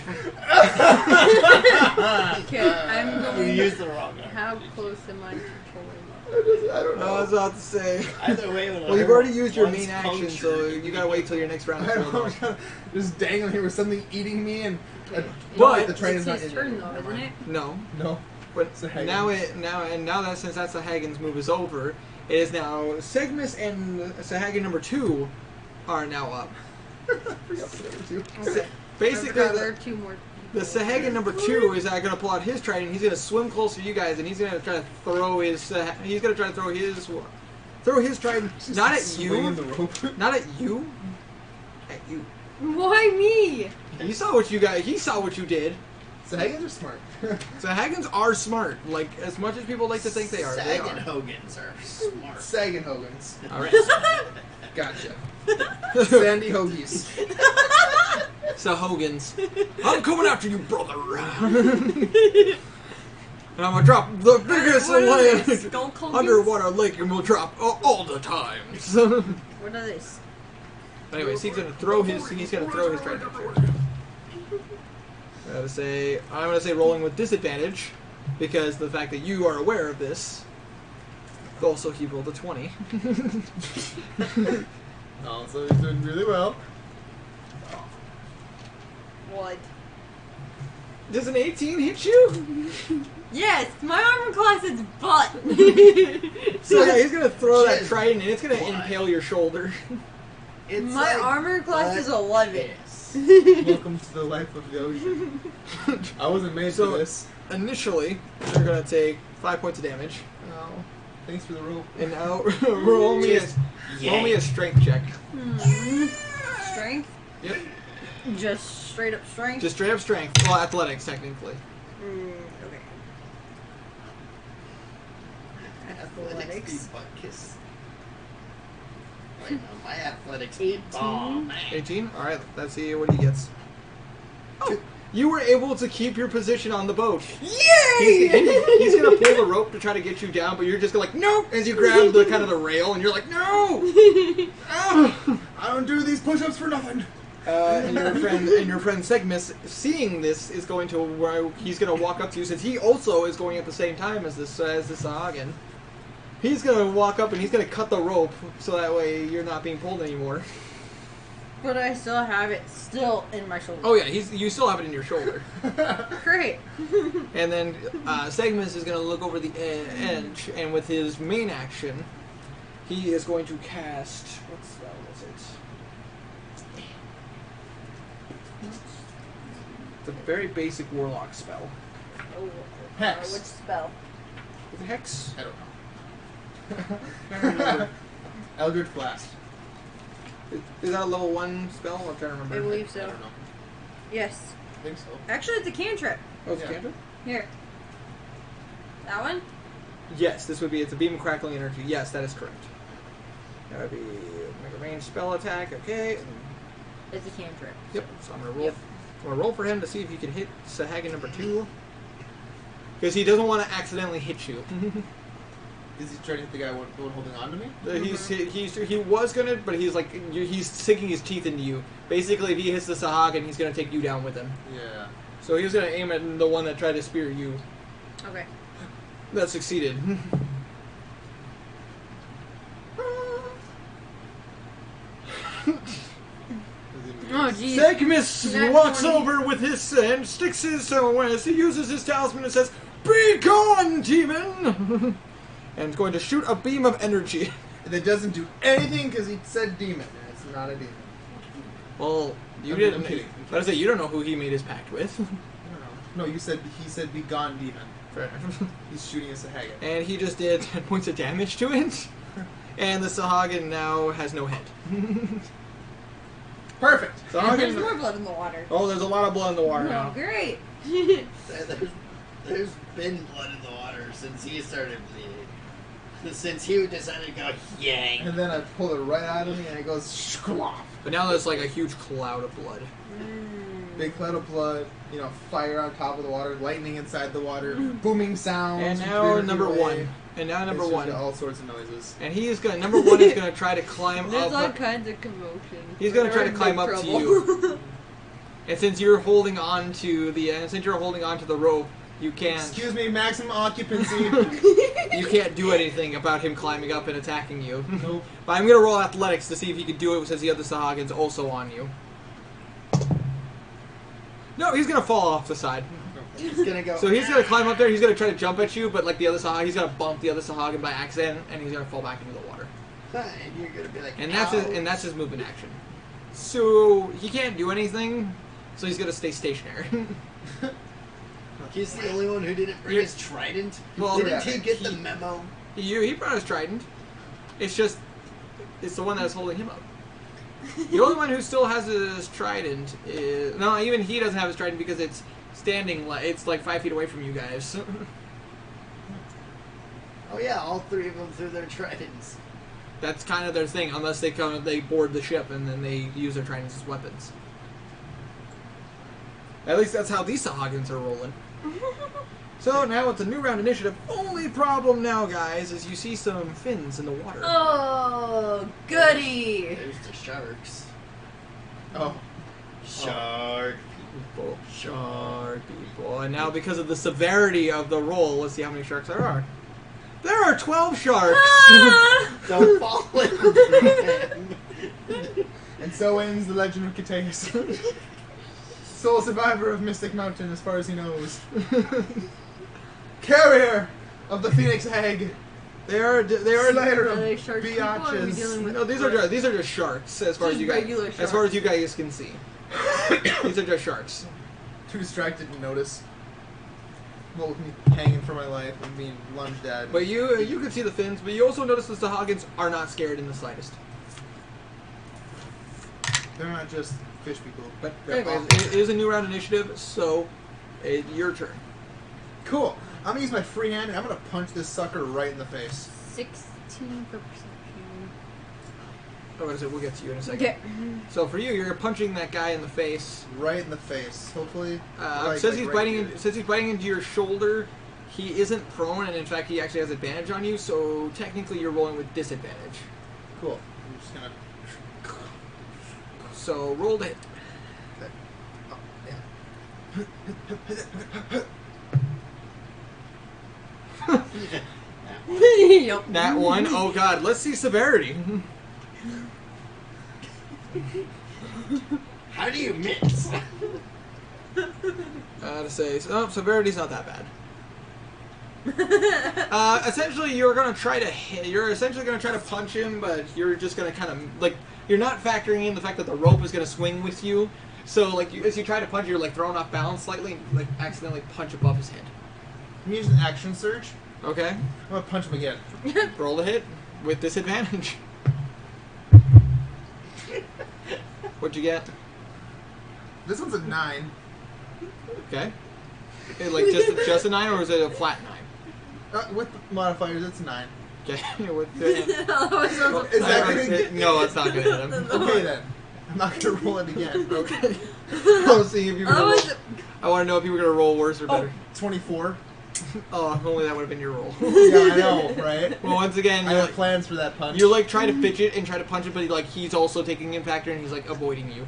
Okay, I'm You going. used the wrong arm. How close am I to pulling I don't I was about to say. Either way, when Well, you've already used your one's main action, punctured, so you gotta wait till your next round. I to don't pull it know. off. Just dangling here with something eating me and. But- the train It's is not his in turn, there. though, isn't it? No, No. but It's a Hagen. now that since that's the Hagen's move is over, it is now Segmus and Sahagin number 2 are now up. Okay. Basically, There are 2 more. the Sahagin number 2 is going to pull out his trident. He's going to swim close to you guys, and he's going to try to throw his. He's going to try to throw his throw his trident not at Swinging the you, rope. not at you, at you. Why me? He saw what you got. He saw what you did. Sahagans are smart. So Hagans are smart. Like as much as people like to think they are, they Sagan are. Hogans are smart. Sagan Hogans. All right. Gotcha. Sandy Hoagies. So Hogan's, I'm coming after you, brother. And I'm gonna drop the biggest What are they, land skull Hogans? underwater lake, and we'll drop all the times. What are this? Anyways, he's gonna throw his. He's gonna throw his trident. I'm gonna say rolling with disadvantage, because the fact that you are aware of this. Also, he rolled a 20. Also, he's doing really well. What? Does an 18 hit you? Yes, my armor class is butt. So yeah, he's gonna throw that Just trident, and it's gonna why? impale your shoulder. It's My like armor class is 11. piss. Welcome to the life of the ocean. I wasn't made So- for this. Initially, you're gonna take 5 points of damage, Oh, thanks for the rope. and now roll me a strength check. Strength? Yep. Just straight up strength? Just straight up strength. Well, athletics technically. Okay. Athletics be butt kiss. Wait, no, my athletics 18. be bomb. 18. All right. Let's see what he gets. Oh, you were able to keep your position on the boat. Yay! He's gonna pull the rope to try to get you down, but you're just like no, as you grab the kind of the rail, and you're like no. Oh. I don't do these push-ups for nothing. And your friend Segmus, seeing this, is going to he's going to walk up to you since he also is going at the same time as this Sahagin. He's going to walk up and he's going to cut the rope so that way you're not being pulled anymore. But I still have it still in my shoulder. Oh yeah, you still have it in your shoulder. Great. And then Segmus is going to look over the edge, and with his main action, he is going to cast. What spell was it? It's a very basic warlock spell. Oh, Hex. which spell? With a hex. I don't know. Eldritch Blast. Is that a level 1 spell? I'm trying to I remember. believe I so. don't know. Yes. I think so. Actually, it's a cantrip. Oh, it's Yeah. a cantrip? Here. That one? Yes, this would be. It's a beam of crackling energy. Yes, that is correct. That would be make a ranged spell attack. Okay. It's a cantrip. Yep. So I'm gonna roll. Yep. I'm gonna roll for him to see if he can hit Sahagin number 2. Because he doesn't want to accidentally hit you. Is he trying to hit the guy holding on to me? He was gonna, but he's like he's sinking his teeth into you. Basically, if he hits the Sahagin, he's gonna take you down with him. Yeah. So he was gonna aim at the one that tried to spear you. Okay. That succeeded. Oh, geez. Segmus Nat walks 20. over with his and sticks his as he uses his talisman and says, "Be gone, demon!" And is going to shoot a beam of energy. That doesn't do anything because he said demon. And it's not a demon. Well, you I'm didn't. kidding. I say you don't know who he made his pact with. I don't know. No, he said be gone, demon. Fair enough. He's shooting a Sahagin. And he just did 10 points of damage to it. And the Sahagin now has no head. Perfect. And there's Sahagin. more blood in the water. Oh, there's a lot of blood in the water Oh, now. great. There's been blood in the water since he started bleeding. Since he decided to go yang. And then I pull it right out of me and it goes shkloff. But now there's like a huge cloud of blood. Big cloud of blood, you know, fire on top of the water, lightning inside the water, booming sounds. And from now 300 number feet away. 1. And now number It's just 1. all sorts of noises. And he is gonna. Number 1 is gonna try to climb There's all up. kinds of commotion. He's gonna try We're to in climb big up to trouble. you. And since you're holding on to the rope, you can't. Excuse me, maximum occupancy. You can't do anything about him climbing up and attacking you. Nope. But I'm gonna roll athletics to see if he can do it since the other Sahagin's also on you. No, he's gonna fall off the side. He's gonna go. So he's gonna climb up there. He's gonna try to jump at you, but like the other Sahagin, he's gonna bump the other Sahagin by accident, and he's gonna fall back into the water. And you're gonna be like. And that's "Ow." that's his movement action. So he can't do anything. So he's gonna stay stationary. He's the only one who didn't bring his trident. Well, Didn't yeah, he get the memo? he brought his trident. It's just, it's the one that's holding him up. The only one who still has his trident is... No, even he doesn't have his trident because it's standing, it's like 5 feet away from you guys. Oh yeah, all 3 of them threw their tridents. That's kind of their thing, unless they board the ship and then they use their tridents as weapons. At least that's how these Sahagins are rolling. So now it's a new round initiative. Only problem now, guys, is you see some fins in the water. Oh, goody! There's the sharks. Oh. Shark People. Shark people. And now because of the severity of the roll, let's see how many sharks there are. There are 12 sharks! Don't fall into them. And so ends the legend of Cateus. Sole survivor of Mystic Mountain as far as he knows. Carrier of the Phoenix Egg. They are Slayer Are they of shark people, or are we biatches. dealing with No, these are just sharks as far as Just you guys regular as far as you guys can see. These are just sharks. Too distracted to notice. Well, with me hanging for my life and being lunged at. But you can see the fins, but you also notice the Sahagins are not scared in the slightest. They're not just fish people. But They're anyways, awful. it is a new round initiative, so your turn. Cool. I'm gonna use my free hand and I'm gonna punch this sucker right in the face. 16 for perception. Oh, what is it? We'll get to you in a second. Okay. So for you, you're punching that guy in the face. Right in the face. Hopefully. Since he's right biting, here. since he's biting into your shoulder, he isn't prone, and in fact, he actually has advantage on you. So technically, you're rolling with disadvantage. Cool. I'm just gonna. So roll to hit. Oh, yeah. Yep. That one. Oh god. Let's see severity. How do you miss? To say, severity's not that bad. Essentially, you're gonna try to hit. You're essentially gonna try to punch him, but you're just gonna kind of like you're not factoring in the fact that the rope is gonna swing with you. So like as you try to punch, you're like thrown off balance slightly, and, like accidentally punch above his head. I'm using an action surge. Okay. I'm gonna punch him again. Roll to hit with disadvantage. What'd you get? This one's a 9. Okay. Like just a 9, or is it a flat 9? With modifiers, it's a 9. Okay. With, Is that gonna no, it's not gonna hit him. Okay then. I'm not gonna roll it again. Okay. I'll see if you were gonna roll. Otherwise, I want to know if you were gonna roll worse or Oh, better. 24. Oh, only that would have been your roll. Yeah, I know, right? Well, once again, I you're have like, plans for that punch. you're like trying to pitch it and try to punch it, but like he's also taking in factor and he's like avoiding you.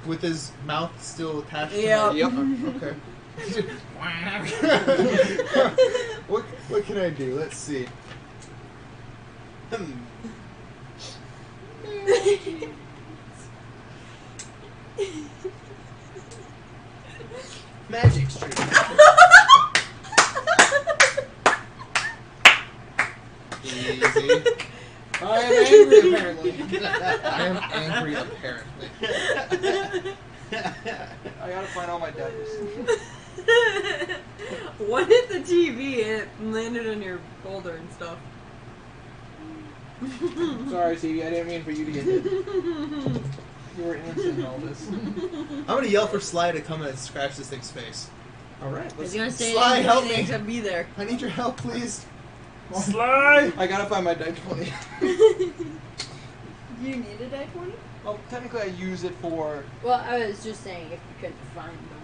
With his mouth still attached Yeah. to Yep. Okay. what can I do? Let's see. Magic street. Easy. I am angry, apparently. I am angry, apparently. I gotta find all my dice. What hit the TV and it landed on your folder and stuff? Sorry, Stevie, I didn't mean for you to get hit. You were innocent in all this. I'm gonna yell for Sly to come and scratch this thing's face. Alright, I was let's gonna say Sly, help me. to be there. I need your help, please. Sly! I gotta find my die 20. Do you need a die 20? Well, technically I use it for... Well, I was just saying if you couldn't find the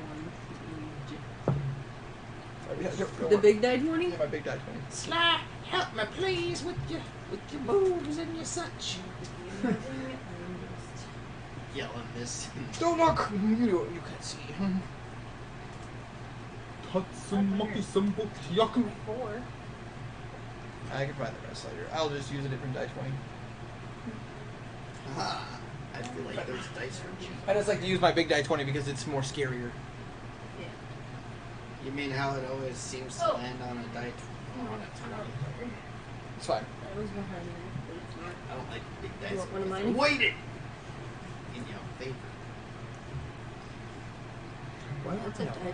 one. The big die 20? Yeah, my big die 20. Sly, help me, please, with your boobs and your such. Yelling this. Don't look! You can't see. Four. I can find the rest later. I'll just use a different die 20. Ah, I feel like those dice are cheap. I just like to use my big die 20 because it's more scarier. Yeah. You mean how it always seems to land on a die on a 20? It's fine. That was behind me, but it's not. I don't like big dice. You want one of mine? Avoid it! In your favor. That's a die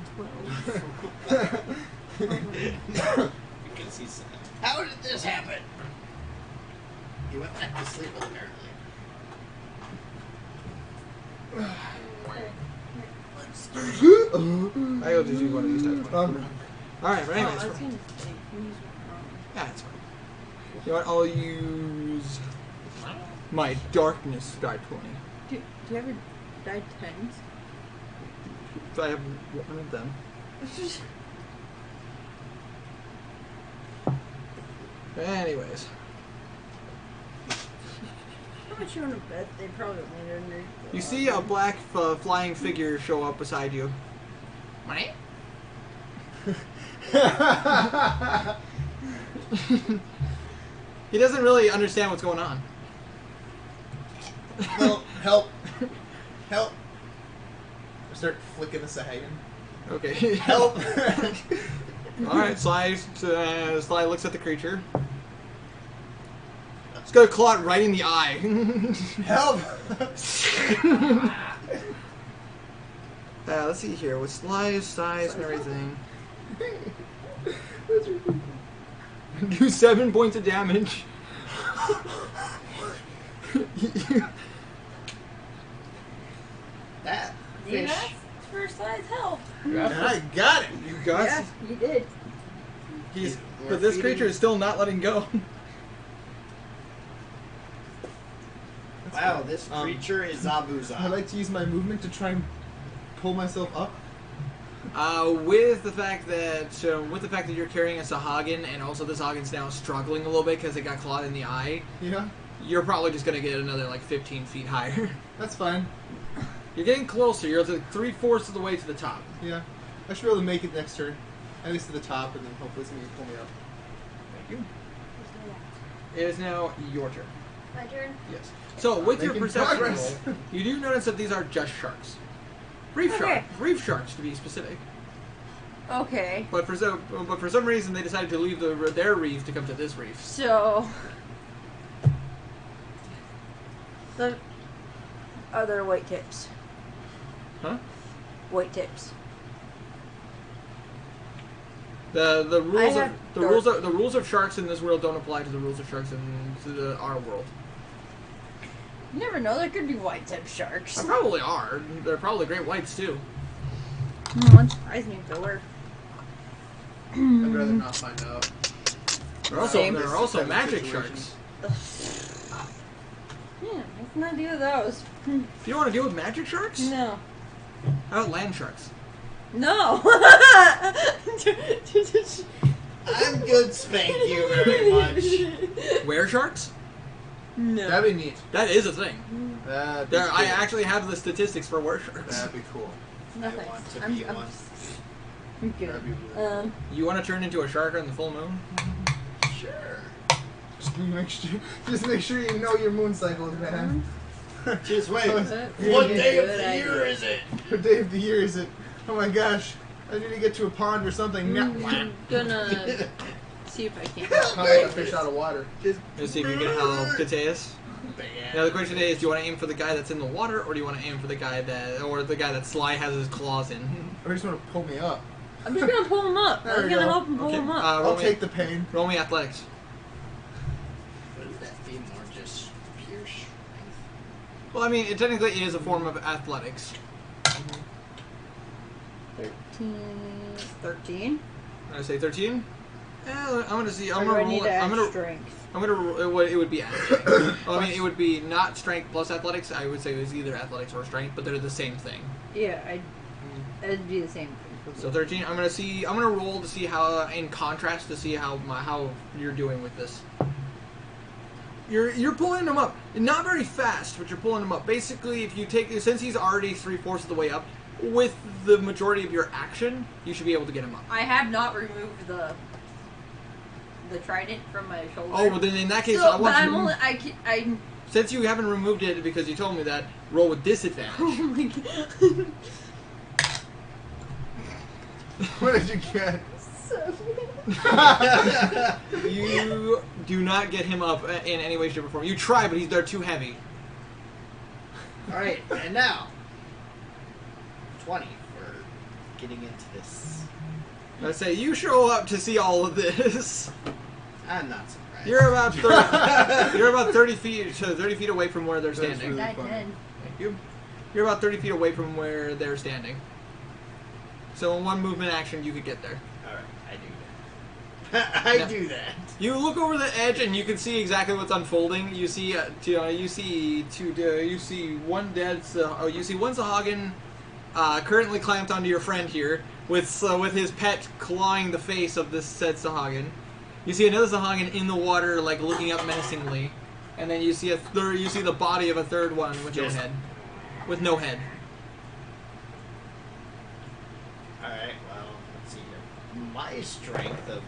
12. Because he's. How did this happen? He went back to sleep, apparently. I go to do one of these types. Alright, but Oh, I anyways. was gonna say, who's Yeah, it's fine. You know what? I'll use my darkness die 20. do you ever die tens? So I have one of them. Anyways. How much you want to bet? They probably only under. You see a black flying figure show up beside you. What? He doesn't really understand what's going on. Well, help. Help. I start flicking the Sahagin. Okay. Help. Alright, Sly looks at the creature. It's got a claw right in the eye. Help. Let's see here. With Sly's size and everything. Do 7 points of damage. That You fish. asked for size help. And I got it. You got Yeah, you did. But this creature is still not letting go. Wow, this creature is Zabuza. I like to use my movement to try and pull myself up. With the fact that you're carrying a Sahagin and also the Sahagin's now struggling a little bit because it got clawed in the eye, Yeah, you're probably just gonna get another like 15 feet higher. that's fine. You're getting closer. You're like 3/4 of the way to the top. Yeah, I should be able to make it next turn, at least to the top, and then hopefully somebody can pull me up. Thank you. It is now your turn. My turn. Yes. So with your Making perception progress. roll, you do notice that these are just sharks. Reef reef sharks to be specific. Okay. But for some reason they decided to leave their reef to come to this reef. So. The other white tips. Huh? White tips. The I rules of sharks in this world don't apply to the rules of sharks in our world. You never know. There could be white tip sharks. There probably are. They're probably great whites too. Wouldn't surprise me if there were. I'd rather not find out. There are also magic sharks. Yeah, let's not do those. You don't want to deal with magic sharks? No. How about land sharks? No. I'm good, thank you very much. Were sharks? No. That'd be neat. That is a thing. That'd be cool. I actually have the statistics for were sharks. That'd be cool. Nothing. I want to I'm be one. I'm good. That'd be really You want to turn into a shark on the full moon? Sure. Just make sure you know your moon cycles, man. Just wait. Yeah, What yeah, day of good the year idea. is it? What day of the year is it? Oh my gosh. I need to get to a pond or something. I'm gonna see if I can. How do I get a fish out of water? Let's see if you can help Cateus. Now the question is, do you want to aim for the guy that's in the water, or do you want to aim for the guy that Sly has his claws in? Or just want to pull me up? I'm just gonna pull him up. There I'm we gonna go. help him pull Okay. him up. Roll I'll me- take the pain. Roll me athletics. Wouldn't that be more just pure strength? Well, I mean, it technically is a form of athletics. 13. I say 13. I'm gonna see. I'm Or do gonna I roll need it. to add I'm gonna. strength. I'm gonna. It would be athletics. Well, I mean, it would be not strength plus athletics. I would say it was either athletics or strength, but they're the same thing. Yeah, it'd be the same thing. For So me. 13. I'm gonna roll to see how, in contrast, to see how you're doing with this. You're pulling him up, not very fast, but you're pulling him up. Basically, if you take, since he's already 3/4 of the way up, with the majority of your action, you should be able to get him up. I have not removed the trident from my shoulder. Oh, well then in that case, So, I want but you. I'm only I Since you haven't removed it because you told me that, roll with disadvantage. oh my god. What did you get? You do not get him up in any way, shape, or form. You try, but they're too heavy. Alright, and now 20 for getting into this. I say you show up to see all of this. I'm not surprised. You're about 30, you're about 30 feet away from where they're That's standing. really I funny. did. Thank you. You're about 30 feet away from where they're standing. So in one movement action, you could get there. Alright, I do that. I do that. You look over the edge and you can see exactly what's unfolding. You see, you see one Sahagin currently clamped onto your friend here, with his pet clawing the face of this said Sahagin. You see another Sahagin in the water, like looking up menacingly, and then you see you see the body of a third one with no head. With no head. Alright, well, let's see here. My strength of...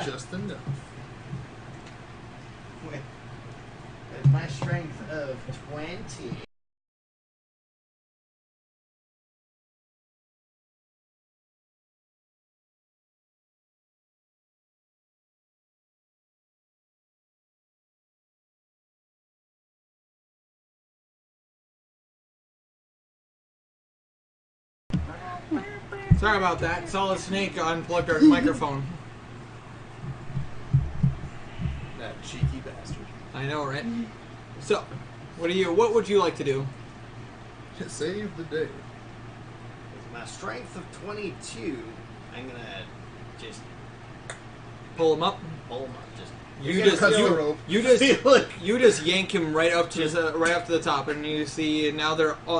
Just enough. With my strength of 20... Sorry about that. Solid Snake unplugged our microphone. That cheeky bastard. I know, right? So, what would you like to do? Save the day. With my strength of 22, I'm gonna just Pull him up. pull him up. Just You just yank him right up to the top, and you see now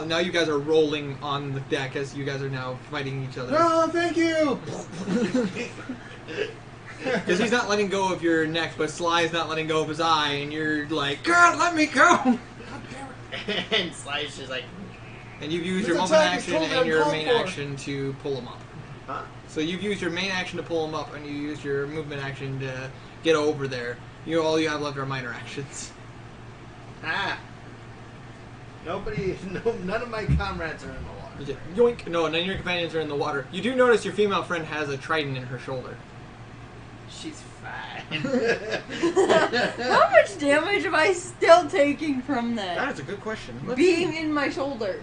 now you guys are rolling on the deck as you guys are now fighting each other. Oh, thank you. Because he's not letting go of your neck, but Sly's not letting go of his eye, and you're like, God, let me go! and Sly's just like, And you've used This your movement attack is action totally and your uncalled main for. action to pull him up. huh? So you've used your main action to pull him up, and you used your movement action to get over there. All you have left are minor actions. Ah. None of my comrades are in the water. You just yoink! No, none of your companions are in the water. You do notice your female friend has a trident in her shoulder. She's fine. How much damage am I still taking from that? That is a good question. Let's Being see. in my shoulder.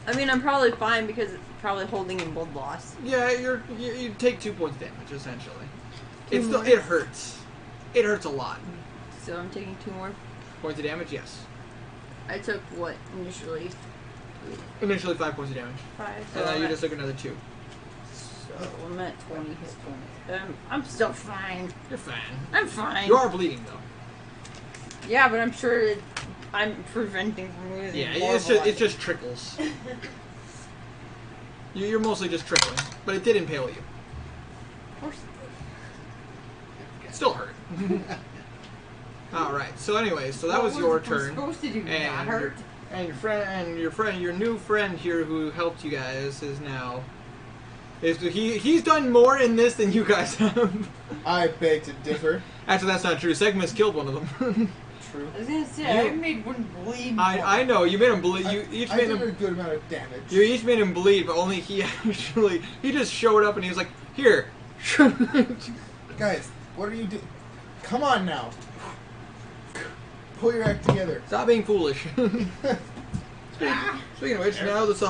I mean, I'm probably fine because it's probably holding in blood loss. Yeah, you take 2 points damage essentially. Two more? It hurts. It hurts a lot. So I'm taking 2 more. Points of damage, yes. I took what initially? Initially 5 points of damage, 5. So and now I'm you at, just took another 2. so I'm at 20 hit points. I'm still fine. You're fine. I'm fine. You are bleeding though. Yeah, but I'm sure I'm preventing from losing. Yeah, more it's blood. just trickles. You're mostly just trickling, but it did impale you. Of course. It still hurt. All right. So anyway, so that was your turn. Supposed to do not And hurt. your new friend here who helped you guys is now. He's done more in this than you guys have. I beg to differ. Actually, that's not true. Segmus killed one of them. True. I was gonna say You- I made one bleed. I know you made him bleed. You each I made did a him. good amount of damage. You each made him bleed, but only he actually. He just showed up and he was like, "Here." Guys, what are you doing? Come on now. Pull your act together. Stop being foolish. Speaking of which, now it's the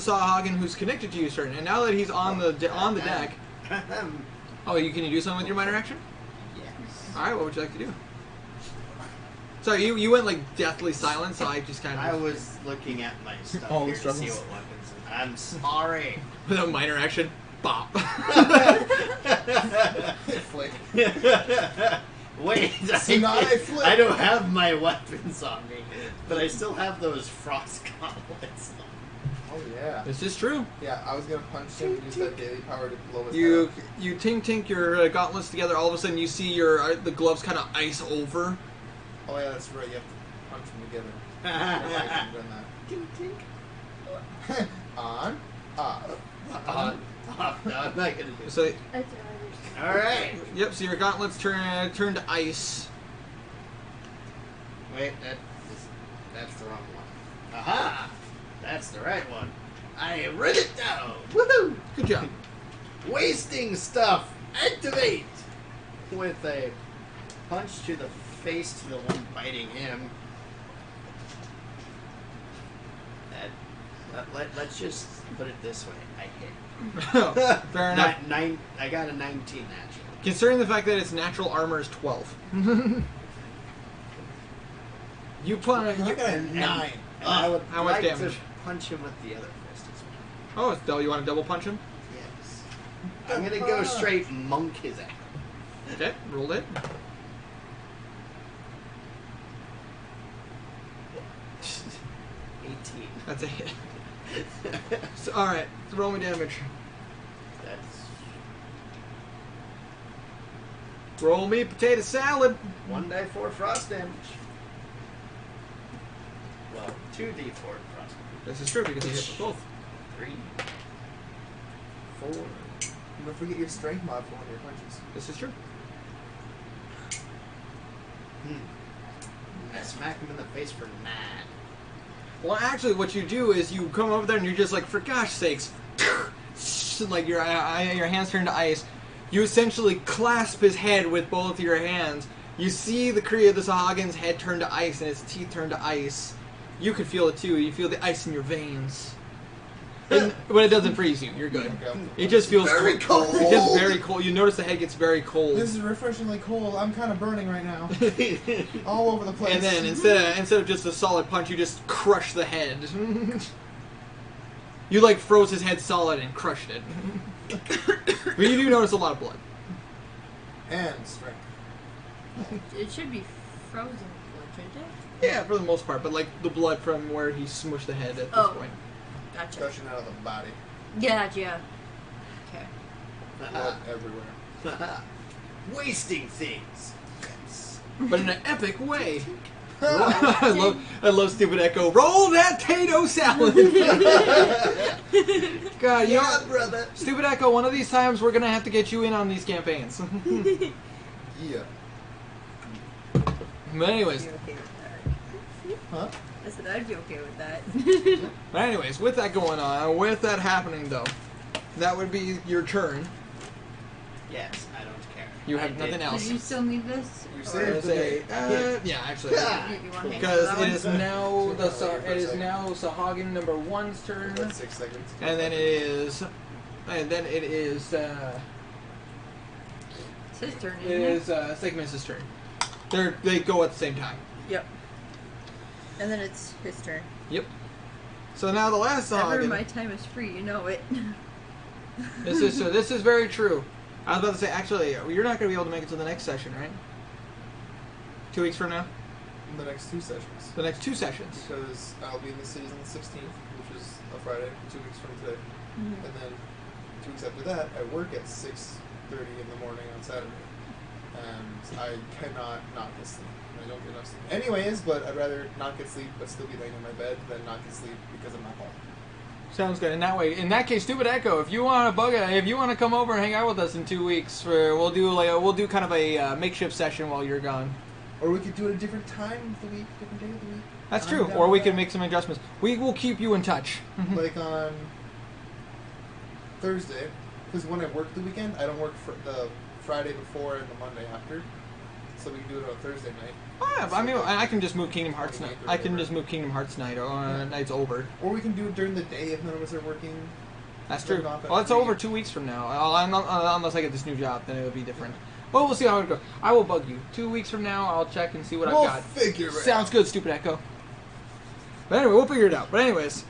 Sahagin who's connected to you, certain, and now that he's on the deck. Oh, can you do something with your minor action? Yes. All right, what would you like to do? Sorry, you went like deathly silent, so I just kind I of was looking at my stuff All the here to see struggles. what weapons. I'm sorry. with a minor action, bop. Flick. Wait, See, now I flip. I don't have my weapons on me, but I still have those frost gauntlets. Oh yeah. This is true. Yeah, I was gonna punch him and use that daily power to blow his You head you tink your gauntlets together. All of a sudden, you see your the gloves kind of ice over. up. Oh yeah, that's right. You have to punch them together. I haven't done that. On, up. No, I'm not gonna do it. So All right. yep. So your gauntlets turn to ice. Wait, that's the wrong one. Aha! That's the right one. I wrote it down. Woohoo! Good job. Wasting stuff. Activate with a punch to the face to the one biting him. Let's just put it this way. I hit. Fair enough. I got a 19 natural. Considering the fact that its natural armor is 12. You put I got a 9. And I would How much like damage? to punch him with the other fist as well. Oh, it's you want to double punch him? Yes. I'm gonna go straight monk his ass. Okay, rolled it. 18. That's a hit. So, alright, so roll me damage. That's Roll me potato salad. 1d4 frost damage. Well, 2d4 frost damage. This is true because you hit with both. 3, 4. Don't forget your strength mod for one of your punches. This is true. I smack him in the face for 9. Well, actually, what you do is you come over there and you're just like, for gosh sakes, like your hands turn to ice. You essentially clasp his head with both your hands. You see the Kree of the Sahagins' head turn to ice and his teeth turn to ice. You can feel it too. You feel the ice in your veins. But it doesn't freeze you. You're good. It just feels Very cold. It's just very cold. You notice the head gets very cold. This is refreshingly cold. I'm kind of burning right now. All over the place. And then instead of just a solid punch, you just crush the head. You like froze his head solid and crushed it. But you do notice a lot of blood. And strength. It should be frozen blood, shouldn't it? Yeah, for the most part, but like the blood from where he smushed the head at this Oh. point. Gotcha. Gushing out of the body. Gotcha. Okay. Blood everywhere. Wasting things. Yes. But in an epic way. I love stupid Echo. Roll that potato salad. God, you know, brother. stupid Echo. One of these times we're gonna have to get you in on these campaigns. Yeah. But anyways, Be okay with that. Huh? I said I'd be okay with that. with that going on, with that happening though, that would be your turn. Yes, I don't care. You have I nothing did. else. Did you still need this? You Or- saved the day. Yeah, actually. You want to Because handle it that is one? now Sahagin number 1's turn, About 6 seconds. and then it is It's his turn, it isn't it? is Sigmus's turn. They go at the same time. Yep. And then it's his turn. Yep. So now the last Ever Sahagin. my time is free, you know it. This is very true. I was about to say, actually, you're not going to be able to make it to the next session, right? 2 weeks from now? In the next 2 sessions. The next 2 sessions. Because I'll be in the cities on the 16th, which is a Friday, 2 weeks from today. Mhm. And then 2 weeks after that, I work at 6:30 in the morning on Saturday. And I cannot not get sleep. I don't get enough sleep. Anyways, but I'd rather not get sleep but still be laying in my bed than not get sleep because I'm not home. Sounds good. In that case, stupid Echo, if you want to come over and hang out with us in 2 weeks, we'll do kind of a makeshift session while you're gone. Or we could do it a different time of the week, different day of the week. That's I'm true. down Or we with can that. make some adjustments. We will keep you in touch. Like on Thursday, because when I work the weekend, I don't work for the Friday before and the Monday after. So we can do it on a Thursday night. Oh, yeah, I mean, I can just move Kingdom Hearts night. I can just move Kingdom Hearts night. Night's over. Or we can do it during the day if none of us are working. That's Turn true. off at Well, it's 3. over 2 weeks from now. Unless I get this new job, then it'll be different. But we'll see how it goes. I will bug you. 2 weeks from now, I'll check and see what We'll I've got. figure it Sounds out. good, stupid Echo. But anyway, we'll figure it out. But anyways,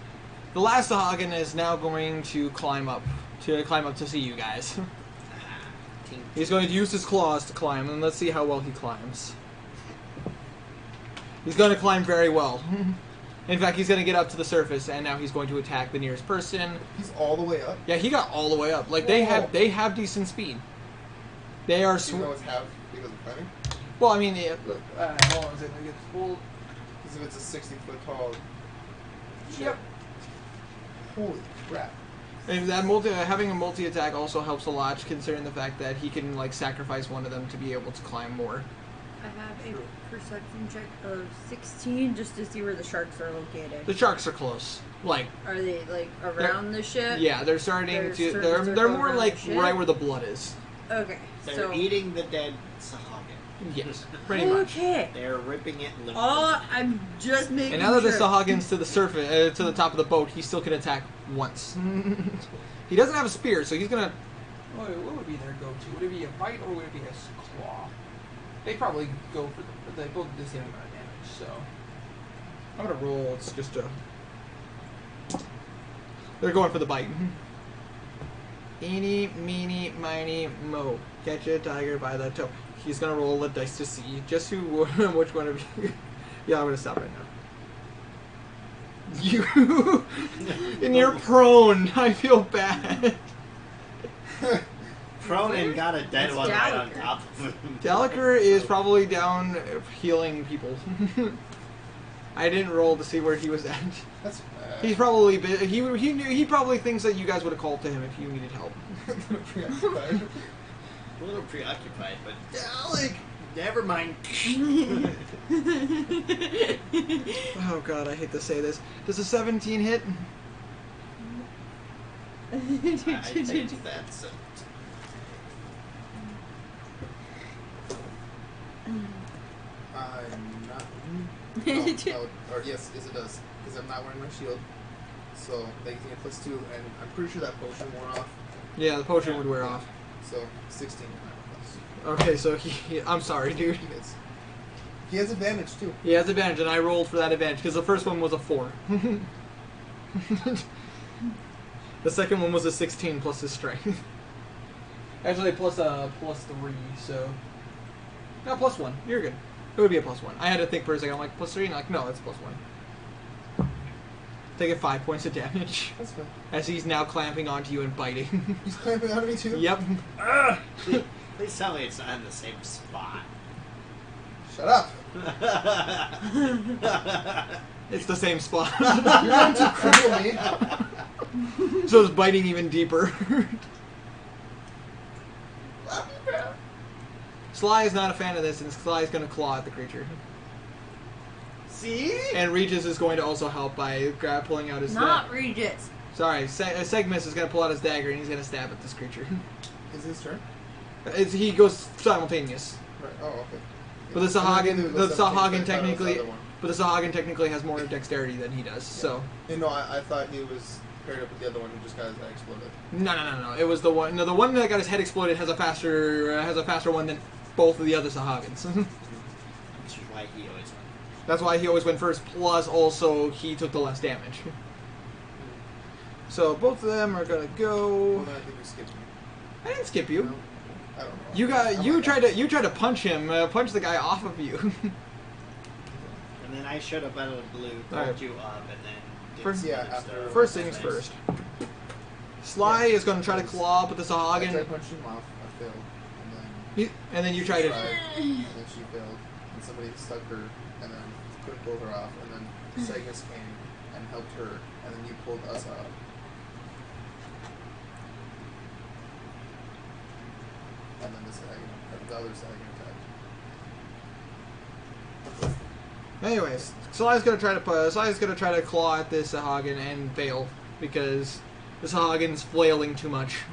the last Sahagin is now going to climb up to see you guys. He's going to use his claws to climb, and let's see how well he climbs. He's going to climb very well. In fact, he's going to get up to the surface, and now he's going to attack the nearest person. He's all the way up. Yeah, he got all the way up. Like Whoa. they have decent speed. They are. Do you know it's half because of climbing? Well, I mean, look, hold on a second. Get full. Because if it's a 60-foot tall. Yep. Holy crap. And that having a multi attack also helps a lot, considering the fact that he can like sacrifice one of them to be able to climb more. I have a perception check of 16 just to see where the sharks are located. The sharks are close. Like, Are they like around the ship? yeah, they're starting They're to. starting to They're circle more around like the ship? right where the blood is. Okay. They're So eating the dead Sahagin. Yes, pretty much. Okay. They're ripping it. And Oh, I'm just making And now that the sure. Sahagins to the surface, to the top of the boat, he still can attack once. He doesn't have a spear, so he's gonna. What would be their go-to? Would it be a bite or would it be a claw? They probably go for the. They both do the same amount of damage, so I'm gonna roll. It's just a. They're going for the bite. Eeny, meeny, miny, mo. Catch a tiger by the toe. He's gonna roll the dice to see just who, which one of you. Yeah, I'm gonna stop right now. You, and you're prone. I feel bad. Prone and got a dead That's one right on Gallagher. top of him. Gallagher is probably down healing people. I didn't roll to see where he was at. That's He's probably he probably thinks that you guys would have called to him if you needed help. preoccupied. A little preoccupied, but Dalek, never mind. Oh god, I hate to say this. Does a 17 hit? I think that's it. I'm not. No, or yes, it does. Because I'm not wearing my shield. So they can get +2, and I'm pretty sure that potion wore off. Yeah, the potion would wear off. So 16 plus. Okay, so I'm sorry, dude. He is. He has advantage too. He has advantage, and I rolled for that advantage because the first one was a 4. The second one was a 16 plus his strength. Actually, plus 3, so no, +1. You're good. It would be a +1. I had to think for a second. I'm like +3, and like no, it's +1. Taking 5 points of damage That's fine. as he's now clamping onto you and biting. He's clamping onto me too? Yep. Please tell me it's not in the same spot. Shut up. It's the same spot. You're going to cripple me. So it's biting even deeper. Sly is not a fan of this, and Sly is going to claw at the creature. See? And Regis is going to also help by pulling out his... Not Regis. Sorry, Segmus is going to pull out his dagger, and he's going to stab at this creature. Is it his turn? He goes simultaneous. Right. Oh, okay. But the Sahagin I thought it was the other one. technically has more dexterity than he does, so... You know, I thought he was paired up with the other one who just got his head exploded. No. It was the one... No, the one that got his head exploded has a faster one than both of the other Sahagins. Which is why he always wins. That's why he always went first, plus also he took the less damage. So both of them are gonna go... Well, then I think we skipped me. I didn't skip you. No? I don't know. You tried to punch him, punch the guy off of you. And then I showed up out of the blue, Alright. pulled you up, and then did First- some yeah, other after- stuff. First things first. Sly is gonna try to claw up at the I tried Sahagin. punching him off. I failed. And then And then you tried to... and then she failed. And somebody stuck her and then couldn't pull her off. And then Cygnus came and helped her. And then you pulled us out. And then the other Sagan attacked. Anyways, Sly's gonna try to claw at this Sahagin and fail because the Sahagin's flailing too much.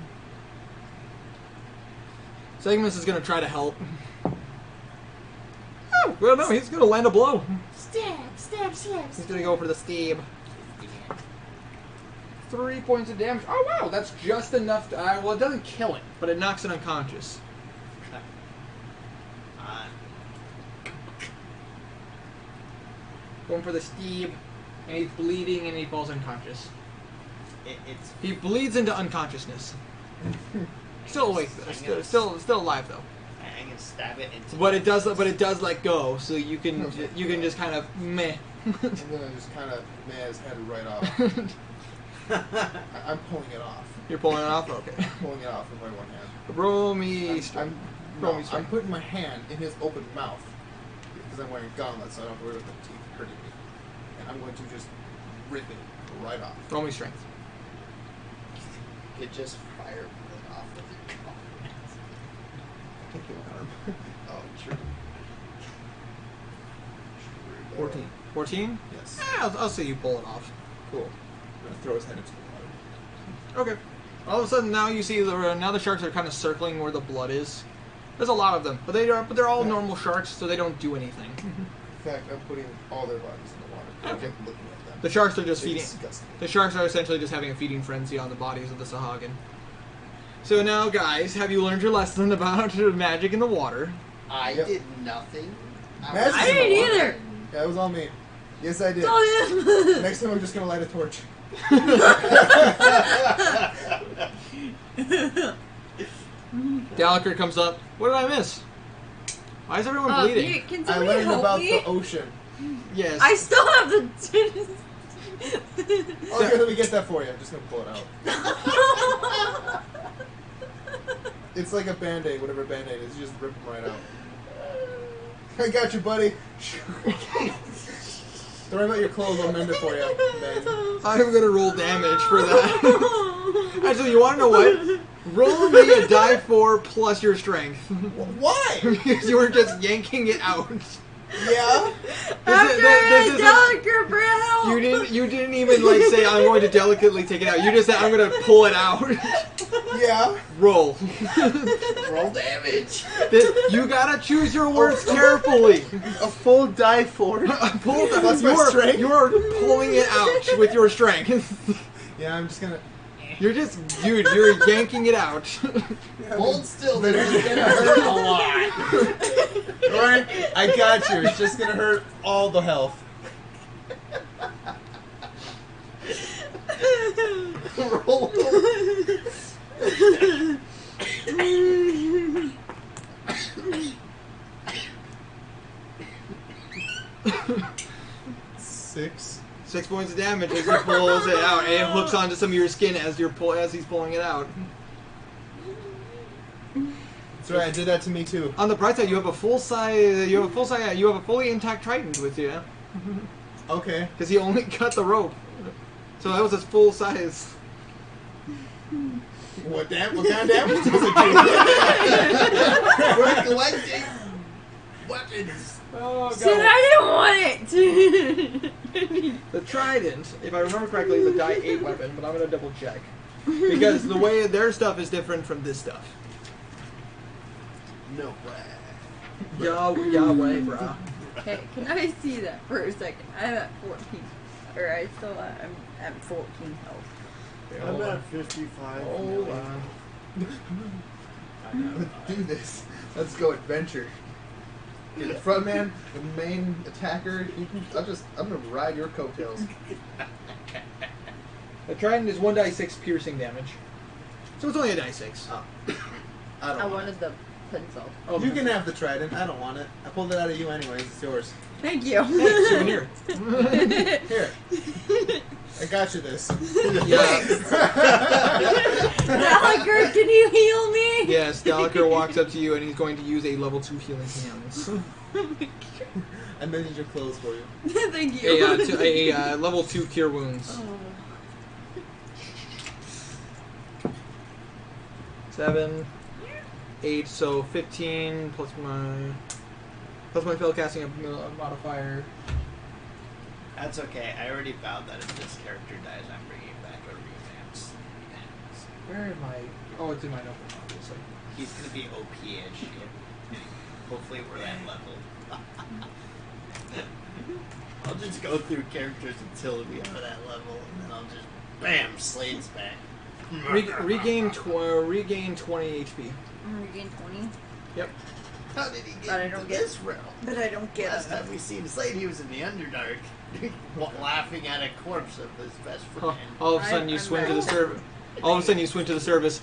Segmus is gonna try to help. Oh, well no, he's gonna land a blow. Stab. He's gonna go for the stab. 3 points of damage. Oh wow, that's just enough to, well, it doesn't kill it, but it knocks it unconscious. Going for the stab, and he's bleeding and he falls unconscious. He bleeds into unconsciousness. Still awake though. Still alive though. I can stab it into. But it does let go, so you can just kind of meh. I'm gonna just kind of man his head right off. I'm pulling it off. You're pulling it off? Okay. Pulling it off with my one hand. Roll me I'm strength. Roll me I'm strength. putting my hand in his open mouth because I'm wearing gauntlets, so I don't have to worry about the teeth hurting me. And I'm going to just rip it right off. Roll me strength. It just fire it off with it. Take your arm. Oh, true. 14. 14? Yes. I'll see you pull it off. Cool. I'm gonna throw his head into the water. Okay. All of a sudden now you see now the sharks are kind of circling where the blood is. There's a lot of them, but they're all normal sharks, so they don't do anything. In fact, I'm putting all their bodies in the water. I'm looking at them. The sharks are just They're feeding. disgusting. The sharks are essentially just having a feeding frenzy on the bodies of the Sahagin. So now, guys, have you learned your lesson about magic in the water? I Yep. did nothing. Magic I in the didn't water. either. Yeah, it was all me. Yes, I did. It's all him. Next time I'm just gonna light a torch. Gallagher comes up. What did I miss? Why is everyone bleeding? Can I somebody learned help about me? the ocean. Yes. I still have the. Okay, let me get that for you. I'm just gonna pull it out. It's like a band-aid, whatever band-aid is. You just rip them right out. I got you, buddy. Don't worry about your clothes. I'll mend it for you. Man. I'm gonna roll damage for that. Actually, you wanna know what? Roll me a die 4 plus your strength. Why? Because you were just yanking it out. Yeah. After this I isn't- Gallagher for help. You didn't even like say I'm going to delicately take it out. You just said I'm gonna pull it out. Yeah. Roll. Roll damage. You gotta choose your words carefully. A full die 4. Pull the, That's my strength. you are pulling it out with your strength. Yeah, I'm just gonna. You're yanking it out. Hold still. This is gonna hurt a lot. Alright, I got you. It's just gonna hurt all the health. Roll. 6. 6 points of damage as he pulls it out, and it hooks onto some of your skin as he's pulling it out. That's right. I did that to me too. On the bright side, you have a fully intact trident with you, Okay. because he only cut the rope. So that was his full size. What kind of damage does it do? We're collecting weapons. Oh Said I didn't want it. The trident, if I remember correctly, is a die 8 weapon, but I'm gonna double check because the way their stuff is different from this stuff. No way. Yahweh, bro. Okay, can I see that for a second? I'm at 14, or I'm at 14 health. I'm at 55. Hold on. Let's do this. Let's go adventure. You're the front man, the main attacker. I'm gonna ride your coattails. The trident is 1 die 6 piercing damage, so it's only a die 6. Oh. I I don't want wanted the pencil. Oh, it. You can have the trident. I don't want it. I pulled it out of you anyways. It's yours. Thank you. Hey, souvenir. Here. I got you this. Yeah. Gallagher, can you heal me? Yes, Gallagher walks up to you and he's going to use a level 2 healing hands. I mended your clothes for you. Thank you. A level 2 cure wounds. Oh. 7, 8, so 15 plus my spellcasting modifier. That's okay. I already vowed that if this character dies, I'm bringing back a revamp. Where am I? Oh, it's in my notebook, obviously. He's gonna be OP as shit. Hopefully we're that level. I'll just go through characters until we are that level, and then I'll just bam, Slade's back. Regain 20 HP. I'm gonna gain 20, Yep. How did he get But I into don't get- this realm? but I don't get Last time we seen Slade, he was in the Underdark, laughing at a corpse of his best friend. All of a sudden you I'm swing to the back. service. All of a sudden you swing to the service.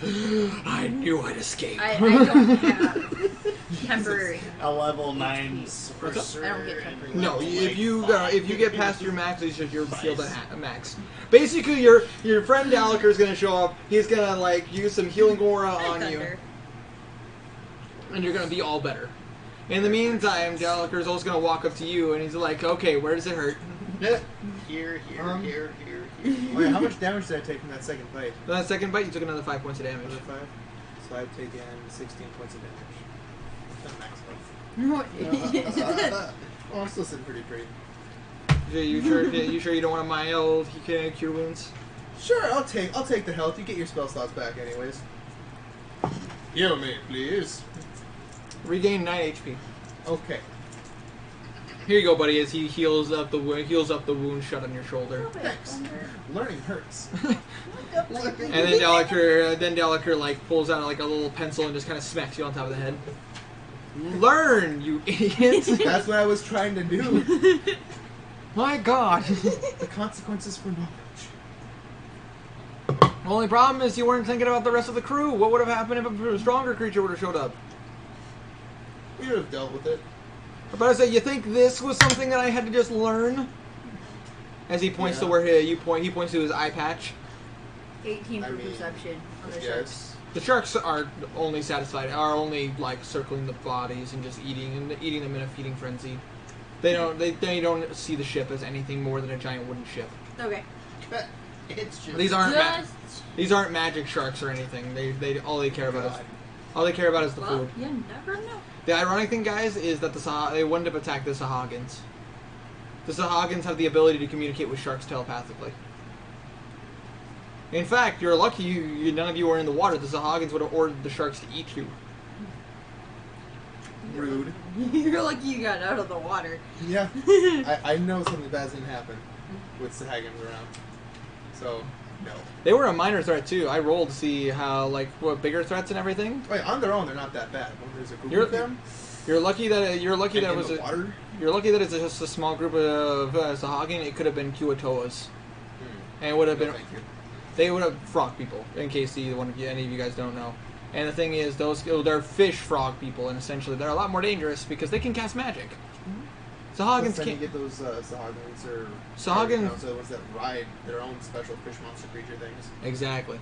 I knew I'd escape. I don't have temporary. A level 9 sorcerer. I don't get temporary. No, and if you like if you get past your max, it's just your shield at max. Basically, your friend Gallagher is gonna show up. He's gonna like use some healing aura on you, Thunder. and you're gonna be all better. In the meantime, Gallagher's also gonna walk up to you, and he's like, "Okay, where does it hurt?" Here, here, Um, here. Wait, how much damage did I take from that second bite? On that second bite, you took another 5 points of damage. Another 5? So I've taken 16 points of damage. Not max health. Oh, I'm still sitting pretty. You sure you don't want a mild cure wounds? Sure, I'll take the health. You get your spell slots back anyways. Heal me, please. Regain 9 HP. Okay. Here you go, buddy. As he heals up the wound shut on your shoulder. Thanks. Learning hurts. And then Deliker like pulls out like a little pencil and just kind of smacks you on top of the head. Learn, you idiot! That's what I was trying to do. My God. The consequences for knowledge. Only problem is you weren't thinking about the rest of the crew. What would have happened if a stronger creature would have showed up? We would have dealt with it. But I say, you think this was something that I had to just learn? As he points to where he points to his eye patch. 18 for perception on the sharks. Yes. The sharks are only like circling the bodies and just eating them in a feeding frenzy. They don't see the ship as anything more than a giant wooden ship. Okay. It's just... These aren't magic sharks or anything. All they care about is the food. You never know. The ironic thing, guys, is that they wouldn't have attacked the Sahagins. The Sahagins have the ability to communicate with sharks telepathically. In fact, you're lucky none of you were in the water. The Sahagins would have ordered the sharks to eat you. Rude. You're lucky you got out of the water. Yeah. I know something bad's gonna happen with Sahagins around. So, no. They were a minor threat too. I rolled to see how what bigger threats and everything. Wait, on their own they're not that bad. When there's a group of them, you're lucky that it's just a small group of Sahagin. It could have been Kuatoas, and it would have been. They would have frog people. In case any of you guys don't know. And the thing is, they're fish frog people, and essentially they're a lot more dangerous because they can cast magic. Sahagins can't can't get those Sahagins or Sahagins. the ones that ride their own special fish monster creature things. Exactly.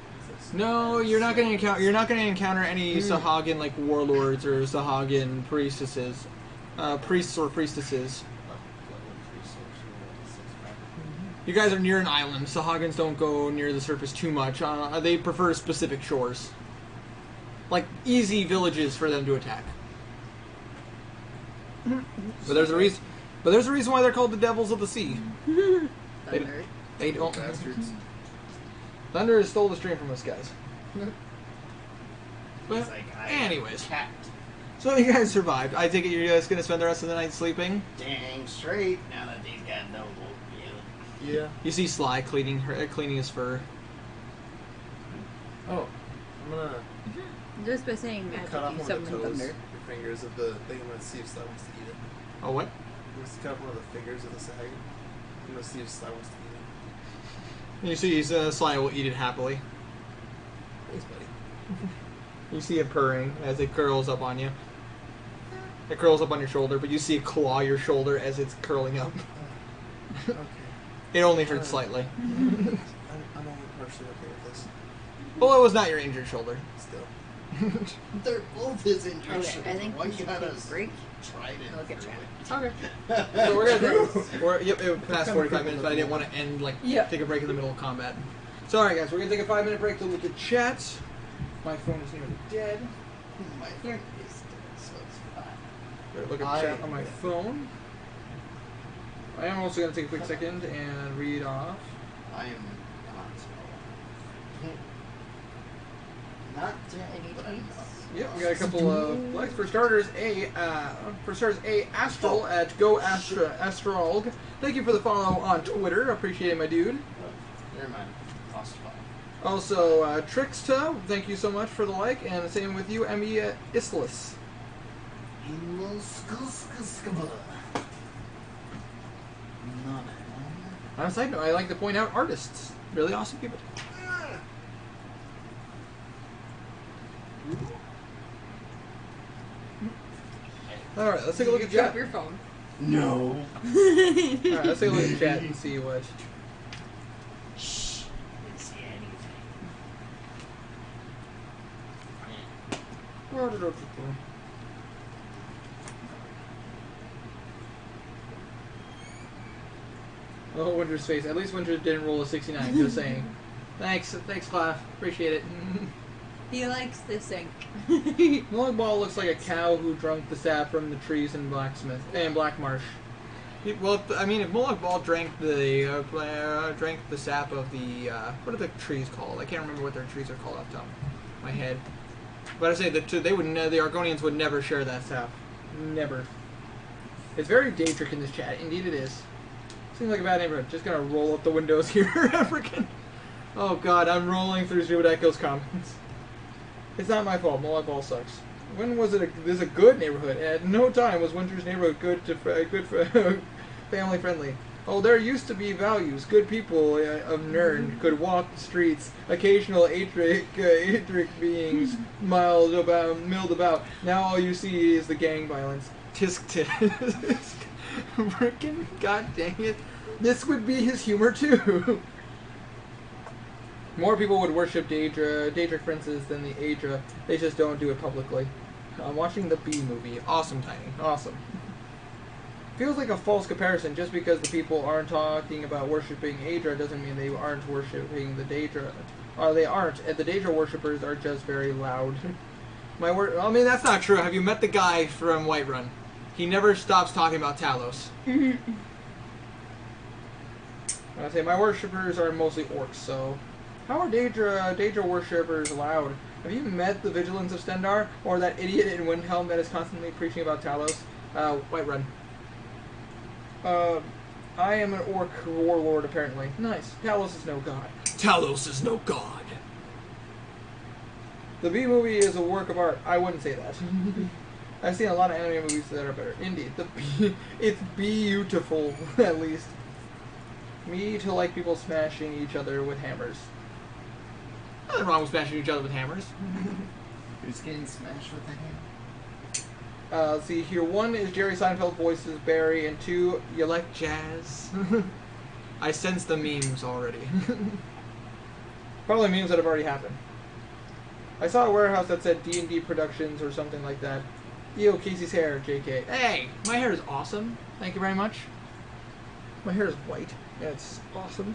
No, you're not going to encounter any Sahagin like warlords or Sahagin priestesses, priests or priestesses. You guys are near an island. Sahagins don't go near the surface too much. They prefer specific shores, like easy villages for them to attack. But there's a reason. But there's a reason why they're called the devils of the sea. They don't. Bastards. Thunder stole the stream from us, guys. But It's like, anyways, cat. so you guys survived. I take it you're just gonna spend the rest of the night sleeping. Dang straight. Now that these got no gold. Yeah. You see Sly cleaning his fur. Oh, I'm gonna Just by saying magic, cut off you one of the summon toes, thunder. the fingers of the thing. I'm gonna see if Sly wants to eat it. Oh what? I'm gonna cut off one of the fingers of the Sahagin. I'm gonna see if Sly wants to eat it. You see Sly will eat it happily. Thanks, buddy. You see it purring as it curls up on you. It curls up on your shoulder, but you see it claw your shoulder as it's curling up. Okay. It only hurts slightly. I'm only partially okay with this. Well, it was not your injured shoulder. Still. They're both his injured. Okay, I think One we should got take us a break. tried it. I'll get through you. it. Okay. So we're gonna it passed 45 minutes, but I didn't want to end take a break in the middle of combat. So alright guys, we're gonna take a 5-minute break to look at chat. My phone is nearly dead. My phone is dead, so it's fine. Better look at chat on my phone. I am also gonna take a quick second and read off. I am not dead, but I'm not. Yep, we got a couple of likes. For starters, Astral at Go Astralg. Thank you for the follow on Twitter. Appreciate it, my dude. Never mind. Lost 5. Also, Trixta, thank you so much for the like, and the same with you, Emmy Islis. On a side note, I like to point out artists. Really awesome people. Alright, let's take a look at Drop chat. your phone. No. Alright, let's take a look at chat and see what. Shh. Didn't see anything. Oh, Winter's face. At least Winter didn't roll a 69, just saying. Thanks, Clive. Appreciate it. He likes the sink. Mullock Ball looks like a cow who drank the sap from the trees in Black Marsh. Well, I mean, if Mullock Ball drank the sap of the what are the trees called? I can't remember what their trees are called off the top of my head. But I say the Argonians would never share that stuff. Never. It's very Daedric in this chat. Indeed it is. Seems like a bad neighborhood. Just gonna roll up the windows here. Freaking. Oh god, I'm rolling through Stupid Echo's comments. It's not my fault. My ball sucks. When was it? This is a good neighborhood. At no time was Winter's neighborhood good family friendly. Oh, there used to be values. Good people of Nern could walk the streets. Occasional Atric beings milled about. Now all you see is the gang violence. Tisk tisk. Frickin' god dang it. This would be his humor too. More people would worship Daedric princes than the Aedra. They just don't do it publicly. I'm watching the B movie. Awesome, Tiny. Awesome. Feels like a false comparison. Just because the people aren't talking about worshipping Aedra doesn't mean they aren't worshipping the Daedra. They aren't. And the Daedra worshippers are just very loud. I mean, that's not true. Have you met the guy from Whiterun? He never stops talking about Talos. I say my worshippers are mostly orcs, so... How are Daedra worshippers loud? Have you met the Vigilance of Stendar? Or that idiot in Windhelm that is constantly preaching about Talos? Whiterun. I am an orc warlord, apparently. Nice. Talos is no god. Talos is no god. The B movie is a work of art. I wouldn't say that. I've seen a lot of anime movies that are better. Indeed. It's beautiful, at least. Me to like people smashing each other with hammers. Nothing wrong with smashing each other with hammers. Who's getting smashed with a hammer? Let's see here. 1 is Jerry Seinfeld voices Barry, and 2, you like jazz? I sense the memes already. Probably memes that have already happened. I saw a warehouse that said D&D Productions or something like that. Yo, Casey's hair, JK. Hey, my hair is awesome. Thank you very much. My hair is white. Yeah, it's awesome.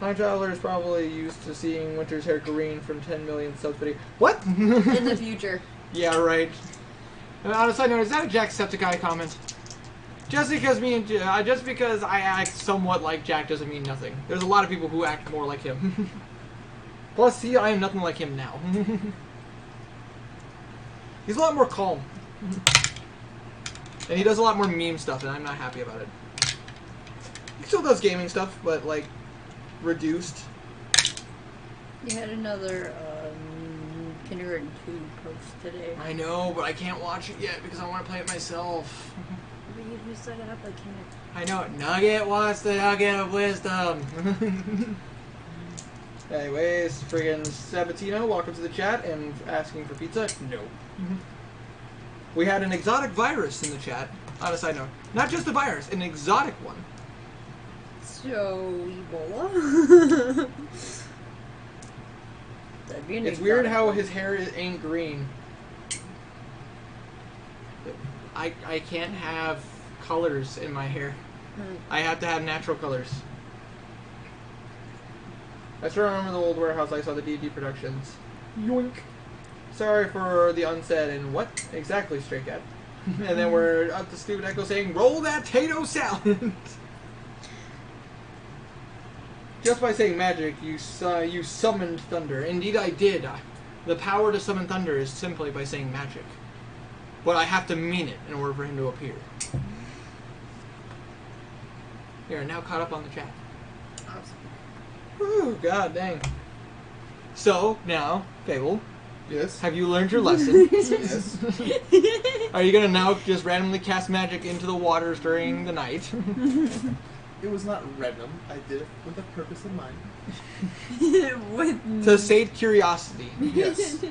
Time Traveler is probably used to seeing Winter's hair green from 10 million subs video. What? In the future. Yeah, right. And on a side note, is that a Jacksepticeye comment? Just because I act somewhat like Jack doesn't mean nothing. There's a lot of people who act more like him. Plus, see, I am nothing like him now. He's a lot more calm. And he does a lot more meme stuff, and I'm not happy about it. He still does gaming stuff, but, like, reduced. You had another Kindergarten 2 post today. I know, but I can't watch it yet because I want to play it myself. But you just set it up, I can't. I know it. Nugget wants the nugget of wisdom. Anyways, friggin' Sabatino, welcome to the chat and asking for pizza. No. We had an exotic virus in the chat. On a side note, not just a virus, an exotic one. So, Ebola? It's weird how his hair ain't green. I can't have colors in my hair. I have to have natural colors. I still remember the old warehouse I saw the D&D Productions. Yoink. Sorry for the unsaid and what exactly, Stray Cat. And then we're up to Stupid Echo saying, roll that tato salad! Just by saying magic, you summoned thunder. Indeed I did. The power to summon thunder is simply by saying magic. But I have to mean it in order for him to appear. You're now caught up on the chat. Awesome. Whew, god dang. So, now, Fable, Yes. have you learned your lesson? Yes. Are you gonna now just randomly cast magic into the waters during the night? It was not random. I did it with a purpose in mind. To sate curiosity. Yes.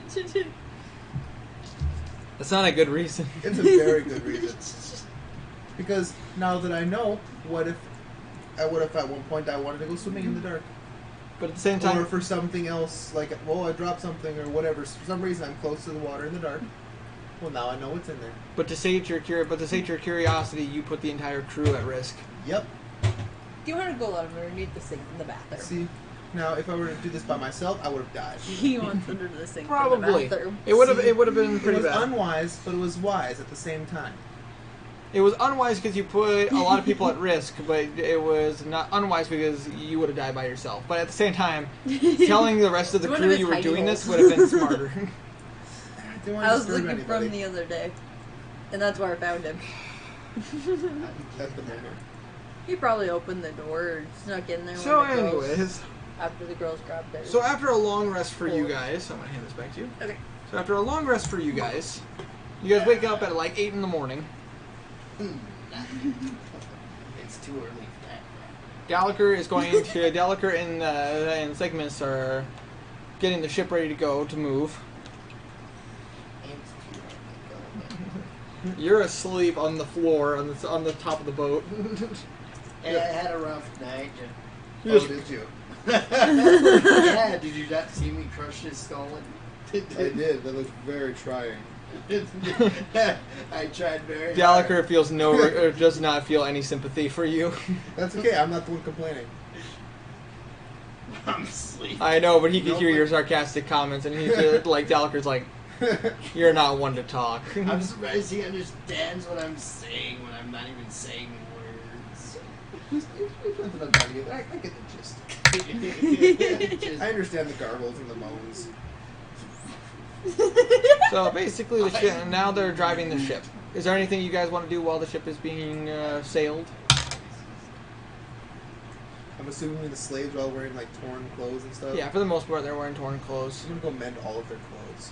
That's not a good reason. It's a very good reason. Because now that I know, what if at one point I wanted to go swimming in the dark? But at the same time... Or for something else, like, well, I dropped something or whatever. For some reason I'm close to the water in the dark. Well, now I know what's in there. But to sate your curiosity, you put the entire crew at risk. Yep. Do you want to go underneath the sink in the bathroom? See, now if I were to do this by myself, I would have died. He wants under the sink in Probably. the bathroom. It would have been It pretty was bad. unwise, but it was wise at the same time. It was unwise because you put a lot of people at risk, but it was not unwise because you would have died by yourself. But at the same time, telling the rest of the It's one crew of you his were doing tiny this holes. would have been smarter. Didn't want I to was disturb looking for him anybody the other day, and that's where I found him. at the moment. He probably opened the door and snuck in there. So when the girls, anyways, after the girls grabbed theirs. so after a long rest for you guys, I'm going to hand this back to you. Okay. So after a long rest for you guys wake up at like 8 in the morning. It's too early for that. Gallagher is going to. Gallagher and Segments are getting the ship ready to go to move. It's too early to go. You're asleep on the floor on the top of the boat. Hey, I had a rough night. You Oh, just- did you? Yeah, did you not see me crush his skull? I did. That looked very trying. I tried very Gallagher hard. feels or does not feel any sympathy for you. That's okay. I'm not the one complaining. I'm asleep. I know, but he could Nope. hear your sarcastic comments, and he's like, Gallagher's like, you're not one to talk. I'm surprised he understands what I'm saying when I'm not even saying words. I get the gist. Just- I understand the gargles and the moans. So basically, the ship, now they're driving the ship. Is there anything you guys want to do while the ship is being sailed? I'm assuming the slaves are all wearing like torn clothes and stuff. Yeah, for the most part, they're wearing torn clothes. I'm gonna go mend all of their clothes.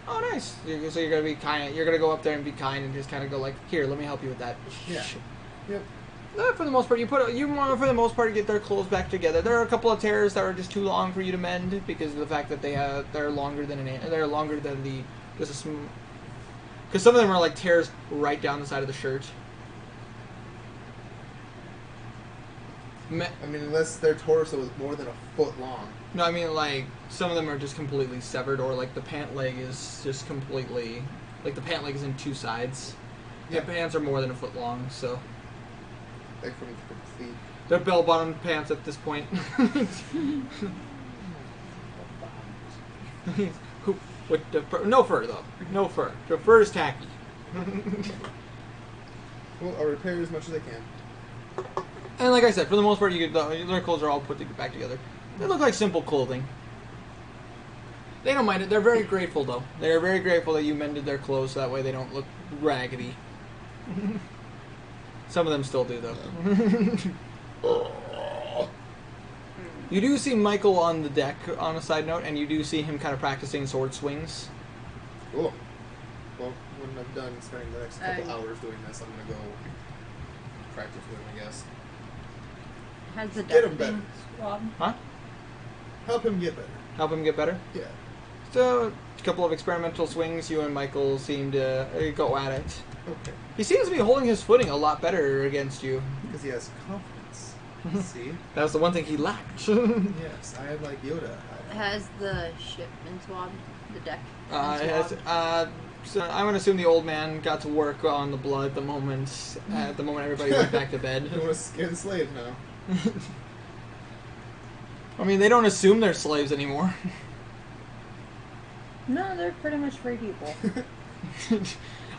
Oh, nice. So you're gonna be kind. You're gonna go up there and be kind and just kind of go like, "Here, let me help you with that." Yeah. Yep. For the most part, you want for the most part to get their clothes back together. There are a couple of tears that are just too long for you to mend because of the fact that they're longer than the because some of them are like tears right down the side of the shirt. I mean, unless their torso is more than a foot long. No, I mean like some of them are just completely severed, or like the pant leg is just completely like the pant leg is in two sides. Yeah. The pants are more than a foot long, so Like from complete. they're bell-bottom pants at this point. With the fur, no fur though, no fur. The fur is tacky. Well, I'll repair as much as I can. And like I said, for the most part, their clothes are all put back together. They look like simple clothing. They don't mind it. They're very grateful, though. They're very grateful that you mended their clothes so that way they don't look raggedy. Some of them still do, though. You do see Michael on the deck, on a side note, and you do see him kind of practicing sword swings. Cool. Well, when I'm done spending the next couple hours doing this, I'm gonna go practice with him, I guess. Has the Get duck him better. been swabbed? Huh? Help him get better. Help him get better? Yeah. So, a couple of experimental swings. You and Michael seem to go at it. Okay. He seems to be holding his footing a lot better against you. Because he has confidence. See? That was the one thing he lacked. Yes, I am like Yoda. Has the ship been swabbed? The deck? been Yes, swabbed? so I'm gonna assume the old man got to work on the blood the moment everybody went back to bed. You want to skin slaves now? I mean, they don't assume they're slaves anymore. No, they're pretty much free people.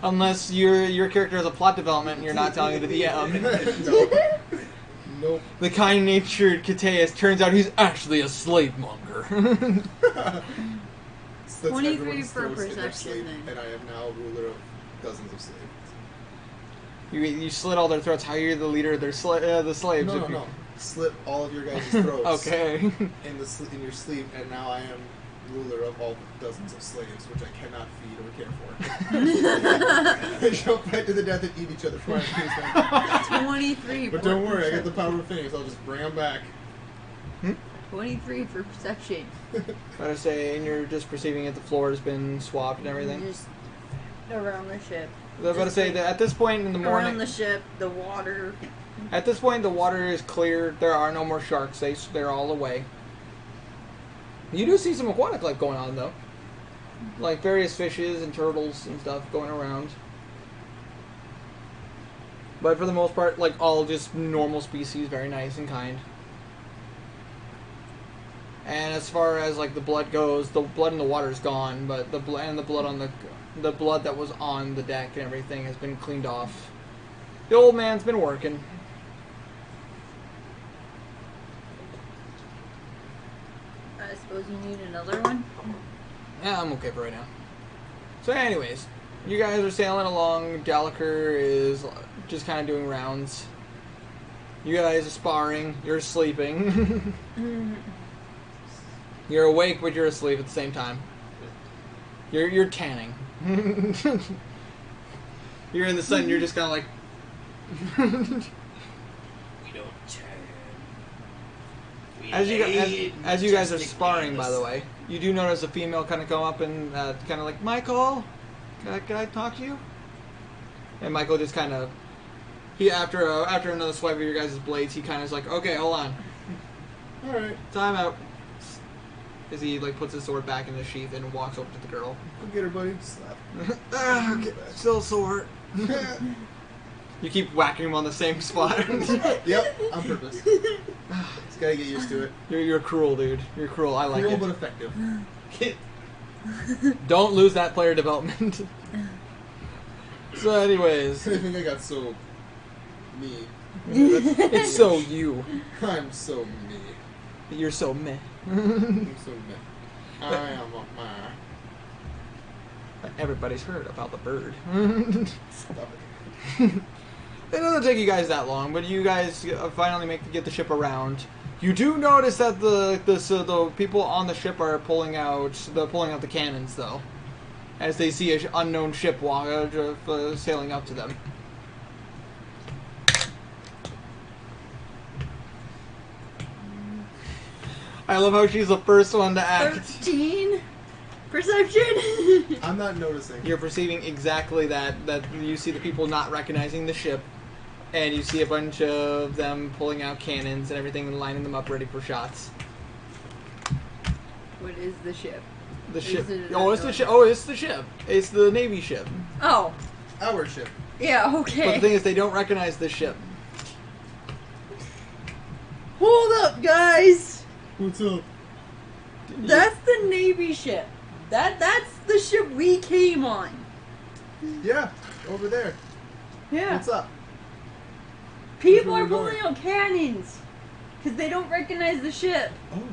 Unless your character has a plot development and you're not telling it to the DM. No. Nope. The kind-natured Cateus turns out he's actually a slave monger. So that's 23 everyone's for throats in their perception, sleep, then. and I am now ruler of dozens of slaves. You slit all their throats. How you're the leader of the slaves? No, if you- no. Slit all of your guys' throats Okay. in your sleep, and now I am ruler of all dozens of slaves, which I cannot feed or care for. They shall fight to the death and eat each other for my amusement. 23 But for don't worry, I got the perception. power of Phoenix. I'll just bring them back. 23 for perception. I say, and you're just perceiving that the floor has been swapped and everything. Just Around the ship. I was about to say that at this point in the morning, around the ship, the water. at this point the water is clear. There are no more sharks. They're all away. You do see some aquatic life going on though, like various fishes and turtles and stuff going around. But for the most part, like all just normal species, very nice and kind. And as far as like the blood goes, the blood in the water is gone, but the blood on the blood that was on the deck and everything has been cleaned off. The old man's been working. I suppose you need another one? Yeah, I'm okay for right now. So anyways, you guys are sailing along. Gallagher is just kind of doing rounds. You guys are sparring. You're sleeping. You're awake, but you're asleep at the same time. You're tanning. You're in the sun. You're just kind of like. We don't turn. We As you guys are majestic sparring, by the names. way, you do notice a female kind of come up and kind of like, Michael, can I talk to you? And Michael just kind of, after another swipe of your guys' blades, he kind of is like, okay, hold on, All right. time out. As he like puts his sword back in the sheath and walks over to the girl. Go get her, buddy. Slap. Okay, still sore. You keep whacking him on the same spot. Yep, on purpose. Just gotta get used to it. You're cruel, dude. You're cruel. I like Cruel it. but effective. Don't lose that player development. So, anyways, I think I got so me. it's so you. I'm so me. You're so meh. I'm so me. I am a man. Everybody's heard about the bird. Stop It doesn't take you guys that long, but you guys finally get the ship around. You do notice that the people on the ship are pulling out the cannons, though, as they see an unknown ship sailing up to them. I love how she's the first one to act. 13 perception. I'm not noticing. You're perceiving exactly that you see the people not recognizing the ship, and you see a bunch of them pulling out cannons and everything and lining them up ready for shots. What is the ship? The ship. it Oh, it's the ship. Oh, it's the ship. It's the Navy ship. Oh, Our ship. yeah, But okay. the thing is, they don't recognize the ship. Hold up, guys. What's up? That's the Navy ship. That's the ship we came on. Yeah, over there. Yeah. What's up? People Where are we pulling going? out cannons because they don't recognize the ship. Oh.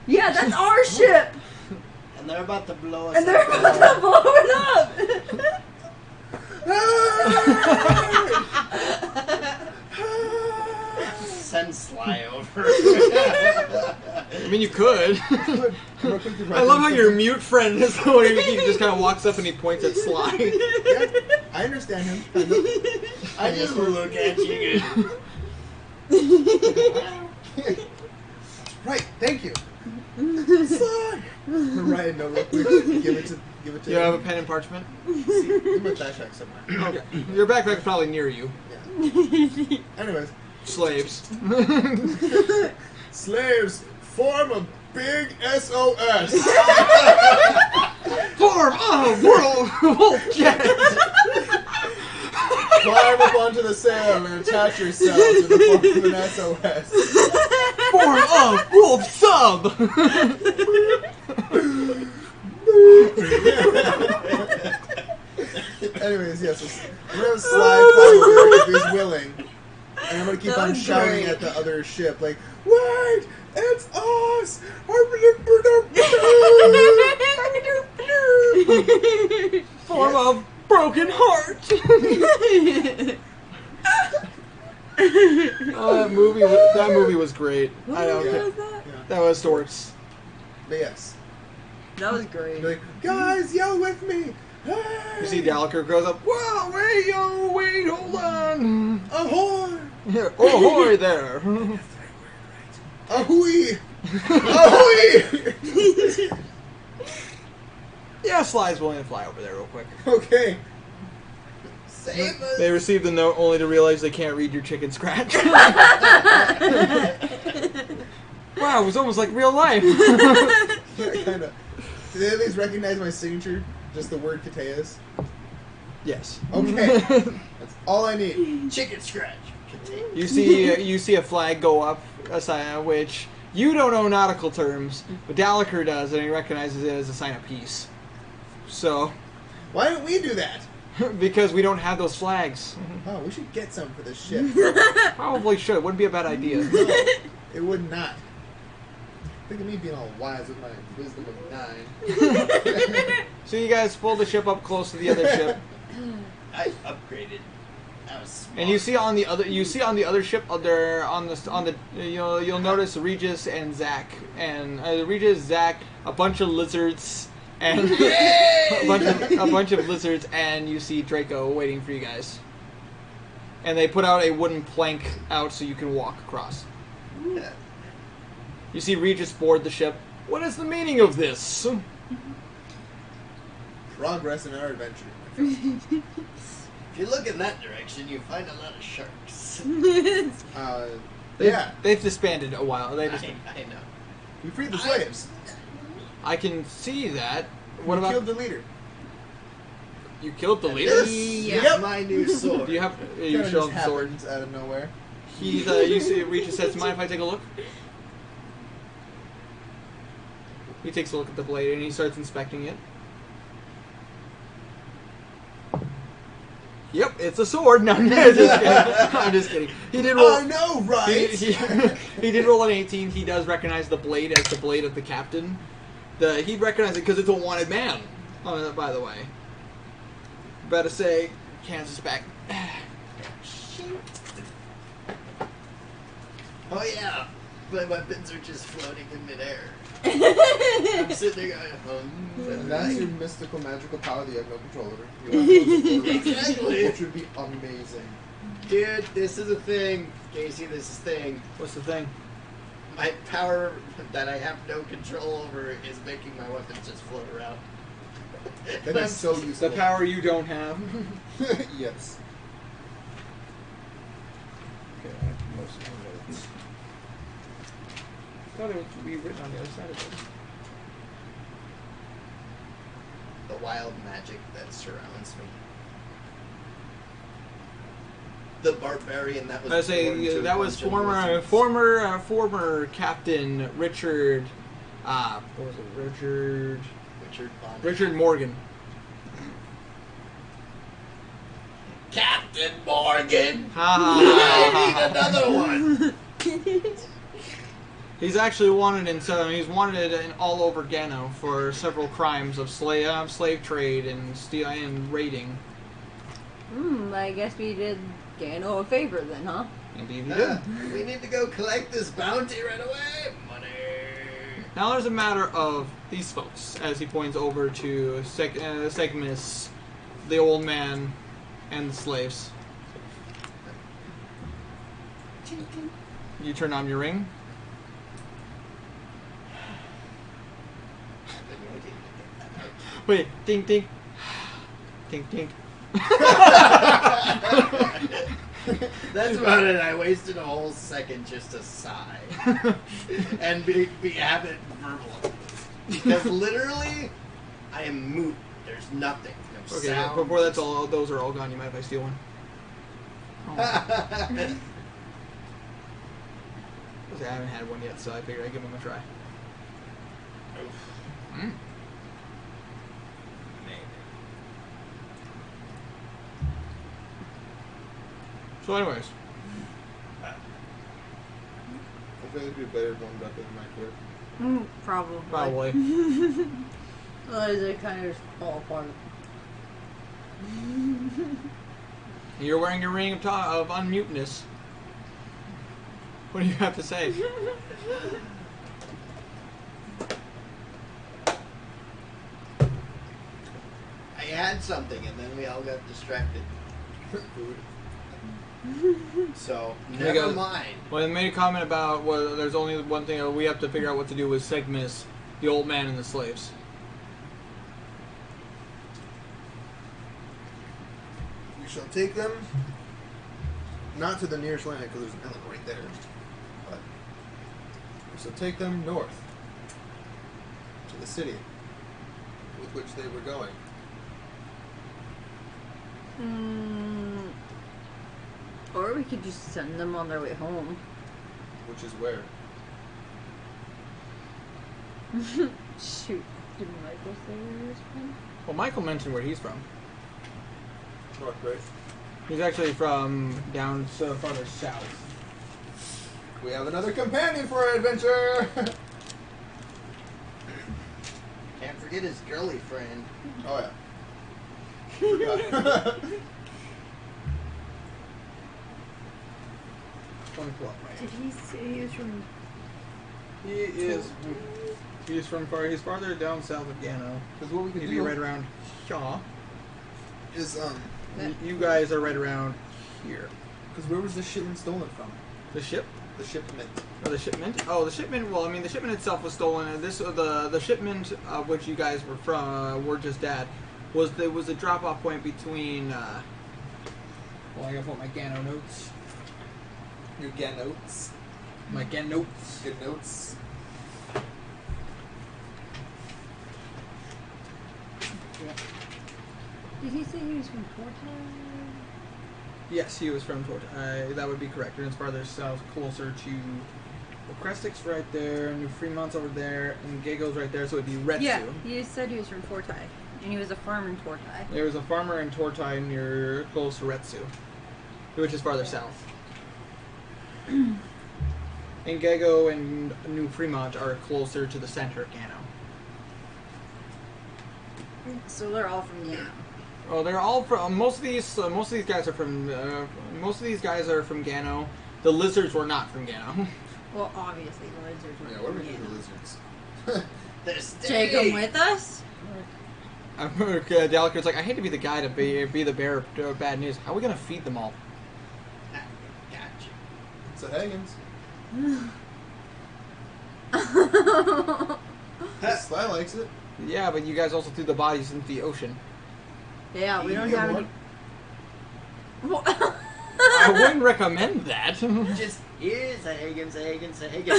Yeah, that's our ship, And they're about to blow us and they're up. about to blow it up. Send Sly over. I mean, you could. Good. I love how your mute friend is the one who just kind of walks up and he points at Sly. Yeah, I understand him. Kind of. I just look at you. Right, thank you. Sly. Right, no, real quick. Give it to You have a him. pen and parchment? In my backpack somewhere. Okay. Your backpack's probably near you. Yeah. Anyways, Slaves. slaves form a big SOS. Form of wolf jet. Climb up onto the sail and attach yourself to the form of an SOS. Form of wolf sub. Anyways, yes, we're gonna slide forward if he's willing, and I'm gonna keep That on was shouting great. at the other ship, like, "Wait, it's us!" Form of broken heart. Oh, that movie was great. I don't Yeah. care. That was Storks. But yes, That was great. be like, guys, yell with me! You Hey! see Gallagher goes up, whoa, wait, hold on. Ahoy! Yeah, ahoy there. Ahoy! Ahoy! Yeah, Sly's willing to fly over there real quick. Okay. Save us. They receive the note only to realize they can't read your chicken scratch. Wow, it was almost like real life. Yeah, kind of. Do they at least recognize my signature? Just the word Kateas? Yes. Okay. That's all I need. Chicken scratch. You see a flag go up, a sign which you don't know nautical terms, but Gallagher does, and he recognizes it as a sign of peace. So, Why don't we do that? Because we don't have those flags. Oh, we should get some for this ship. Probably should. Wouldn't be a bad idea. It would not. Look at me being all wise with my wisdom of 9. So you guys pull the ship up close to the other ship, I upgraded. I was smart. and you see on the other ship there on the you'll notice Regis and Zach and Regis, Zach, a bunch of lizards and a bunch of lizards, and you see Draco waiting for you guys. And they put out a wooden plank out so you can walk across. You see Regis board the ship. What is the meaning of this? Progress in our adventure. If you look in that direction, you find a lot of sharks. They've disbanded a while. I know. We freed the slaves. I can see that. What We about killed the leader. you killed the leader? This is my new sword. Do you have you Kinda show just him the sword? happens out of nowhere. He's you see Regis says, "Mind if I take a look?" He takes a look at the blade and he starts inspecting it. Yep, it's a sword. No, I'm just kidding. I'm just kidding. He did roll. I know, right? He did roll an 18. He does recognize the blade as the blade of the captain. He'd recognize it because it's a wanted man. By the way, better say, Kansas back. Oh yeah, my weapons are just floating in midair. I'm sitting there going, And that's your mystical, magical power that you have no control over. You have no control over. Exactly. Which would be amazing. Dude, this is a thing. Casey, this is a thing. What's the thing? My power that I have no control over is making my weapons just float around. That is so The useful. power you don't have. Yes. Okay, I have most of my notes. I thought it would be written on the other side of it. The wild magic that surrounds me. The barbarian that was. I say born to that a was bunch of wizards. former Captain Richard. What was it? Richard Bonnet. Richard Morgan. Captain Morgan. Ha I need another one. He's actually wanted he's wanted in all over Gano for several crimes of slave trade and steal and raiding. I guess we did Gano a favor then, huh? Indeed, he did. We need to go collect this bounty right away. Money. Now there's a matter of these folks, as he points over to Segmus, the old man, and the slaves. You turn on your ring. Wait, ding ding. Ding ding. That's about it. I wasted a whole second just to sigh and have it verbal. Because literally, I am moot. There's nothing. No Okay, sound. before that's all, those are all gone. You mind if I steal one? Oh. I haven't had one yet, so I figured I'd give them a try. Mm. So, anyways, I feel like it'd be better warmed up in my clip. Probably. probably. Otherwise, it kind of just fall apart. You're wearing your ring of unmuteness. What do you have to say? I had something, and then we all got distracted. Food. So, There you never go. mind. Well, they made a comment about, well, there's only one thing we have to figure out what to do with Segmus, the old man, and the slaves. We shall take them, not to the nearest land, because there's an island right there, but we shall take them north, to the city with which they were going. Or we could just send them on their way home. Which is where? Shoot. Did Michael say where he was from? Well, Michael mentioned where he's from. North, right? He's actually from down so farther south. We have another companion for our adventure! Can't forget his girly friend. Oh, yeah. Forgot. Did he say he was from? He's from he's farther down south of Gano. Because what we could He'd do be right around Shaw. is, You guys are right around here. because where was this shipment stolen from? The ship? The shipment. Or the shipment? Oh, the shipment. Well, I mean, the shipment itself was stolen. And the shipment which you guys were from were just at was there was a drop off point between. Well, I gotta put my Gano notes. Your get notes. My Gano notes. Good notes. Did he say he was from Torta? Yes, he was from Torta. That would be correct. And it's farther south, closer to. Well, Krestik's right there, New Fremont's over there, and Gago's right there, so it'd be Retsu. Yeah, he said he was from Tortai, and he was a farmer in Tortai. There was a farmer in Tortai near close to Retsu, which is farther south. And Gago and New Fremont are closer to the center of Gano. So they're all from Gano. Well, they're all from. Most of these guys are from. Most of these guys are from Gano. The lizards were not from Gano. Well, obviously the lizards were Yeah, from what do we do Gano. with lizards? They're Take them with us? Dalicker's like, I hate to be the guy to be the bearer of bad news. How are we gonna feed them all? Gotcha. It's a Haggins. Sly likes it. Yeah, but you guys also threw the bodies into the ocean. Yeah, we don't You have want- any. I wouldn't recommend that. Just here's a Higgins. I would We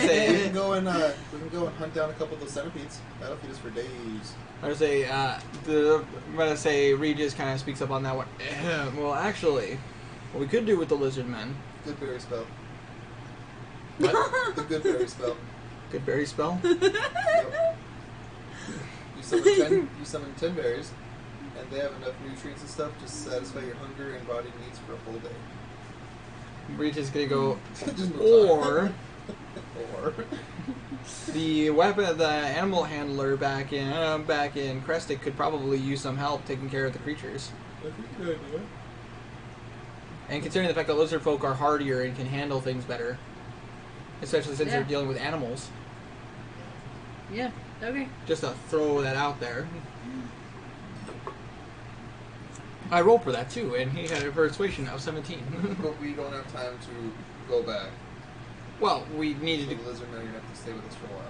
say, can go and hunt down a couple of those centipedes. That'll feed us for days. I'm gonna say Regis kind of speaks up on that one. Well, actually, what we could do with the lizard men. Good berry spell. What? The good berry spell. Good berry spell. Yep. You summon 10 berries, and they have enough nutrients and stuff to satisfy your hunger and body needs for a whole day. Regis gonna go, Just move or or the animal handler back in Krestik could probably use some help taking care of the creatures. that's a good idea. And considering the fact that lizard folk are hardier and can handle things better, especially since they're dealing with animals. Yeah, okay. Just to throw that out there. I rolled for that too, and he had a persuasion of 17. But we don't have time to go back. Well, we So needed to. the lizard men are gonna have to stay with us for a while.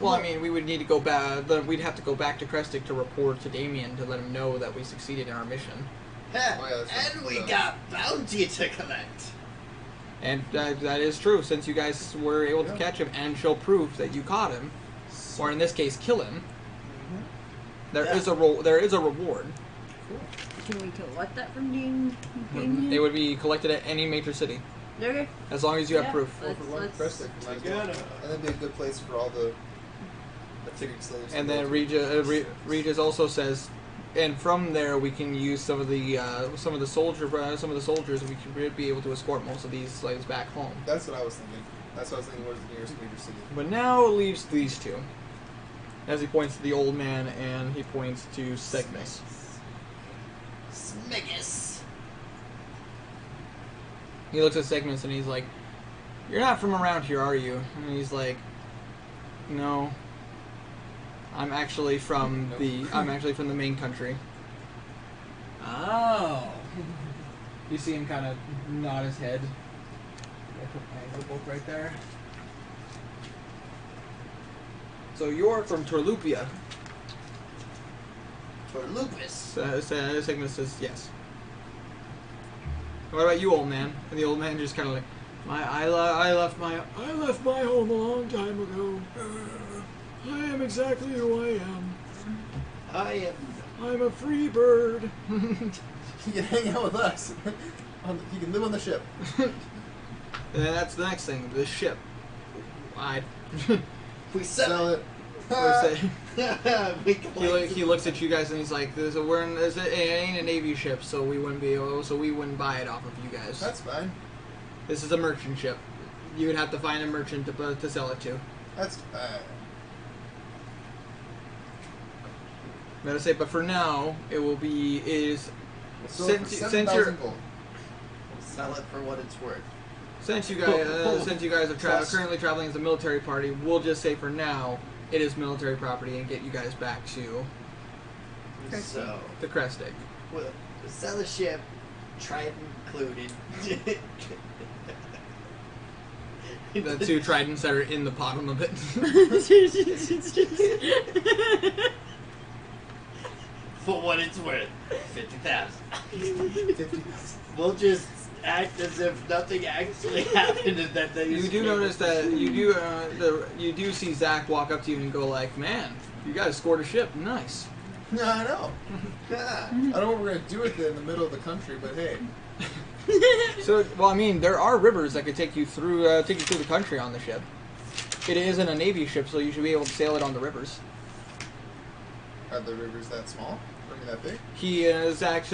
Well, I mean, we would need to go back. We'd have to go back to Krestik to report to Damien to let him know that we succeeded in our mission. Oh, yeah, that's right. And we Yeah. got bounty to collect. And that is true, since you guys were able to Yeah. catch him and show proof that you caught him, or in this case, kill him. There Yeah. is a reward. Can we collect that from Damien? They would be collected at any major city, Okay. as long as you have Yeah. proof. Four for one, Let's- Krestik. My And God. that'd be a good place for all the figured slaves. And to then go to. Regis also says, and from there we can use some of the soldiers. We could be able to escort most of these slaves back home. That's what I was thinking. That's what I was thinking was the nearest major city. But now it leaves these two. As he points to the old man and he points to Segmus. Smiggus. He looks at Segmus and he's like, "You're not from around here, are you?" And he's like, "No. I'm actually from the main country." Oh. You see him kind of nod his head. I put my notebook right there. So you're from Torlupia. For lupus. Segmus says yes. What about you, old man? And the old man just kind of like, I left my home a long time ago. I am exactly who I am. I'm a free bird. You can hang out with us. You can live on the ship. And that's the next thing. The ship. We sell Sell it. it. He looks at you guys and he's like, it ain't a Navy ship, so we wouldn't buy it off of you guys. That's fine. This is a merchant ship. You would have to find a merchant to sell it to. That's fine. I'm gonna say, but for now, it is So since for you're 7,000 gold. Sell it for what it's worth. since you guys are Plus- currently traveling as a military party, we'll just say for now it is military property and get you guys back to So, the crest egg. we'll sell the ship, Trident included. The 2 tridents that are in the bottom of it. For what it's worth, 50,000. 50,000. We'll just act as if nothing actually happened and that they. You do notice that you do see Zach walk up to you and go like, "Man, you guys scored a ship. Nice." No, I know. I don't know what we're gonna do with it in the middle of the country, but hey. So, well, I mean, there are rivers that could take you through the country on the ship. It isn't a Navy ship, so you should be able to sail it on the rivers. Are the rivers that small? I mean, that big? Zach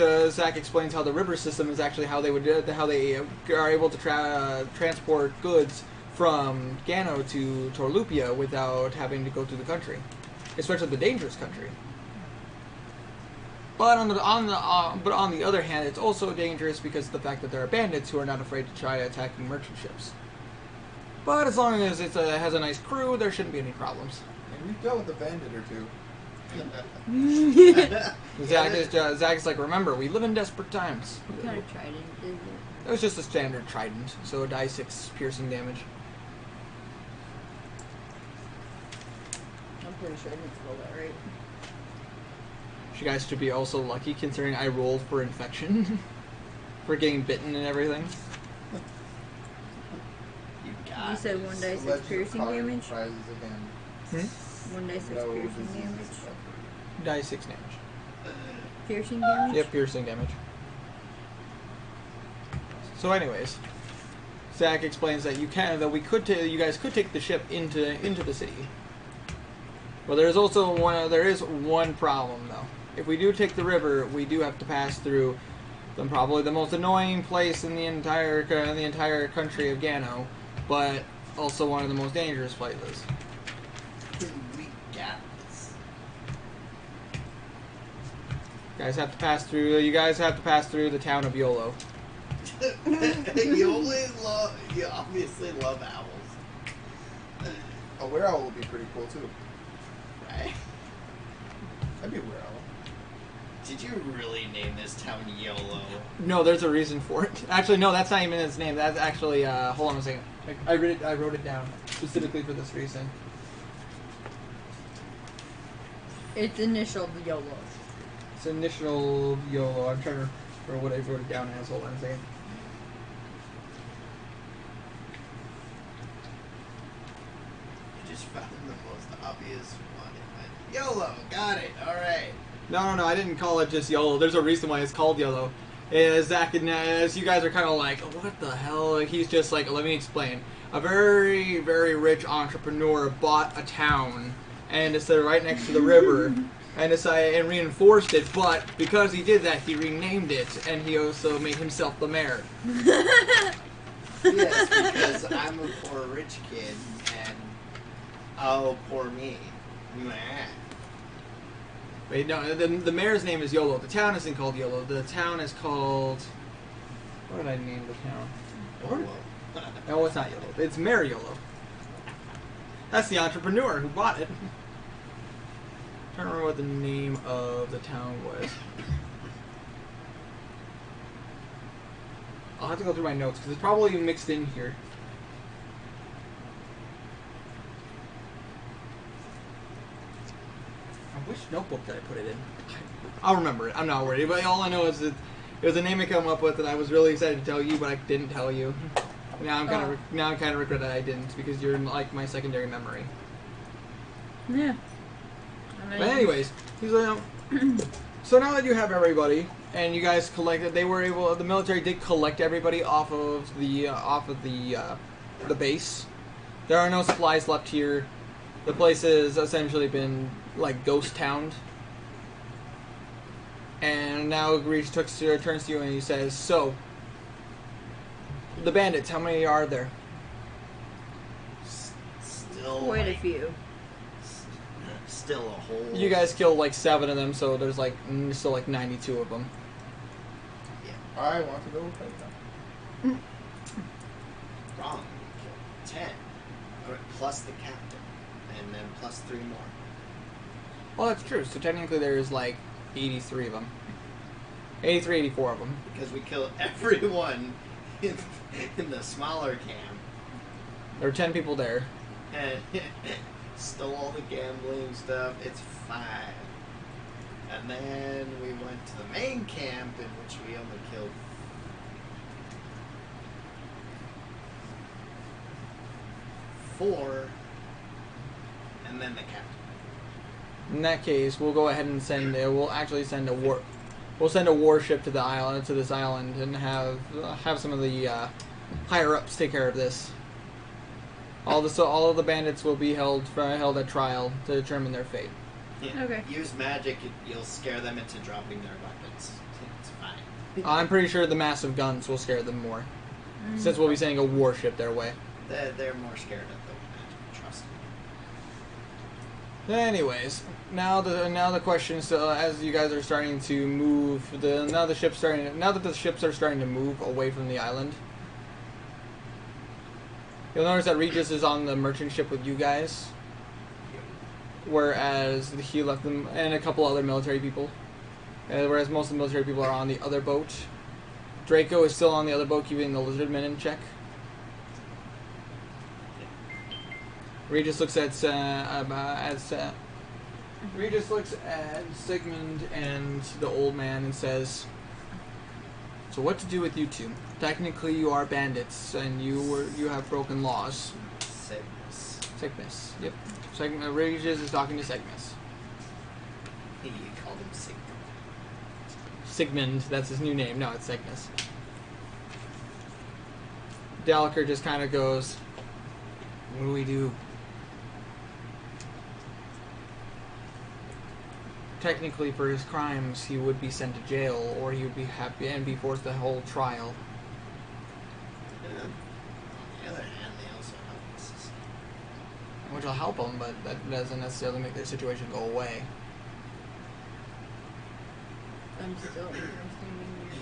explains how the river system is actually how they are able to transport goods from Gano to Torlupia without having to go through the country, especially the dangerous country. But on the other hand, it's also dangerous because of the fact that there are bandits who are not afraid to try attacking merchant ships. But as long as it has a nice crew, there shouldn't be any problems. And we've dealt with a bandit or two. Zach is like, remember, we live in desperate times. What kind of trident is it? It was just a standard trident, so die 6 piercing damage. I'm pretty sure I didn't spell that right. You guys should be also lucky considering I rolled for infection. For getting bitten and everything. You got You said 1d6 piercing damage? Prizes again. 1d6 No piercing diseases damage? suffered. Die 6 damage. Piercing damage? Yep, piercing damage. So anyways, Zach explains that you guys could take the ship into the city. Well, there is one problem though. If we do take the river, we do have to pass through probably the most annoying place in the entire country of Gano, but also one of the most dangerous places. We got this. You guys have to pass through the town of Yolo. You obviously love owls. A were-owl would be pretty cool too. Right? That'd be a were-owl. Did you really name this town YOLO? No, there's a reason for it. Actually, no, that's not even its name. That's actually, hold on a second. I wrote it down specifically for this reason. It's initial YOLO. It's initial YOLO. I'm trying to remember what I wrote it down as. Hold on a second. You just found the most obvious one. YOLO, got it, alright. No, I didn't call it just YOLO. There's a reason why it's called YOLO. Zach and as you guys are kind of like, what the hell? He's just like, let me explain. A very, very rich entrepreneur bought a town and it's right next to the river and reinforced it. But because he did that, he renamed it and he also made himself the mayor. Yes, because I'm a poor rich kid and oh, poor me. Meh. Wait, no, the mayor's name is YOLO. The town isn't called YOLO. The town is called... What did I name the town? YOLO. No, it's not YOLO. It's Mayor YOLO. That's the entrepreneur who bought it. I'm trying to remember what the name of the town was. I'll have to go through my notes because it's probably mixed in here. Which notebook did I put it in? I'll remember it. I'm not worried. But all I know is that it was a name I come up with that I was really excited to tell you, but I didn't tell you. Now I'm kind of regret that I didn't because you're like my secondary memory. Yeah. But anyways, he's like, so now that you have everybody and you guys collected, the military did collect everybody off of the base. There are no supplies left here. The place has essentially been like ghost towned. And now Reach turns to you and he says, "So, the bandits, how many are there?" Still Quite a like, few. still a whole. You guys killed like 7 of them, so there's like still like 92 of them. I want to go fight them. Wrong. We killed 10. Plus the captain. And then plus 3 more. Well, that's true. So technically there's like 83 of them. 83, 84 of them. Because we killed everyone in the smaller camp. There are 10 people there. And stole all the gambling stuff. It's 5. And then we went to the main camp in which we only killed 4. And then the captain. In that case, we'll go ahead and send. We'll actually send a war. We'll send a warship to the island, to this island, and have some of the higher ups take care of this. All of the bandits will be held at trial to determine their fate. Yeah. Okay. Use magic, you'll scare them into dropping their weapons. It's fine. I'm pretty sure the massive guns will scare them more, since we'll be sending a warship their way. They're more scared of the magic, trust me. Anyways, now the question is, as you guys are starting to move, now that the ships are starting to move away from the island, you'll notice that Regis is on the merchant ship with you guys, whereas he left them and a couple other military people, whereas most of the military people are on the other boat. Draco is still on the other boat, keeping the lizardmen in check. Regis looks at Sigmund and the old man and says, "So what to do with you two? Technically, you are bandits, and you have broken laws." Cygnus. Yep. Regis is talking to Cygnus. He called him Sigmund. Sigmund, that's his new name. No, it's Cygnus. Dalaker just kind of goes, "What do we do?" Technically, for his crimes, he would be sent to jail, or he would be happy and be forced to hold trial. And on the other hand, they also help the system. Which will help them, but that doesn't necessarily make their situation go away. I'm still standing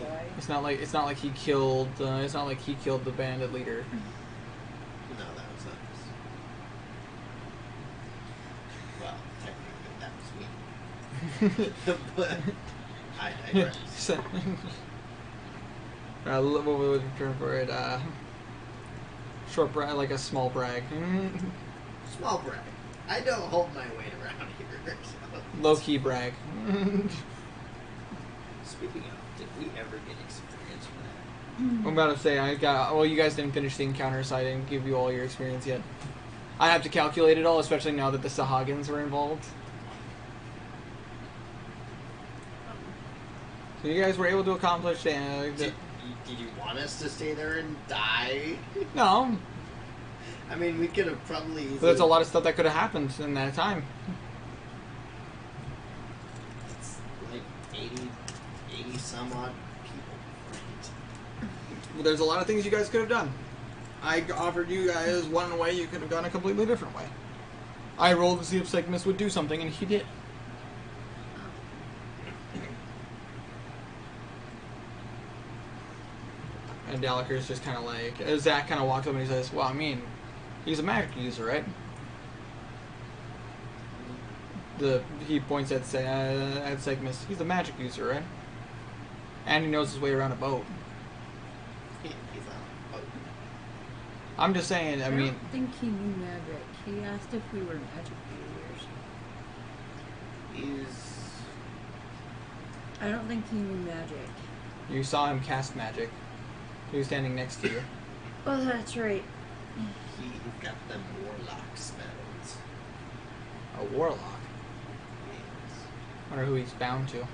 nearby. It's not like he killed. It's not like he killed the bandit leader. No, that was us. Well, technically, that was me. But I digress. What would we term for it? Short brag, like a small brag. Small brag. I don't hold my weight around here. So. Low key brag. Speaking of, did we ever get experience for that? I'm about to say well, you guys didn't finish the encounter, so I didn't give you all your experience yet. I have to calculate it all, especially now that the Sahagins were involved. So you guys were able to accomplish Did you want us to stay there and die? No. I mean, we could have probably easily... But there's a lot of stuff that could have happened in that time. It's like 80 some odd people, right? Well, there's a lot of things you guys could have done. I offered you guys one way, you could have gone a completely different way. I rolled to see if Cygnus would do something, and he did. And Dalaker's just kind of like... Zach kind of walks up and he says, "Well, I mean, he's a magic user, right?" He points at Cygnus. "He's a magic user, right? And he knows his way around a boat." He's on a boat. I'm just saying, I mean... don't think he knew magic. He asked if we were magic users. I don't think he knew magic. You saw him cast magic. He was standing next to you. Oh, that's right. He got them warlock spells. A warlock? Yes. I wonder who he's bound to.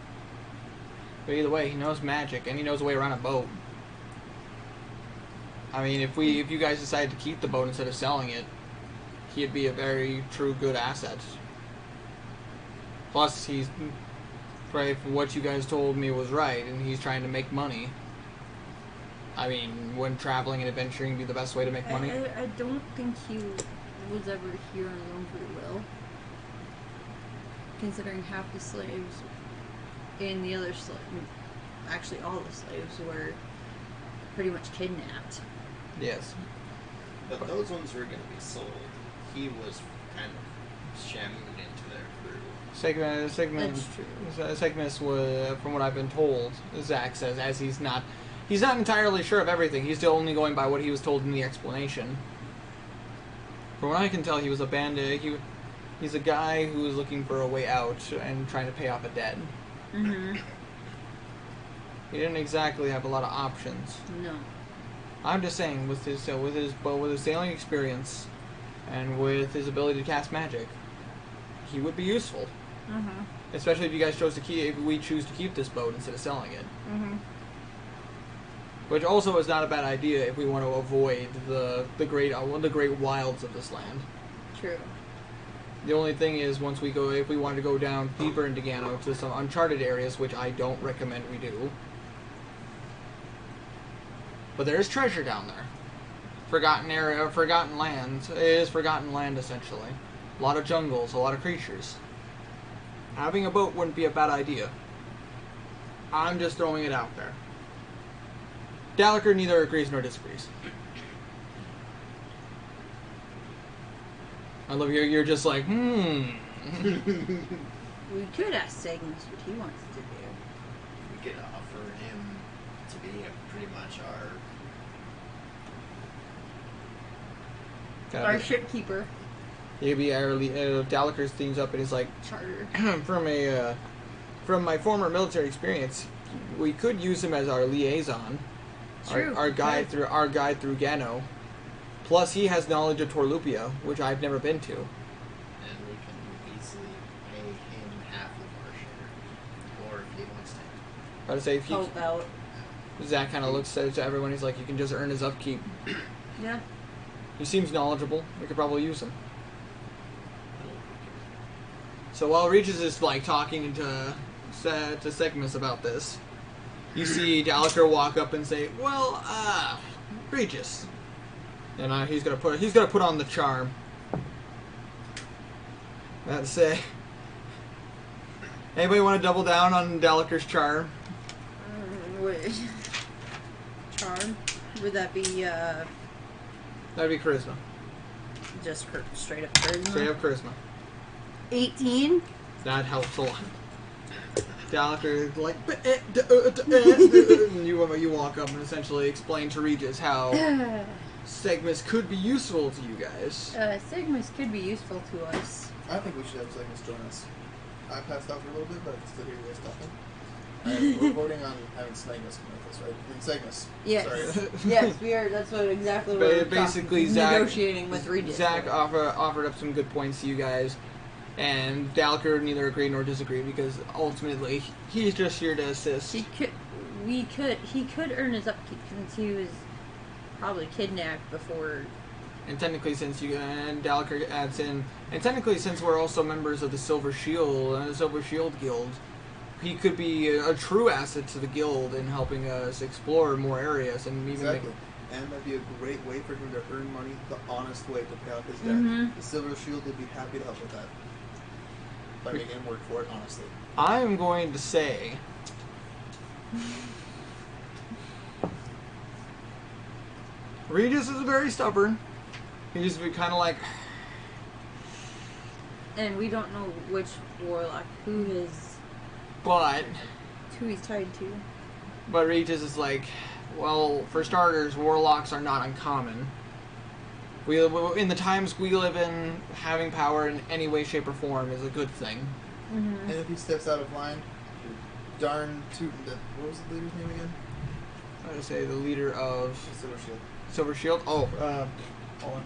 But either way, he knows magic, and he knows a way around a boat. I mean, if you guys decide to keep the boat instead of selling it, he'd be a very true good asset. Plus, he's right. What you guys told me was right, and he's trying to make money. I mean, wouldn't traveling and adventuring be the best way to make money? I don't think he was ever here on his own free will. Considering half the slaves and the other actually all the slaves were pretty much kidnapped. Yes. But those ones were going to be sold. He was kind of shamued into their crew. That's true. Segmus was, from what I've been told, Zach says, as he's not entirely sure of everything. He's still only going by what he was told in the explanation. From what I can tell, he was a bandit. He's a guy who was looking for a way out and trying to pay off a debt. Mm-hmm. He didn't exactly have a lot of options. No. I'm just saying, with his sailing experience and with his ability to cast magic, he would be useful. Mm-hmm. Especially if you guys if we choose to keep this boat instead of selling it. Mm-hmm. Which also is not a bad idea if we want to avoid the great wilds of this land. True. The only thing is, if we want to go down deeper into Gano to some uncharted areas, which I don't recommend we do. But there is treasure down there. Forgotten lands. It is forgotten land, essentially. A lot of jungles, a lot of creatures. Having a boat wouldn't be a bad idea. I'm just throwing it out there. Gallagher neither agrees nor disagrees. I love you're just like, We could ask Segmus what he wants to do. We could offer him to be pretty much Our ship keeper. Maybe Gallagher steams up and he's like, Charter. from my former military experience, we could use him as our liaison. True. Our guide through Gano. Plus, he has knowledge of Torlupia, which I've never been to. and we can easily pay him half of our share, or if he wants to. I'd say if Help out. Zach kind of looks to everyone. He's like, you can just earn his upkeep. Yeah. He seems knowledgeable. We could probably use him. So while Regis is like talking to Segmus about this, you see Gallagher walk up and say, "Well, Regis," and he's gonna put on the charm. That's say. Anybody want to double down on Gallagher's charm? Wait. Charm? Would that be That'd be charisma. just straight up charisma? Straight up charisma. 18? That helps a lot. Gallagher is like, and you walk up and essentially explain to Regis how Segmus could be useful to you guys. Segmus could be useful to us. I think we should have Segmus join us. I passed out for a little bit, but I can still hear you guys talking. We're voting on having Segmus come with us, right? Segmus. Yes. Sorry. Yes, we are. That's what exactly what we're Basically, talking, negotiating with Regis. Zach offered up some good points to you guys, and Gallagher neither agreed nor disagreed because ultimately he's just here to assist. He could earn his upkeep since he was probably kidnapped before. And technically, since Gallagher adds in, and technically since we're also members of the Silver Shield Guild, he could be a true asset to the guild in helping us explore more areas and even Exactly. And that'd be a great way for him to earn money the honest way to pay off his debt. Mhm. The Silver Shield would be happy to help with that. By making him work for it, honestly. I'm going to say Regis is very stubborn. He's kind of like, And we don't know which warlock, who he's tied to. but Regis is like, well, for starters, warlocks are not uncommon. In the times we live in, having power in any way, shape, or form is a good thing. Mm-hmm. And if he steps out of line, you're darn tootin' that. What was the leader's name again? I would say the leader of The Silver Shield. Silver Shield. Oh, hold on.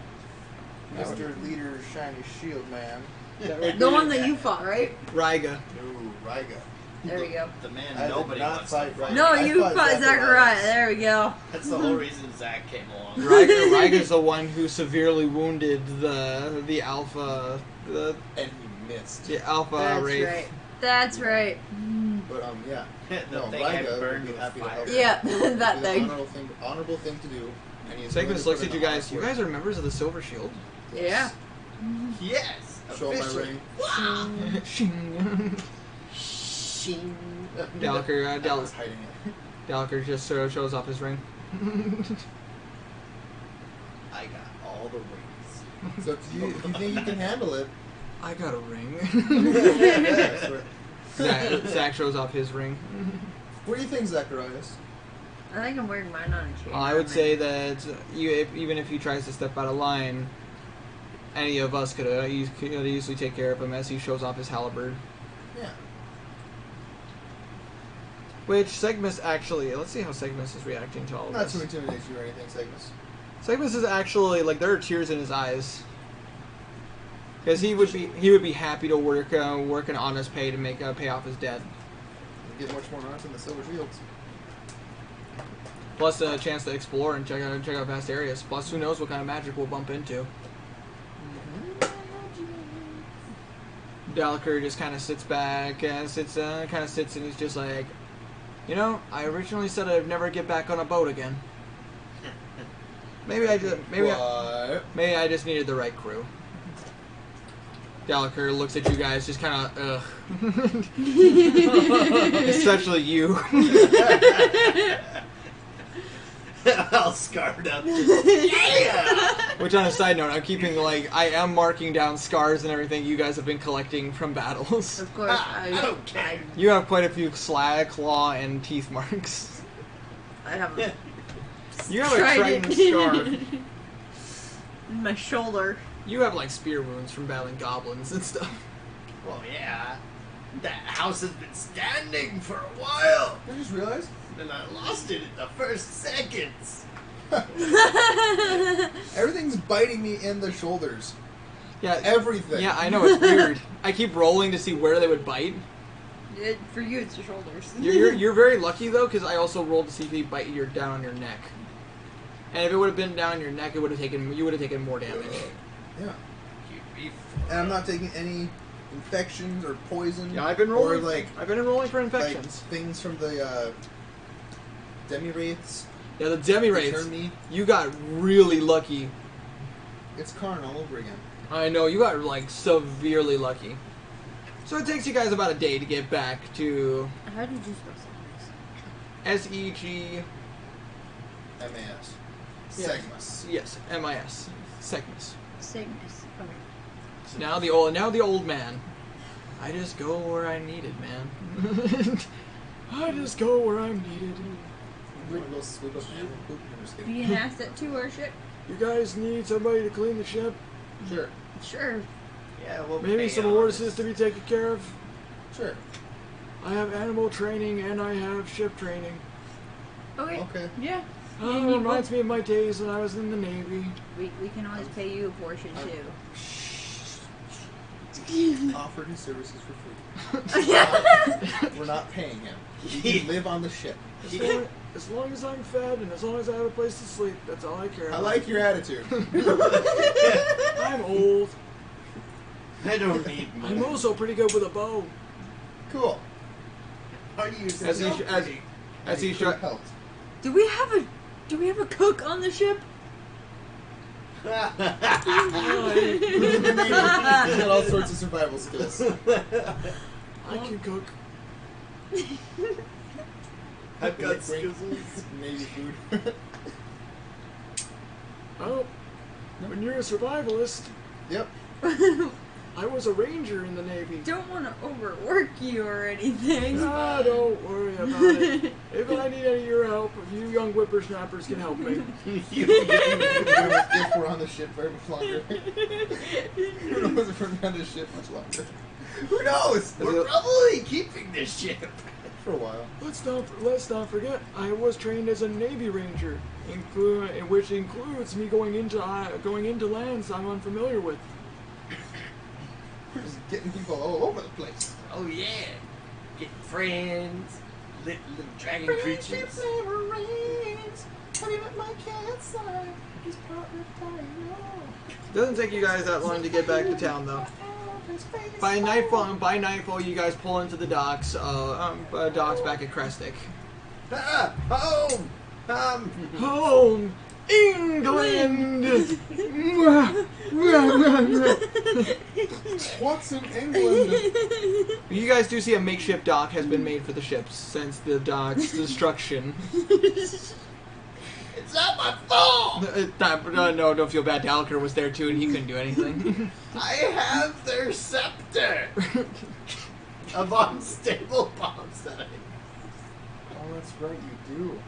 Mr. Leader Shiny Shield Man. The one that you fought, right? Ryga. No, Ryga. There we go. The man I did nobody not wants fight to right. fight. No, I you fought fought Zachariah. There we go. That's the whole reason Zach came along. Riker's the one who severely wounded the alpha And he missed. the alpha That's wraith. right. That's right. But yeah. The No, thing I Riga would burned be with happy to fire. help. Yeah, It'd that be the thing. honorable thing to do. And he's willing Segment to looks put at in you the guys. hard You work. guys are members of the Silver Shield. Yeah. Yes. Show my officially. ring. Shing. Shing. Dalker, I was hiding it. Dalker just shows off his ring. I got all the rings. So if you think you can handle it, I got a ring. yeah, sure. Zach shows off his ring. What do you think, Zacharias? I think I'm wearing mine on a chain. I would say that even if he tries to step out of line, any of us could easily take care of him as he shows off his halberd. Yeah. Which Segmus actually, let's see how Segmus is reacting to all of Not to this. intimidate you or anything, Segmus. Segmus is actually like there are tears in his eyes because he would be happy to work an honest pay to make pay off his debt, You get much more honest in the Silver Shields. plus a chance to explore and check out vast areas. Plus, who knows what kind of magic we'll bump into. Dalker just kind of sits back and sits and he's just like, you know, I originally said I'd never get back on a boat again. Maybe I just needed the right crew. Dalker looks at you guys, just kind of, ugh. Especially you. All scarred up. Yeah. Which, on a side note, I am marking down scars and everything you guys have been collecting from battles. Of course, I don't care. You have quite a few claw, and teeth marks. I have a You have a trident trident scar. in my shoulder. You have, like, spear wounds from battling goblins and stuff. Well, yeah. That house has been standing for a while. I just realized. And I lost it in the first seconds. Everything's biting me in the shoulders. Yeah, Everything. Yeah, I know, it's weird. I keep rolling to see where they would bite. For you, it's your shoulders. You're very lucky, though, because I also rolled to see if he bite you down on your neck. And if it would have been down your neck, you would have taken more damage. Yeah. You'd be And I'm not taking any infections or poison. Yeah, I've been Or rolling. I've been enrolling for infections. like things from the demi-wraiths. Yeah, the demi-wraiths. Turn me. You got really lucky. It's Karn all over again. I know, you got, like, severely lucky. So it takes you guys about a day to get back to How did you spell SEG... MAS. Yeah. Segmus. Yes, MIS. Segmus. Cygnus? Okay. Now the old man. I just go where I'm needed, man. I just go where I'm needed. We'll go swoop up and poop and just You can ask that to our ship? You guys need somebody to clean the ship? Sure. Sure. Yeah, we'll Maybe pay some on horses this. to be taken care of? Sure. I have animal training and I have ship training. Okay. Okay. Yeah. Oh, it reminds me of my days when I was in the Navy. We can always pay you a portion too. Offered his services for free. We're not paying him. He can live on the ship. As long as I'm fed and as long as I have a place to sleep, that's all I care I about. like your attitude. I'm old. I don't need money. I'm also pretty good with a bow. Cool. Are you As he He shut. could've helped. Do we have a cook on the ship? He's got all sorts of survival skills. I can cook. I've got Wink, wink. skizzles. Maybe food. Oh, when you're a survivalist, Yep. I was a ranger in the Navy. Don't want to overwork you or anything. Ah, don't worry about it. If I need any of your help, if you young whippersnappers can help me. If we're on the ship very much longer. Who knows if we're on the ship much longer? Who knows? We're probably keeping this ship. For a while. Let's not forget, I was trained as a Navy Ranger, which includes me going into lands I'm unfamiliar with. We're just getting people all over the place. Oh yeah. getting friends, little dragon creatures. Doesn't take you guys that long to get back to town, though. By nightfall, you guys pull into the docks. Docks back at Crestic. Home! Home, England. What's in England? You guys do see a makeshift dock has been made for the ships since the dock's destruction. It's not my fault! No, don't feel bad. Dalker was there too, and he couldn't do anything. I have their scepter of unstable bonsai. Oh, that's right, you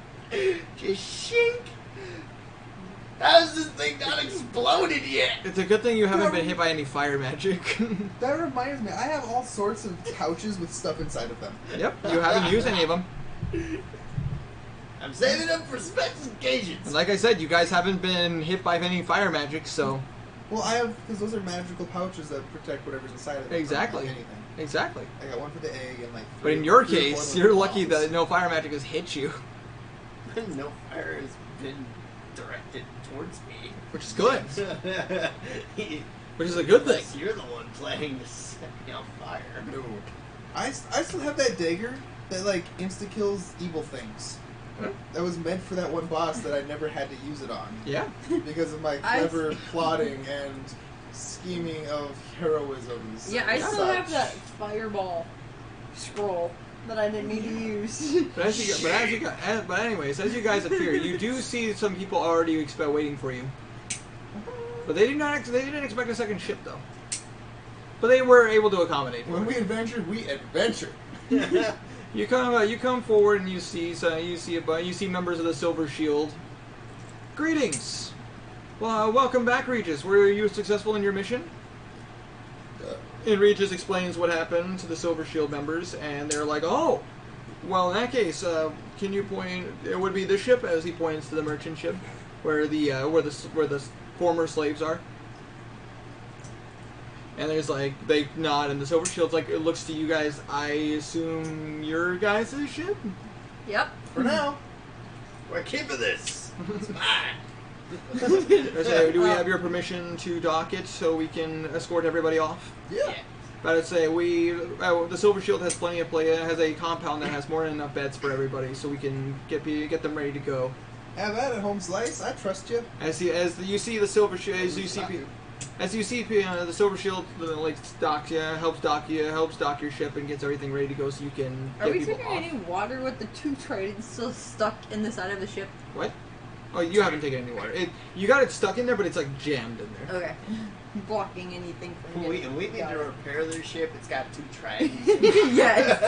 Just shink. How's this thing not exploded yet? It's a good thing you haven't been hit by any fire magic. do. That reminds me, I have all sorts of couches with stuff inside of them. Yep, you haven't used any of them. I'm saving them for special occasions. And like I said, you guys haven't been hit by any fire magic, so... Well, I have, because those are magical pouches that protect whatever's inside of them. Exactly. From, like, anything. Exactly. I got one for the egg and like. But in your 3 or 4 case, little you're lucky bombs. that no fire magic has hit you. No fire has been directed towards me. Which is good. Which is a good thing. Unless you're the one planning to set me on fire. No. I still have that dagger that like insta kills evil things. That was meant for that one boss that I never had to use it on Yeah. because of my clever plotting and scheming of heroisms. Yeah, I and still have such. that fireball scroll that I didn't need to use. But anyways, as you guys appear, you do see some people already waiting for you. But they didn't expect a second ship though. But they were able to accommodate. When we adventure, we adventure. You come forward and you see members of the Silver Shield. Greetings. Well, welcome back, Regis. Were you successful in your mission? And Regis explains what happened to the Silver Shield members, and they're like, "Oh, well, in that case, can you point? It would be this ship," as he points to the merchant ship, where the former slaves are. And there's like they nod, and the Silver Shield's like it looks to you guys. I assume your guys' ship. Yep. For now. We're keeping this. It's mine. So, do we have your permission to dock it so we can escort everybody off? Yeah. But I'd say the Silver Shield has plenty of play. It has a compound that has more than enough beds for everybody, so we can get them ready to go. Have at it, home slice. I trust you. As you see the Silver Shield, the Silver Shield helps dock your ship and gets everything ready to go, so you can Are get we people taking off. any water with the 2 tridents still stuck in the side of the ship? What? Oh, you haven't taken any water. You got it stuck in there, but it's like jammed in there. Okay. Blocking anything from We getting need to repair their ship. It's got 2 tridents. Yes.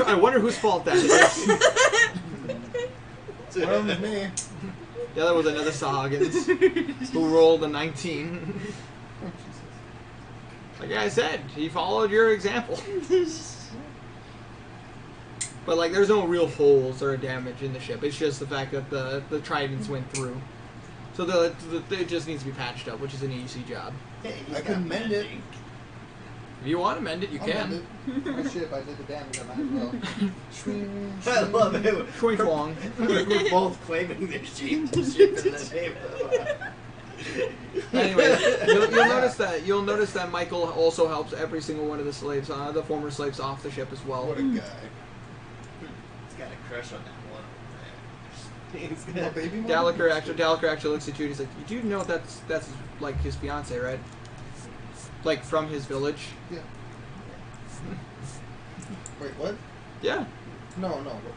I wonder whose fault that is. One with me. The other was another Sahagins who rolled a 19. Oh, Jesus. Like I said, he followed your example. But like, there's no real holes or damage in the ship. It's just the fact that the tridents went through. So it just needs to be patched up, which is an easy job. Hey, I can mend it. If you want to mend it, you I'll can. mend it. Oh shit, I did the damage. I might as well. Swing, I love it. Swing flong. We're both claiming their ship in the name of Anyway, you'll notice that Michael also helps every single one of the slaves, the former slaves, off the ship as well. What a guy. He's got a crush on that one over there. He's Oh, got baby mom? Dalliker actually looks at you and he's like, "You do know that's like his fiance, right? Like from his village." Yeah. Wait, what? Yeah. No.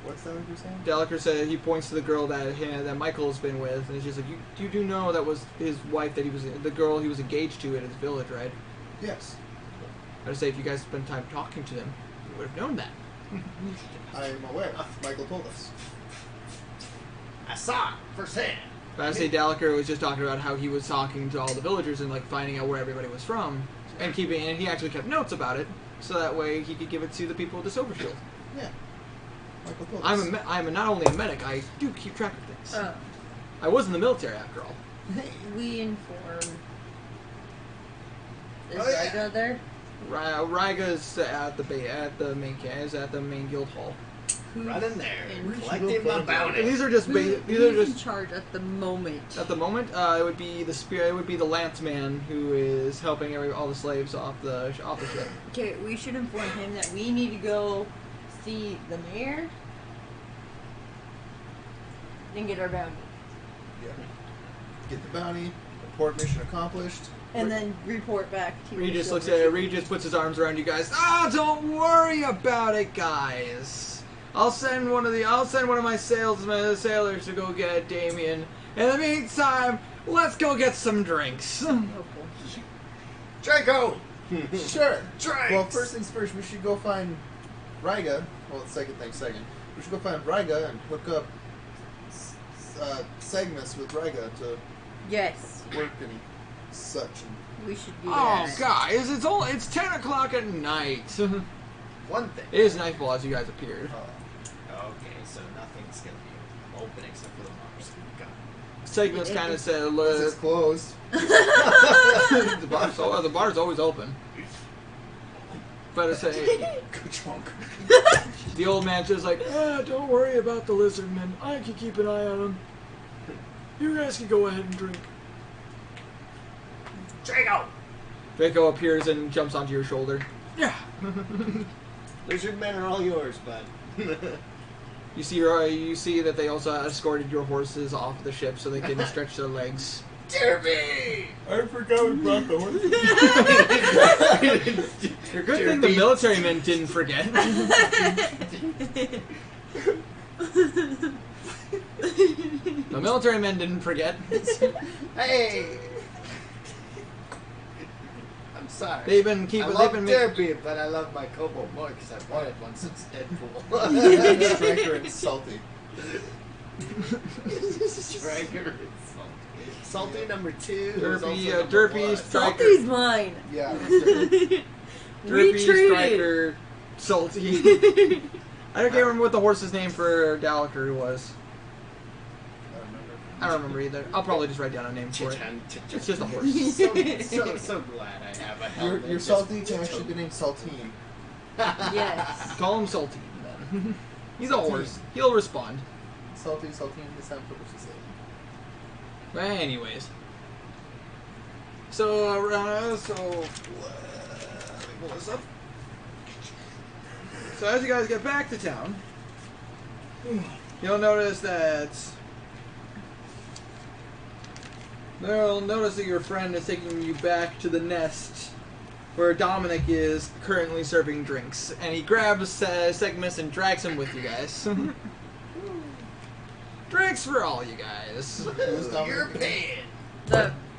What's that you're saying? Dalliker said he points to the girl that Michael's been with, and he's just like, "You do know that was his wife that the girl he was engaged to at his village, right?" Yes. I'd say if you guys spent time talking to them, you would have known that. I'm aware. Michael told us. I saw it firsthand. But I'd say Dalliker was just talking about how he was talking to all the villagers and like finding out where everybody was from, and he actually kept notes about it, so that way he could give it to the people with the Silver Shield. Yeah. Michael told us. I'm not only a medic, I do keep track of things. Oh. I was in the military after all. We inform. Is Oh, yeah. Ryga there? Ryga's at the main guild hall. Run in there, And collecting my bounty. These are just Who's in charge at the moment? at the moment. It would be the spirit. It would be the lanceman who is helping all the slaves off the ship. Okay, we should inform him that we need to go see the mayor and get our bounty. Yeah. Get the bounty. Report mission accomplished. And then report back to you. Regis looks at it. Regis puts his arms around you guys. Don't worry about it, guys. I'll send one of my sailors to go get Damien. In the meantime, let's go get some drinks. Draco! Sure. Drinks! Well, first things first, we should go find Ryga. Well, second thing second. We should go find Ryga and hook up Segmus with Ryga to Yes, work and such. And we should do Oh, that. guys, it's 10 o'clock at night. One thing. It is nightfall as you guys appeared. Okay, so nothing's gonna be open except for the bars. Got it. Segment's kind of said, This is closed. the bar's always open. But I say, the old man just like, don't worry about the lizard men. I can keep an eye on them. You guys can go ahead and drink. Draco! Draco appears and jumps onto your shoulder. Yeah. Lizard men are all yours, bud. You see that they also escorted your horses off the ship so they can stretch their legs. Derby! I forgot we brought the horse. Your good thing the military men didn't forget. The military men didn't forget. Hey! I'm sorry. They've been keeping. I They've love been Derby, but I love my Kobo more because I bought it once since Deadpool. Striker and Salty. Striker and Salty. Salty number 2. Derpy, Striker, Salty's mine. Yeah. Derpy, We traded. Striker, Salty. I can't remember what the horse's name for Gallagher was. I don't remember either. I'll probably just write down a name for it. It's just a horse. So glad I have a Your helmet. Salty can actually be named Saltine. Yes. Call him Salty then. He's a horse. He'll respond. Salty, Saltine, they sound perfect to say. But anyways. So, let me pull this up. So as you guys get back to town, you'll notice that your friend is taking you back to the nest where Dominic is currently serving drinks, and he grabs Segmus and drags him with you guys. Drinks for all you guys. Who's Dominic? You're paying.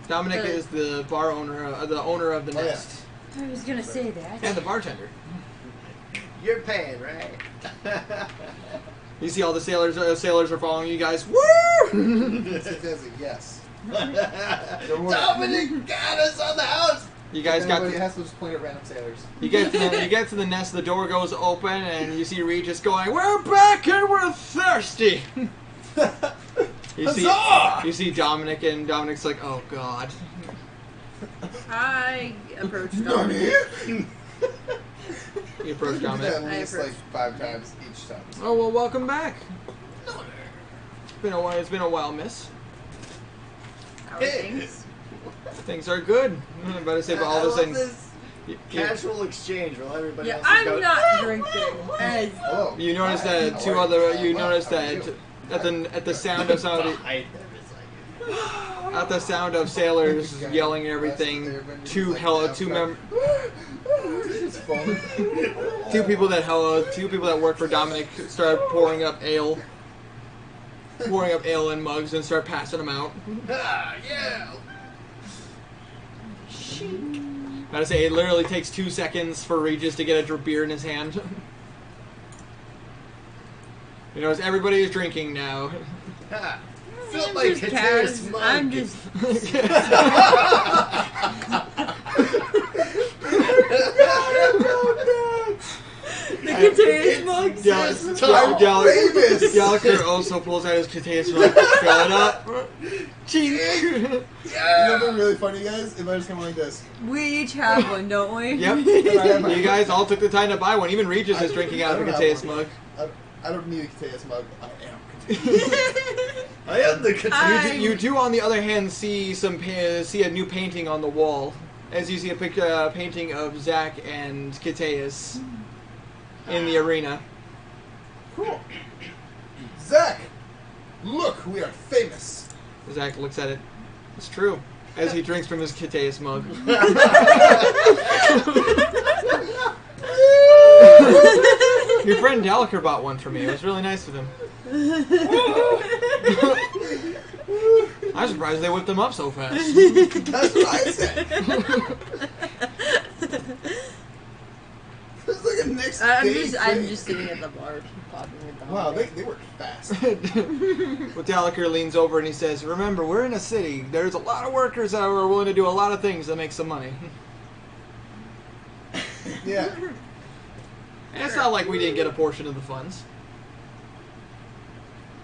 Dominic is the bar owner, the owner of the Oh, yeah. nest, I was gonna say that. and the bartender. You're paying, right? You see all the sailors are following you guys. Woo! It says a yes. Dominic got us on the house. You guys got Everybody the, has to just point at random sailors. you get to the nest. The door goes open, and you see Regis going, "We're back and we're thirsty." Huzzah! You see Dominic, and Dominic's like, "Oh God." I approached Dominic. You approach You do that Dominic. at least like 5 times each time. Oh well, welcome back. It's been a while, miss. How are things? Things are good. I'm about to say, but all of a sudden, this casual exchange while everybody Yeah, else is I'm going. not drinking. As Hello. you notice Hi, that how two are other. you? You Well, notice how are that you? at the sound of at the sound of sailors yelling and everything, two people that work for Dominic start pouring up ale in mugs and start passing them out. Ah, yeah. Gotta say, it literally takes 2 seconds for Regis to get a beer in his hand. You notice everybody is drinking now. Ah, felt like just Kateris mug. I'm just the contagious mug. Gallagher also pulls out his container mug, fill it up. Cheers. know what's really funny, guys? If I just come like this. We each have one, don't we? Yep. You guys all took the time to buy one. Even Regis is drinking out of a Kateus mug. I don't need a Kateus mug. I am Kateus. I am the Kateus. You do, on the other hand, see a new painting on the wall. As you see a painting of Zach and Kateus in the arena. Cool. Zach! Look, we are famous. Zach looks at it. It's true. As he drinks from his Kateus mug. Your friend Gallagher bought one for me. It was really nice of him. I'm surprised they whipped them up so fast. That's what I said. It's like a next I'm thing. just sitting at the bar, popping it down. Wow, they work fast. Well, Gallagher leans over and he says, "Remember, we're in a city. There's a lot of workers that are willing to do a lot of things to make some money. Yeah. And it's not like we didn't get a portion of the funds."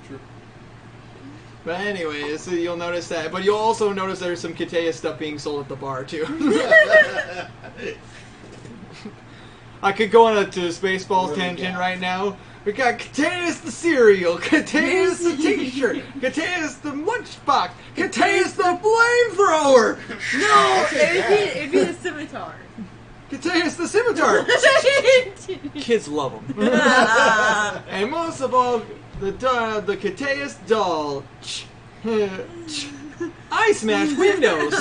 True. But anyways, so you'll notice that. But you'll also notice there's some Kateus stuff being sold at the bar, too. I could go on a Spaceballs tangent right now. We got Kateus the cereal, Kateus the t-shirt, Kateus the lunchbox, Kateus the flamethrower! No, it'd be the scimitar. Kateus the scimitar! Kids love them. And most of all, the Kateus doll. I smash windows!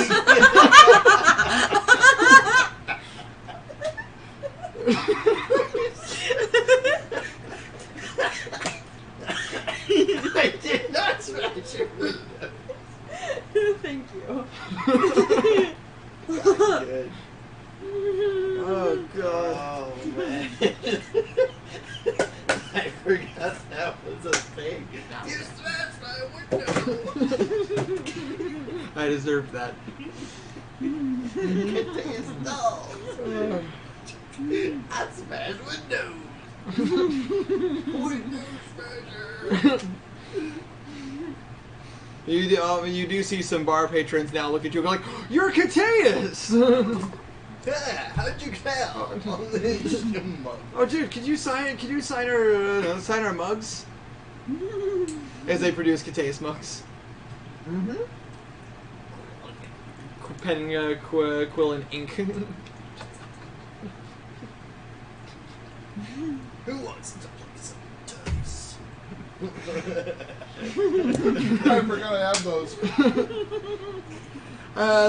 I did not smash your window. Thank you. Good. Oh, God. Oh, man. I forgot that was a thing. You smashed my window. I deserved that. Kateus dolls. I smashed windows. Window smasher. You do see some bar patrons now look at you and go like, "You're Kateus!" Yeah, how did you tell? Oh, dude, could you sign our mugs? As they produce Kateus mugs. Mm-hmm. Pen, quill, and ink. Who wants to play some dice? I forgot I have those.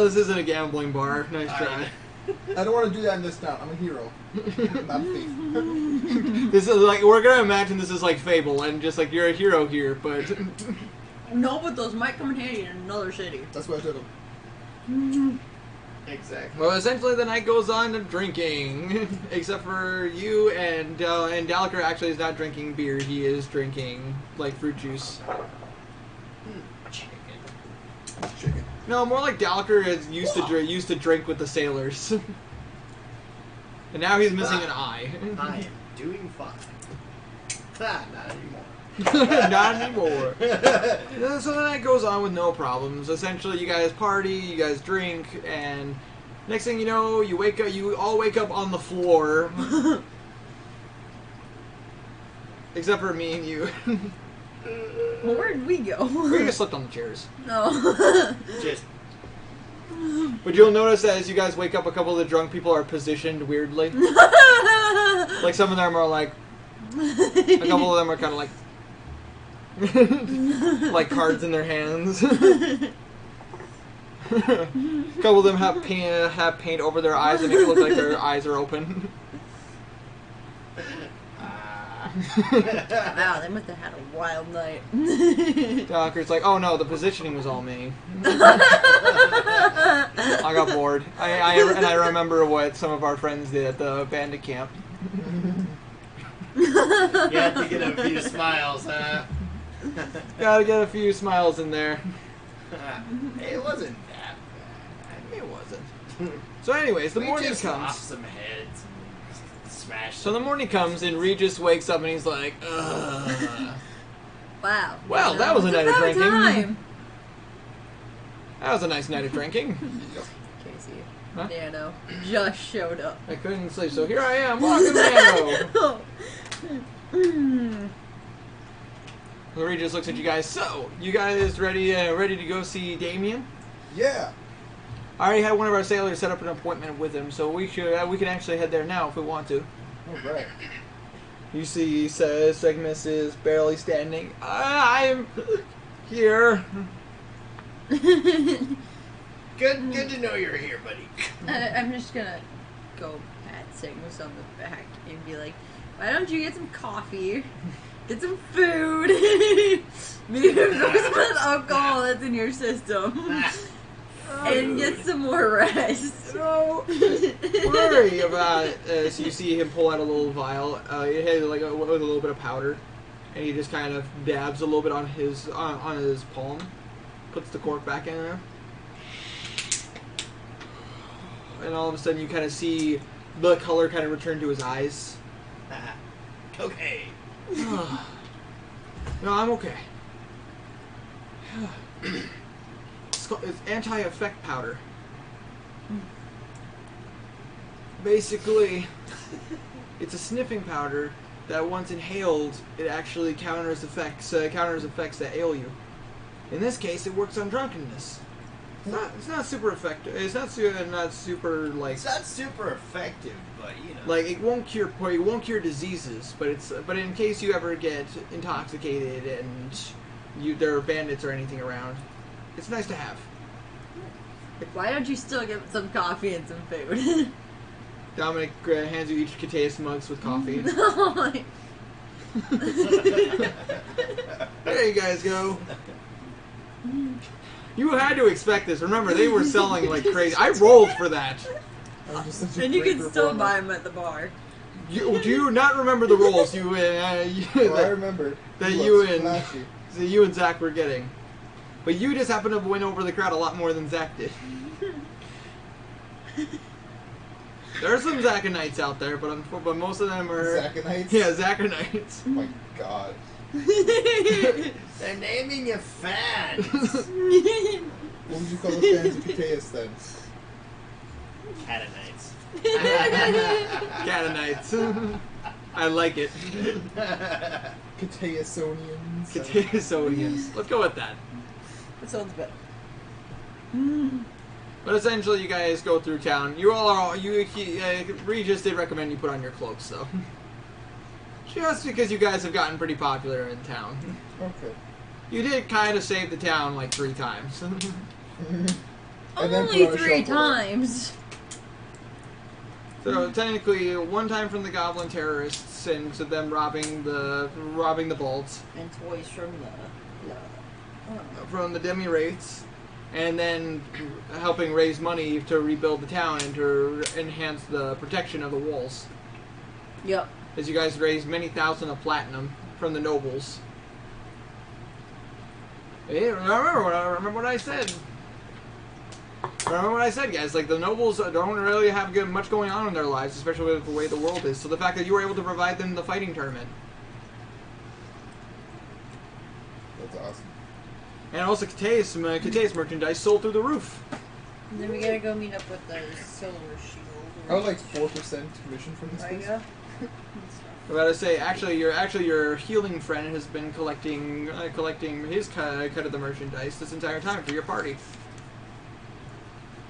This isn't a gambling bar. Nice try. I don't want to do that in this town. I'm a hero. Not a thief. This is like, we're gonna imagine this is like Fable, and just like you're a hero here, but No, but those might come in handy in another city. That's why I took them. Exactly. well, essentially the night goes on to drinking, except for you and Gallagher actually is not drinking beer. He is drinking like fruit juice. Chicken. No, more like Gallagher is used to drink with the sailors, and now he's missing an eye. I am doing fine. Not anymore. Not anymore. So the night goes on with no problems. Essentially, you guys party, you guys drink, and next thing you know, you wake up. You all wake up on the floor, except for me and you. Well, where'd we go? We just slept on the chairs. No. Just But you'll notice that as you guys wake up, a couple of the drunk people are positioned weirdly. Like some of them are like, a couple of them are kind of like cards in their hands. A couple of them have paint over their eyes to make it look like their eyes are open. Wow, they must have had a wild night. Docker's like, oh no, the positioning was all me. I got bored. I remember what some of our friends did at the bandit camp. you have to get a few smiles, huh? Gotta get a few smiles in there. It wasn't that bad. It wasn't. So anyways, the We morning just comes. lost some heads and smashed So the morning comes and Regis wakes up and he's like, ugh. Wow. Well, that was a night of It's about drinking. time. That was a nice night of drinking. Casey. Huh? Nano just showed up. I couldn't sleep, so here I am. Welcome, Nano. Lori just looks at you guys. So, you guys ready to go see Damien? Yeah. I already had one of our sailors set up an appointment with him, so we can actually head there now if we want to. All right. You see, Segmus is barely standing. I'm here. Good to know you're here, buddy. I'm just gonna go pat Sigmus on the back and be like, why don't you get some coffee? Get some food. Maybe there's some alcohol that's in your system. And get some more rest. Don't worry about it. So you see him pull out a little vial. It has with a little bit of powder, and he just kind of dabs a little bit on his palm, puts the cork back in there, and all of a sudden you kind of see the color kind of return to his eyes. Okay. No, I'm okay. It's anti-effect powder. Basically, it's a sniffing powder that once inhaled, it actually counters effects that ail you. In this case, it works on drunkenness. It's not super effective. It's not super like. It's not super effective, but you know. Like it won't cure diseases, but in case you ever get intoxicated and there are bandits or anything around, it's nice to have. Why don't you still get some coffee and some food? Dominic hands you each Cateus mugs with coffee. There you guys go. You had to expect this. Remember, they were selling like crazy. I rolled for that. I'm just such a And you great can still performer. buy them at the bar. Do you not remember the rolls Well, I remember that He you looks and flashy. that you and Zach were getting, but you just happened to win over the crowd a lot more than Zach did. There are some Zachanites out there, but most of them are Zachanites? Yeah, Zachanites. Oh my god. They're naming you fans. What would you call the fans of Cateus then? Catanites. Catanites. I like it. Cateusonians. Cateusonians. Let's go with that. That sounds better. But essentially, you guys go through town. You all are. Regis did recommend you put on your cloaks, though. Just because you guys have gotten pretty popular in town. Okay. You did kind of save the town like 3 times. And then Only put on a 3 shovel. times. So technically, 1 time from the goblin terrorists and to them robbing the vaults And toys from the demi wraiths, and then helping raise money to rebuild the town and to enhance the protection of the walls. Yep. As you guys raised many thousand of platinum from the nobles. Hey, remember what I said. Remember what I said, guys. Like, the nobles don't really have much going on in their lives, especially with the way the world is. So the fact that you were able to provide them the fighting tournament. That's awesome. And also Cateus merchandise sold through the roof. And then we gotta go meet up with the silver shield. I would like 4% commission from this place. Right, I'm about to say, actually, your healing friend has been collecting his cut of the merchandise this entire time for your party.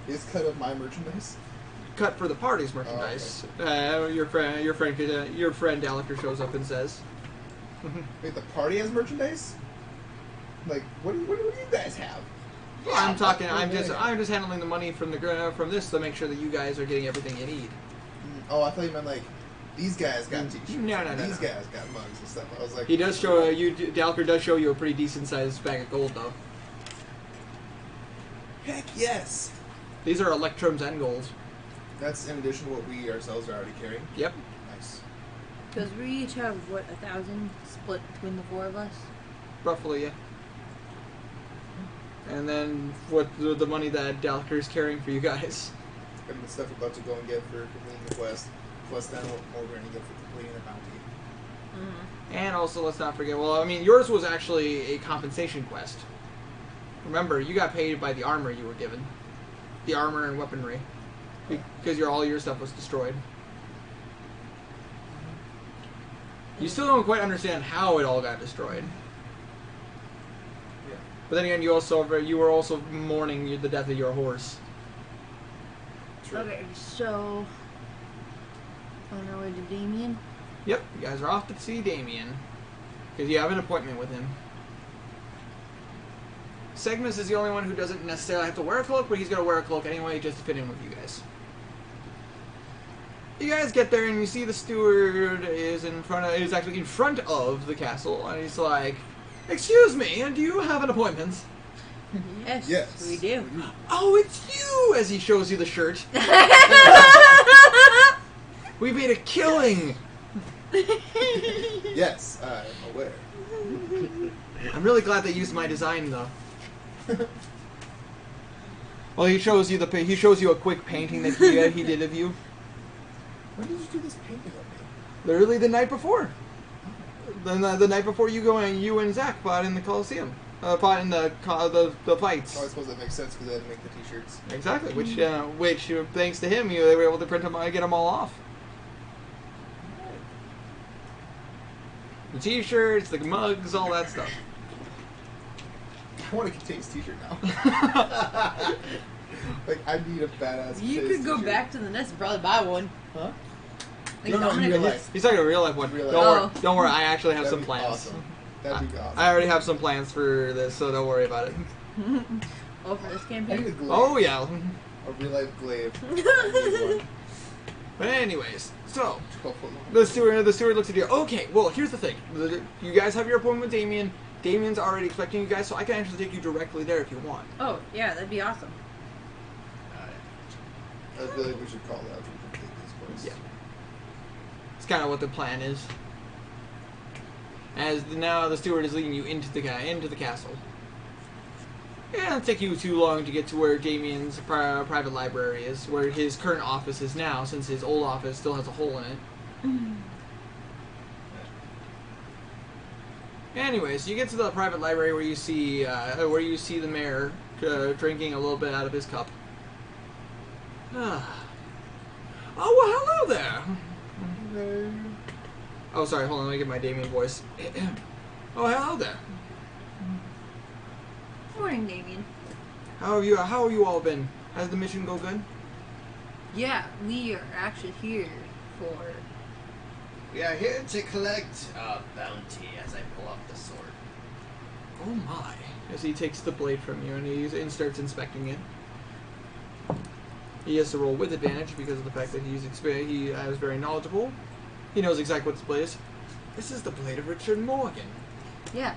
His cut of my merchandise? Cut for the party's merchandise. Your friend Daliker shows up and says, Wait, the party has merchandise? Like, what do you guys have? I'm just handling the money from this to make sure that you guys are getting everything you need. Oh, I thought you meant like, these guys got t-shirts. No. These guys got mugs and stuff. I was like... He does show Daliker does show you a pretty decent sized bag of gold, though. Heck yes! These are electrums and gold. That's in addition to what we ourselves are already carrying. Yep. Nice. Because we each have, 1,000 split between the 4 of us? Roughly, yeah. And then what the money that Daliker is carrying for you guys. And the stuff we're about to go and get for completing the quest. Plus then what more we're going to get for completing the bounty. Mm-hmm. And also, let's not forget, well, I mean, yours was actually a compensation quest. Remember, you got paid by the armor you were given. The armor and weaponry. Because all your stuff was destroyed. You still don't quite understand how it all got destroyed. Yeah. But then again, you were also mourning the death of your horse. True. Okay, so on our way to Damien. Yep, you guys are off to see Damien. Because you have an appointment with him. Segmus is the only one who doesn't necessarily have to wear a cloak, but he's going to wear a cloak anyway just to fit in with you guys. You guys get there and you see the steward is actually in front of the castle, and he's like, "Excuse me, do you have an appointment?" Yes, Yes. we do. "Oh, it's you!" as he shows you the shirt. "We made a killing!" Yes, I'm aware. I'm really glad they used my design, though. Well, he shows you a quick painting that he did of you. When did you do this painting of me? Literally the night before. The night before you and Zach fought in the Coliseum. Fought in the fights. Oh, I suppose that makes sense because I had to make the t-shirts. Exactly. Which thanks to him, they were able to print them, get them all off. The t-shirts, the mugs, all that stuff. I want to get Tate's t-shirt now. Like, I need a badass You Tate's could go t-shirt. back to the nest and probably buy one. Huh? Like No, in Dominic- real life. He's talking a real life one. Real life. Don't worry. I actually have That'd some be plans. Awesome. That'd be awesome. I already have some plans for this, so don't worry about it. Oh, for this I need a campaign? glaive. Oh yeah. A real life glaive. I need one. But anyways, so 12 foot long. the steward looks at you. Okay, well here's the thing. You guys have your appointment with Damien. Damien's already expecting you guys, so I can actually take you directly there if you want. Oh, yeah, that'd be awesome. I feel like we should call that to complete this course. Yeah. It's kind of what the plan is. As now the steward is leading you into the castle. Yeah, it'll take you too long to get to where Damien's private library is, where his current office is now, since his old office still has a hole in it. Anyways, you get to the private library where you see the mayor drinking a little bit out of his cup. Oh, well, hello there. Oh, sorry, hold on, let me get my Damien voice. Oh, hello there. Morning, Damien. How have you all been? Has the mission go good? Yeah, we are actually here for... We are here to collect our bounty as I pull up the sword. Oh my. As he takes the blade from you and starts inspecting it. He has to roll with advantage because of the fact that he is very knowledgeable. He knows exactly what this blade is. This is the blade of Richard Morgan. Yeah.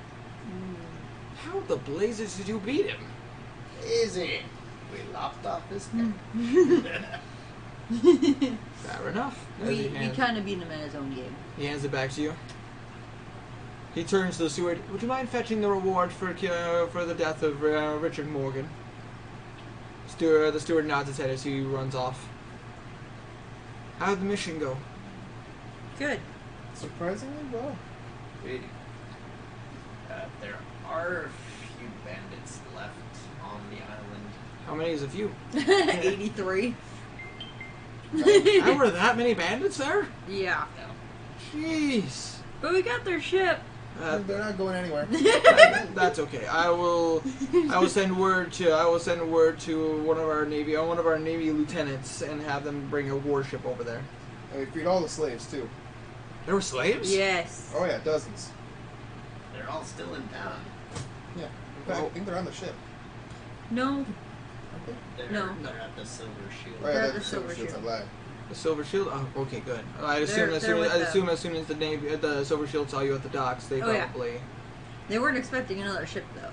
How the blazes did you beat him? Easy. We lopped off his head. Fair enough. As We he hands- kind of beat him at his own game. He hands it back to you. He turns to the steward. Would you mind fetching the reward for the death of Richard Morgan? The steward nods his head as he runs off. How did the mission go? Good. Surprisingly well. There are a few bandits left on the island. How many is a few? 83. There were that many bandits there? Yeah. Jeez. But we got their ship. They're not going anywhere. That's okay. I will send word to one of our navy lieutenants and have them bring a warship over there. And we freed all the slaves too. There were slaves? Yes. Oh yeah, dozens. They're all still in town. Yeah. In fact, I think they're on the ship. No. Aren't they? They're at the Silver Shield. Oh yeah, They're they're the the Silver shields. I Shield. lied. The Silver Shield? Oh, okay, good. I'd assume as They're soon with as soon as the Silver Shield saw you at the docks, they Oh, yeah. probably... They weren't expecting another ship though.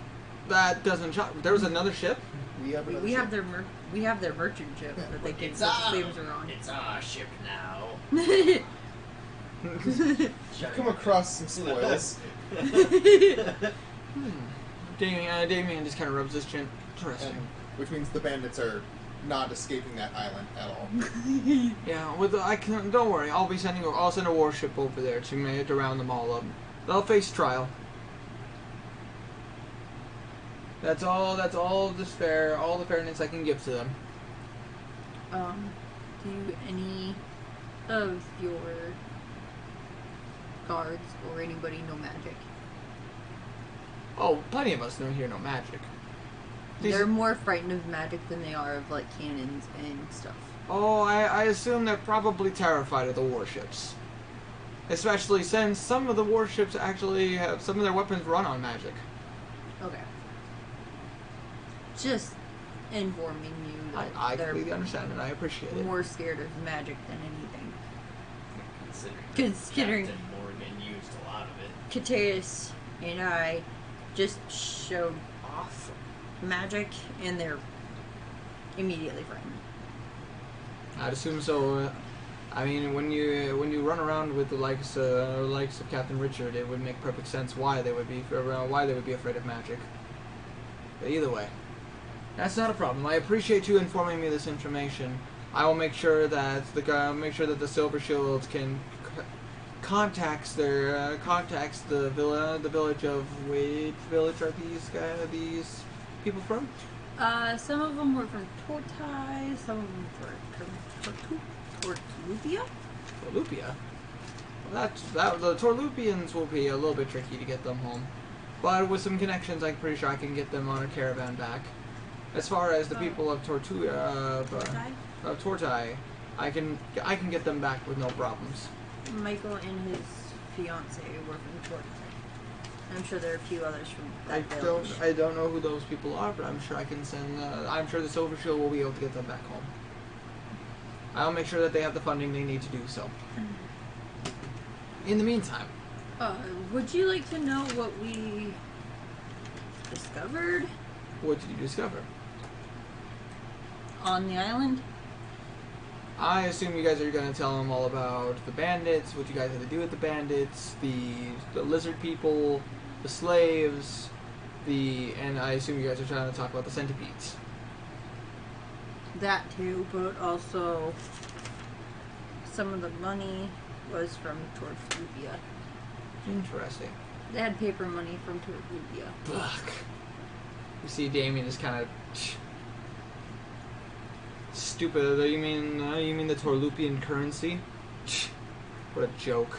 That doesn't shock. There was another ship? We have another We ship. have their merchant ship Yeah. that they can It's put the our, slaves are on. it's our ship now. Come across some spoils. Damien just kind of rubs his chin. Interesting. And, which means the bandits are not escaping that island at all. Yeah, don't worry. I'll send a warship over there to round them all up. They'll face trial. That's all the fairness I can give to them. Do any of your guards or anybody know magic? Oh, plenty of us know here know magic. They're more frightened of magic than they are of like cannons and stuff. Oh, I assume they're probably terrified of the warships. Especially since some of the warships actually have some of their weapons run on magic. Okay. Just informing you that I they're completely understand and I appreciate it. more scared of magic than anything. Considering Captain Morgan used a lot of it. Kateus and I just showed off magic, and they're immediately frightened. I'd assume so. I mean, when you run around with the likes of Captain Richard, it would make perfect sense why they would be afraid of magic. But either way, that's not a problem. I appreciate you informing me this information. I will make sure that the Silver Shields can contacts the village of which village are these people from? Some of them were from Tortai, some of them were from Tortulupia. Torlupia. Well, the Torlupians will be a little bit tricky to get them home, but with some connections, I'm pretty sure I can get them on a caravan back. As far as the people of Tortai, I can get them back with no problems. Michael and his fiance were from Tortai. I'm sure there are a few others from that village. I don't know who those people are, but I'm sure I can send. I'm sure the Silver Shield will be able to get them back home. I'll make sure that they have the funding they need to do so. In the meantime, would you like to know what we discovered what did you discover? on the island? I assume you guys are going to tell them all about the bandits, what you guys had to do with the bandits, the lizard people, the slaves, and I assume you guys are trying to talk about the centipedes. That too, but also some of the money was from Tortulupia. Interesting. They had paper money from Tortulupia. Fuck. You see, Damien is kind of stupid. You mean the Torlupian currency? What a joke.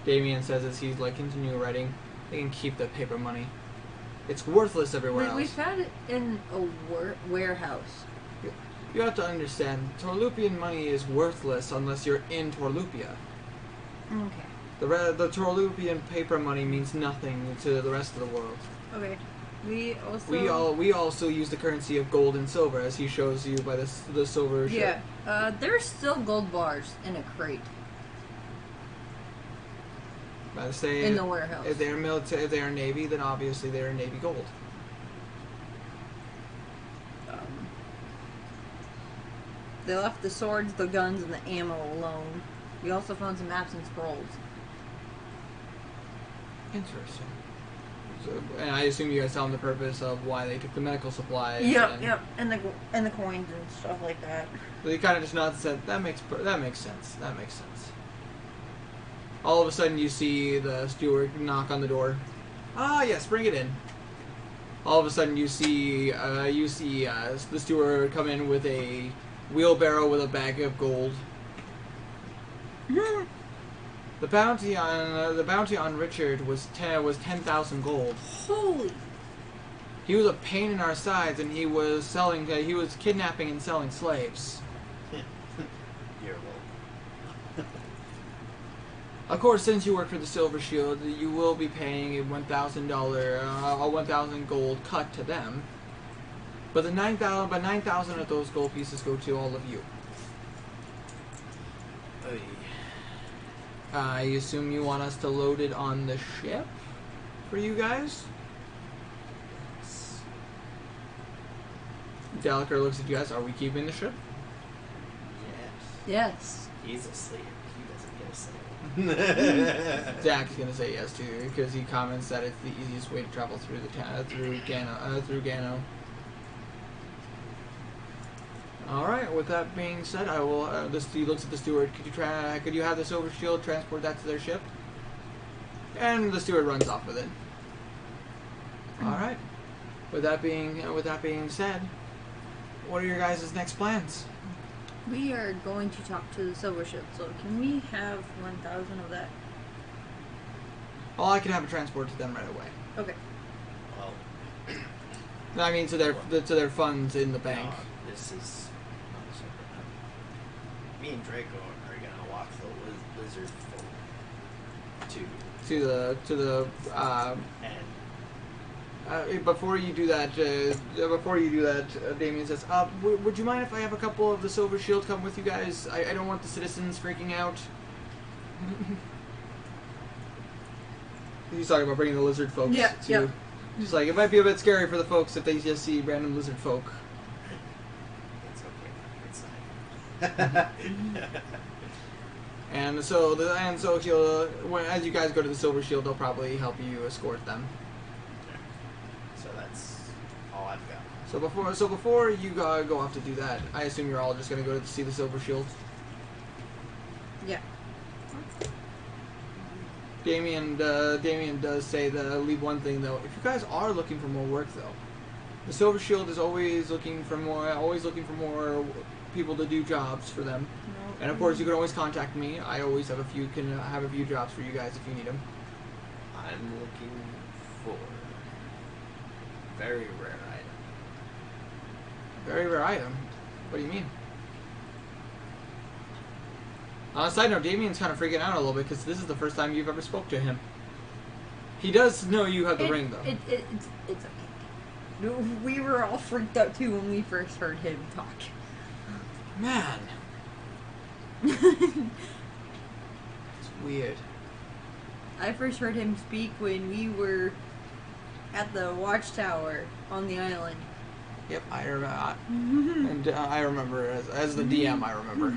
Damien says as he's like continue writing, they can keep the paper money. It's worthless everywhere We else. found it in a warehouse. You have to understand, Torlupian money is worthless unless you're in Torlupia. Okay. The Torlupian paper money means nothing to the rest of the world. Okay. We also use the currency of gold and silver, as he shows you by the silver ship. Yeah. There's still gold bars in a crate I'd say in the warehouse. If they're military, if they're Navy, then obviously they're Navy gold. They left the swords, the guns, and the ammo alone. We also found some maps and scrolls. Interesting. So, and I assume you guys tell them the purpose of why they took the medical supplies. Yep, and the coins and stuff like that. So he kind of just nods and said, that makes sense. That makes sense. All of a sudden, you see the steward knock on the door. Ah, yes, bring it in. All of a sudden, you see the steward come in with a wheelbarrow with a bag of gold. The bounty on Richard was 10,000 gold. Holy! He was a pain in our sides, and he was kidnapping and selling slaves. You're welcome. Of course, since you work for the Silver Shield, you will be paying a $1,000 gold cut to them. But 9,000 of those gold pieces go to all of you. I assume you want us to load it on the ship for you guys? Daliker looks at you guys. Are we keeping the ship? Yes. Yes. He's asleep. He doesn't get a say. Zach's gonna say yes too because he comments that it's the easiest way to travel through through Gano. All right. With that being said, I will. He looks at the steward. Could you have the Silver Shield transport that to their ship? And the steward runs off with it. All right. With that being said, what are your guys' next plans? We are going to talk to the Silver Ship, so can we have 1,000 of that? Well, I can have it transported to them right away. Okay. Well, I mean, to their funds in the bank. this is not separate. Me and Draco are gonna walk the lizard folk To the and before you do that, Damien says, would you mind if I have a couple of the Silver Shield come with you guys? I don't want the citizens freaking out. He's talking about bringing the lizard folks too. Just like, it might be a bit scary for the folks if they just see random lizard folk. it's okay. And so he'll, as you guys go to the Silver Shield, they'll probably help you escort them. So that's all I've got. So before you go off to do that, I assume you're all just gonna go to see the Silver Shield. Yeah. Damien does say leave one thing though. If you guys are looking for more work though, the Silver Shield is always looking for more people to do jobs for them. And of course, you can always contact me. I always have a few jobs for you guys if you need them. I'm looking for very rare item. Very rare item. What do you mean? On a side note, Damien's kind of freaking out a little bit because this is the first time you've ever spoke to him. He does know you have the ring though. It's okay. We were all freaked out too when we first heard him talk. Man. It's weird. I first heard him speak when we were at the watchtower on the island. Yep, I remember. I remember as the DM. I remember.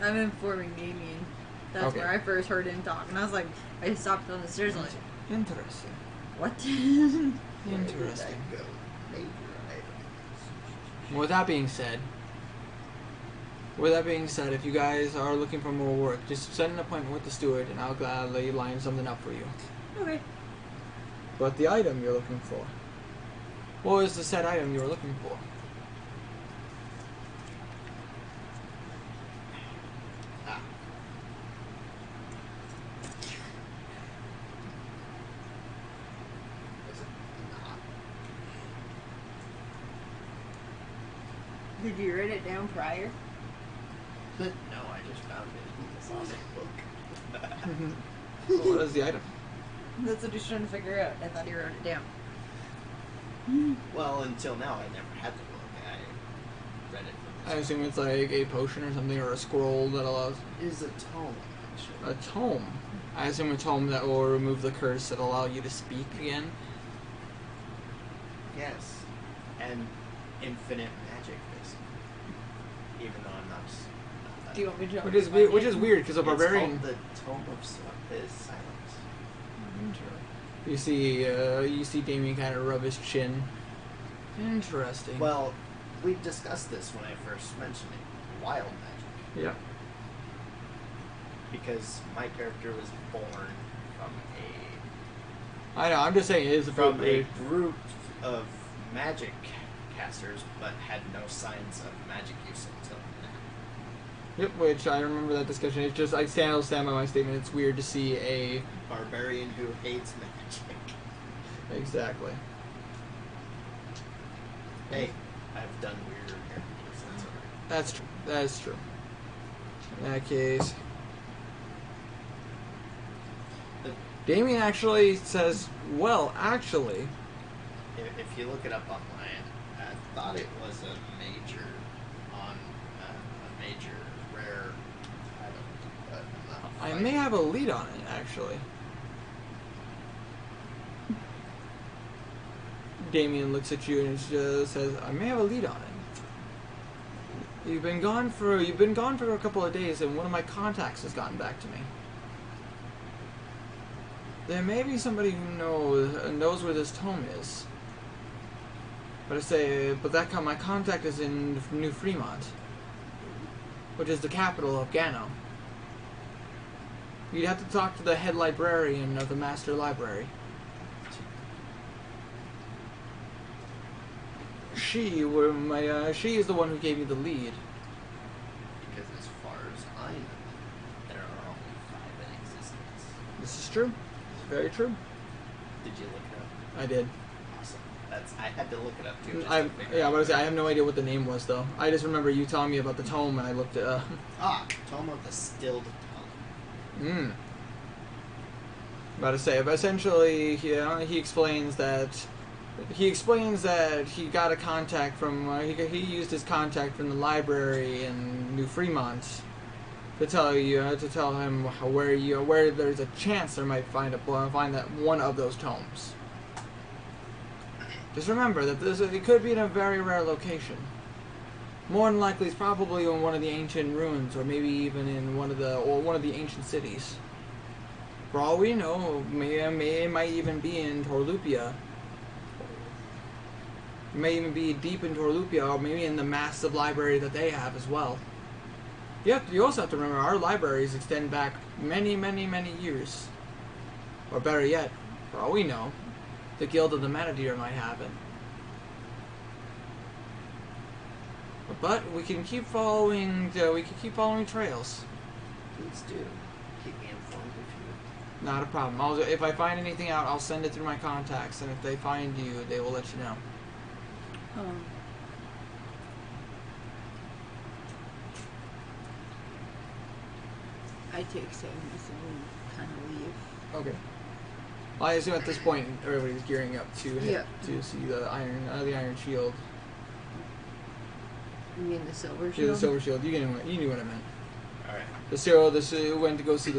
I'm informing Damien. That's Okay. where I first heard him talk, and I was like, I stopped on the stairs like, Interesting. what? Interesting. Go. Major items. With that being said, if you guys are looking for more work, just set an appointment with the steward, and I'll gladly line something up for you. Okay. But the item you're looking for. What was the said item you were looking for? Is it not? Did you write it down prior? No, I just found it in this awesome book. What is the item? That's what he's trying to figure out. I thought he wrote it down. Well, until now, I never had the book. I read it from I assume it's like a potion or something, or a scroll that allows It is a tome, actually. a tome. I assume a tome that will remove the curse that allow you to speak again. Yes. And infinite magic, basically. Even though I'm not Do you want me to jump? Which is weird because a barbarian. It's called the Tome of Silence. You see Damien kind of rub his chin. Interesting. Well, we discussed this when I first mentioned it. Wild magic. yeah. Because my character was born from I know. I'm just saying it is a appropriate. group of magic casters, but had no signs of magic use until now. Yep. Which I remember that discussion. It's just I'll stand by my statement. It's weird to see a Barbarian who hates magic. exactly. Hey, I've done weirder characters. That's alright. That's true. That is true. In that case, Damien actually says, "Well, actually." If you look it up online, I thought it was a major rare item, but I'm not. I may have a lead on it, actually. Damien looks at you and just says, "I may have a lead on it. You've been gone for a couple of days, and one of my contacts has gotten back to me. There may be somebody who knows where this tome is. But my contact is in New Fremont, which is the capital of Gano. You'd have to talk to the head librarian of the Master Library." she is the one who gave me the lead. Because as far as I know, there are only 5 in existence. This is true. It's very true. Did you look it up? I did. Awesome. I had to look it up too. Just I to figure yeah, out. but I was- I have no idea what the name was though. I just remember you telling me about the tome, and I looked it up. Tome of the Stilled Tongue. About to say, but essentially, he explains that he got a contact from he used his contact from the library in New Fremont to tell him where there's a chance there might find that one of those tomes. Just remember that it could be in a very rare location. More than likely, it's probably in one of the ancient ruins, or maybe even in one of the ancient cities. For all we know, it might even be in Torlupia. It may even be deep in Torlupia, or maybe in the massive library that they have as well. You also have to remember, our libraries extend back many, many, many years. Or better yet, for all we know, the Guild of the Manadeer might have it. But we can keep following. Trails. Please do. Keep me informed if you. Not a problem. If I find anything out, I'll send it through my contacts, and if they find you, they will let you know. I take Samus and kind of leave. Okay. Well, I assume at this point everybody's gearing up to Yeah. to see the Iron Shield. You mean the silver Yeah, shield? the Silver Shield. You knew what I meant. All right. Went to go see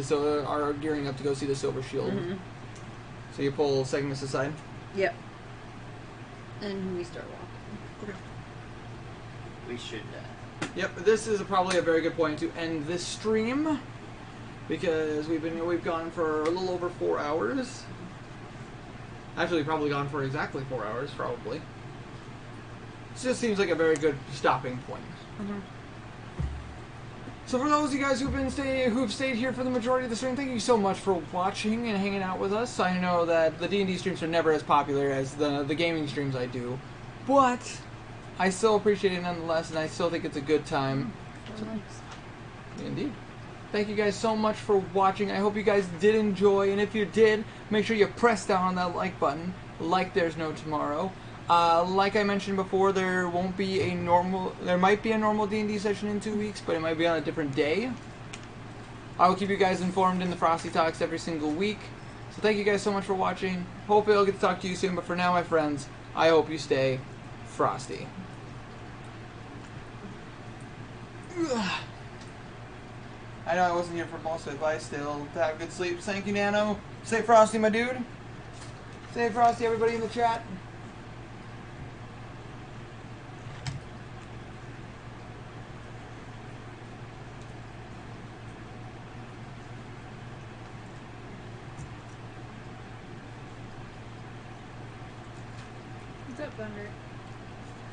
are gearing up to go see the Silver Shield. Mm-hmm. So you pull Segmus aside. Yep. And we start walking. We should. Yep, this is probably a very good point to end this stream, because we've gone for a little over 4 hours. Actually, probably gone for exactly 4 hours, probably. It just seems like a very good stopping point. Mm-hmm. So for those of you guys who've stayed here for the majority of the stream, thank you so much for watching and hanging out with us. I know that the D&D streams are never as popular as the gaming streams I do, but I still appreciate it nonetheless, and I still think it's a good time. Indeed. Thank you guys so much for watching. I hope you guys did enjoy, and if you did, make sure you press down on that like button, like there's no tomorrow. Like I mentioned before, there might be a normal D&D session in 2 weeks, but it might be on a different day. I will keep you guys informed in the Frosty Talks every single week. So thank you guys so much for watching. Hopefully I'll get to talk to you soon, but for now, my friends, I hope you stay frosty. I know I wasn't here for most advice still. To have good sleep. Thank you, Nano. Stay frosty, my dude. Stay frosty, everybody in the chat. What's up, Thunder?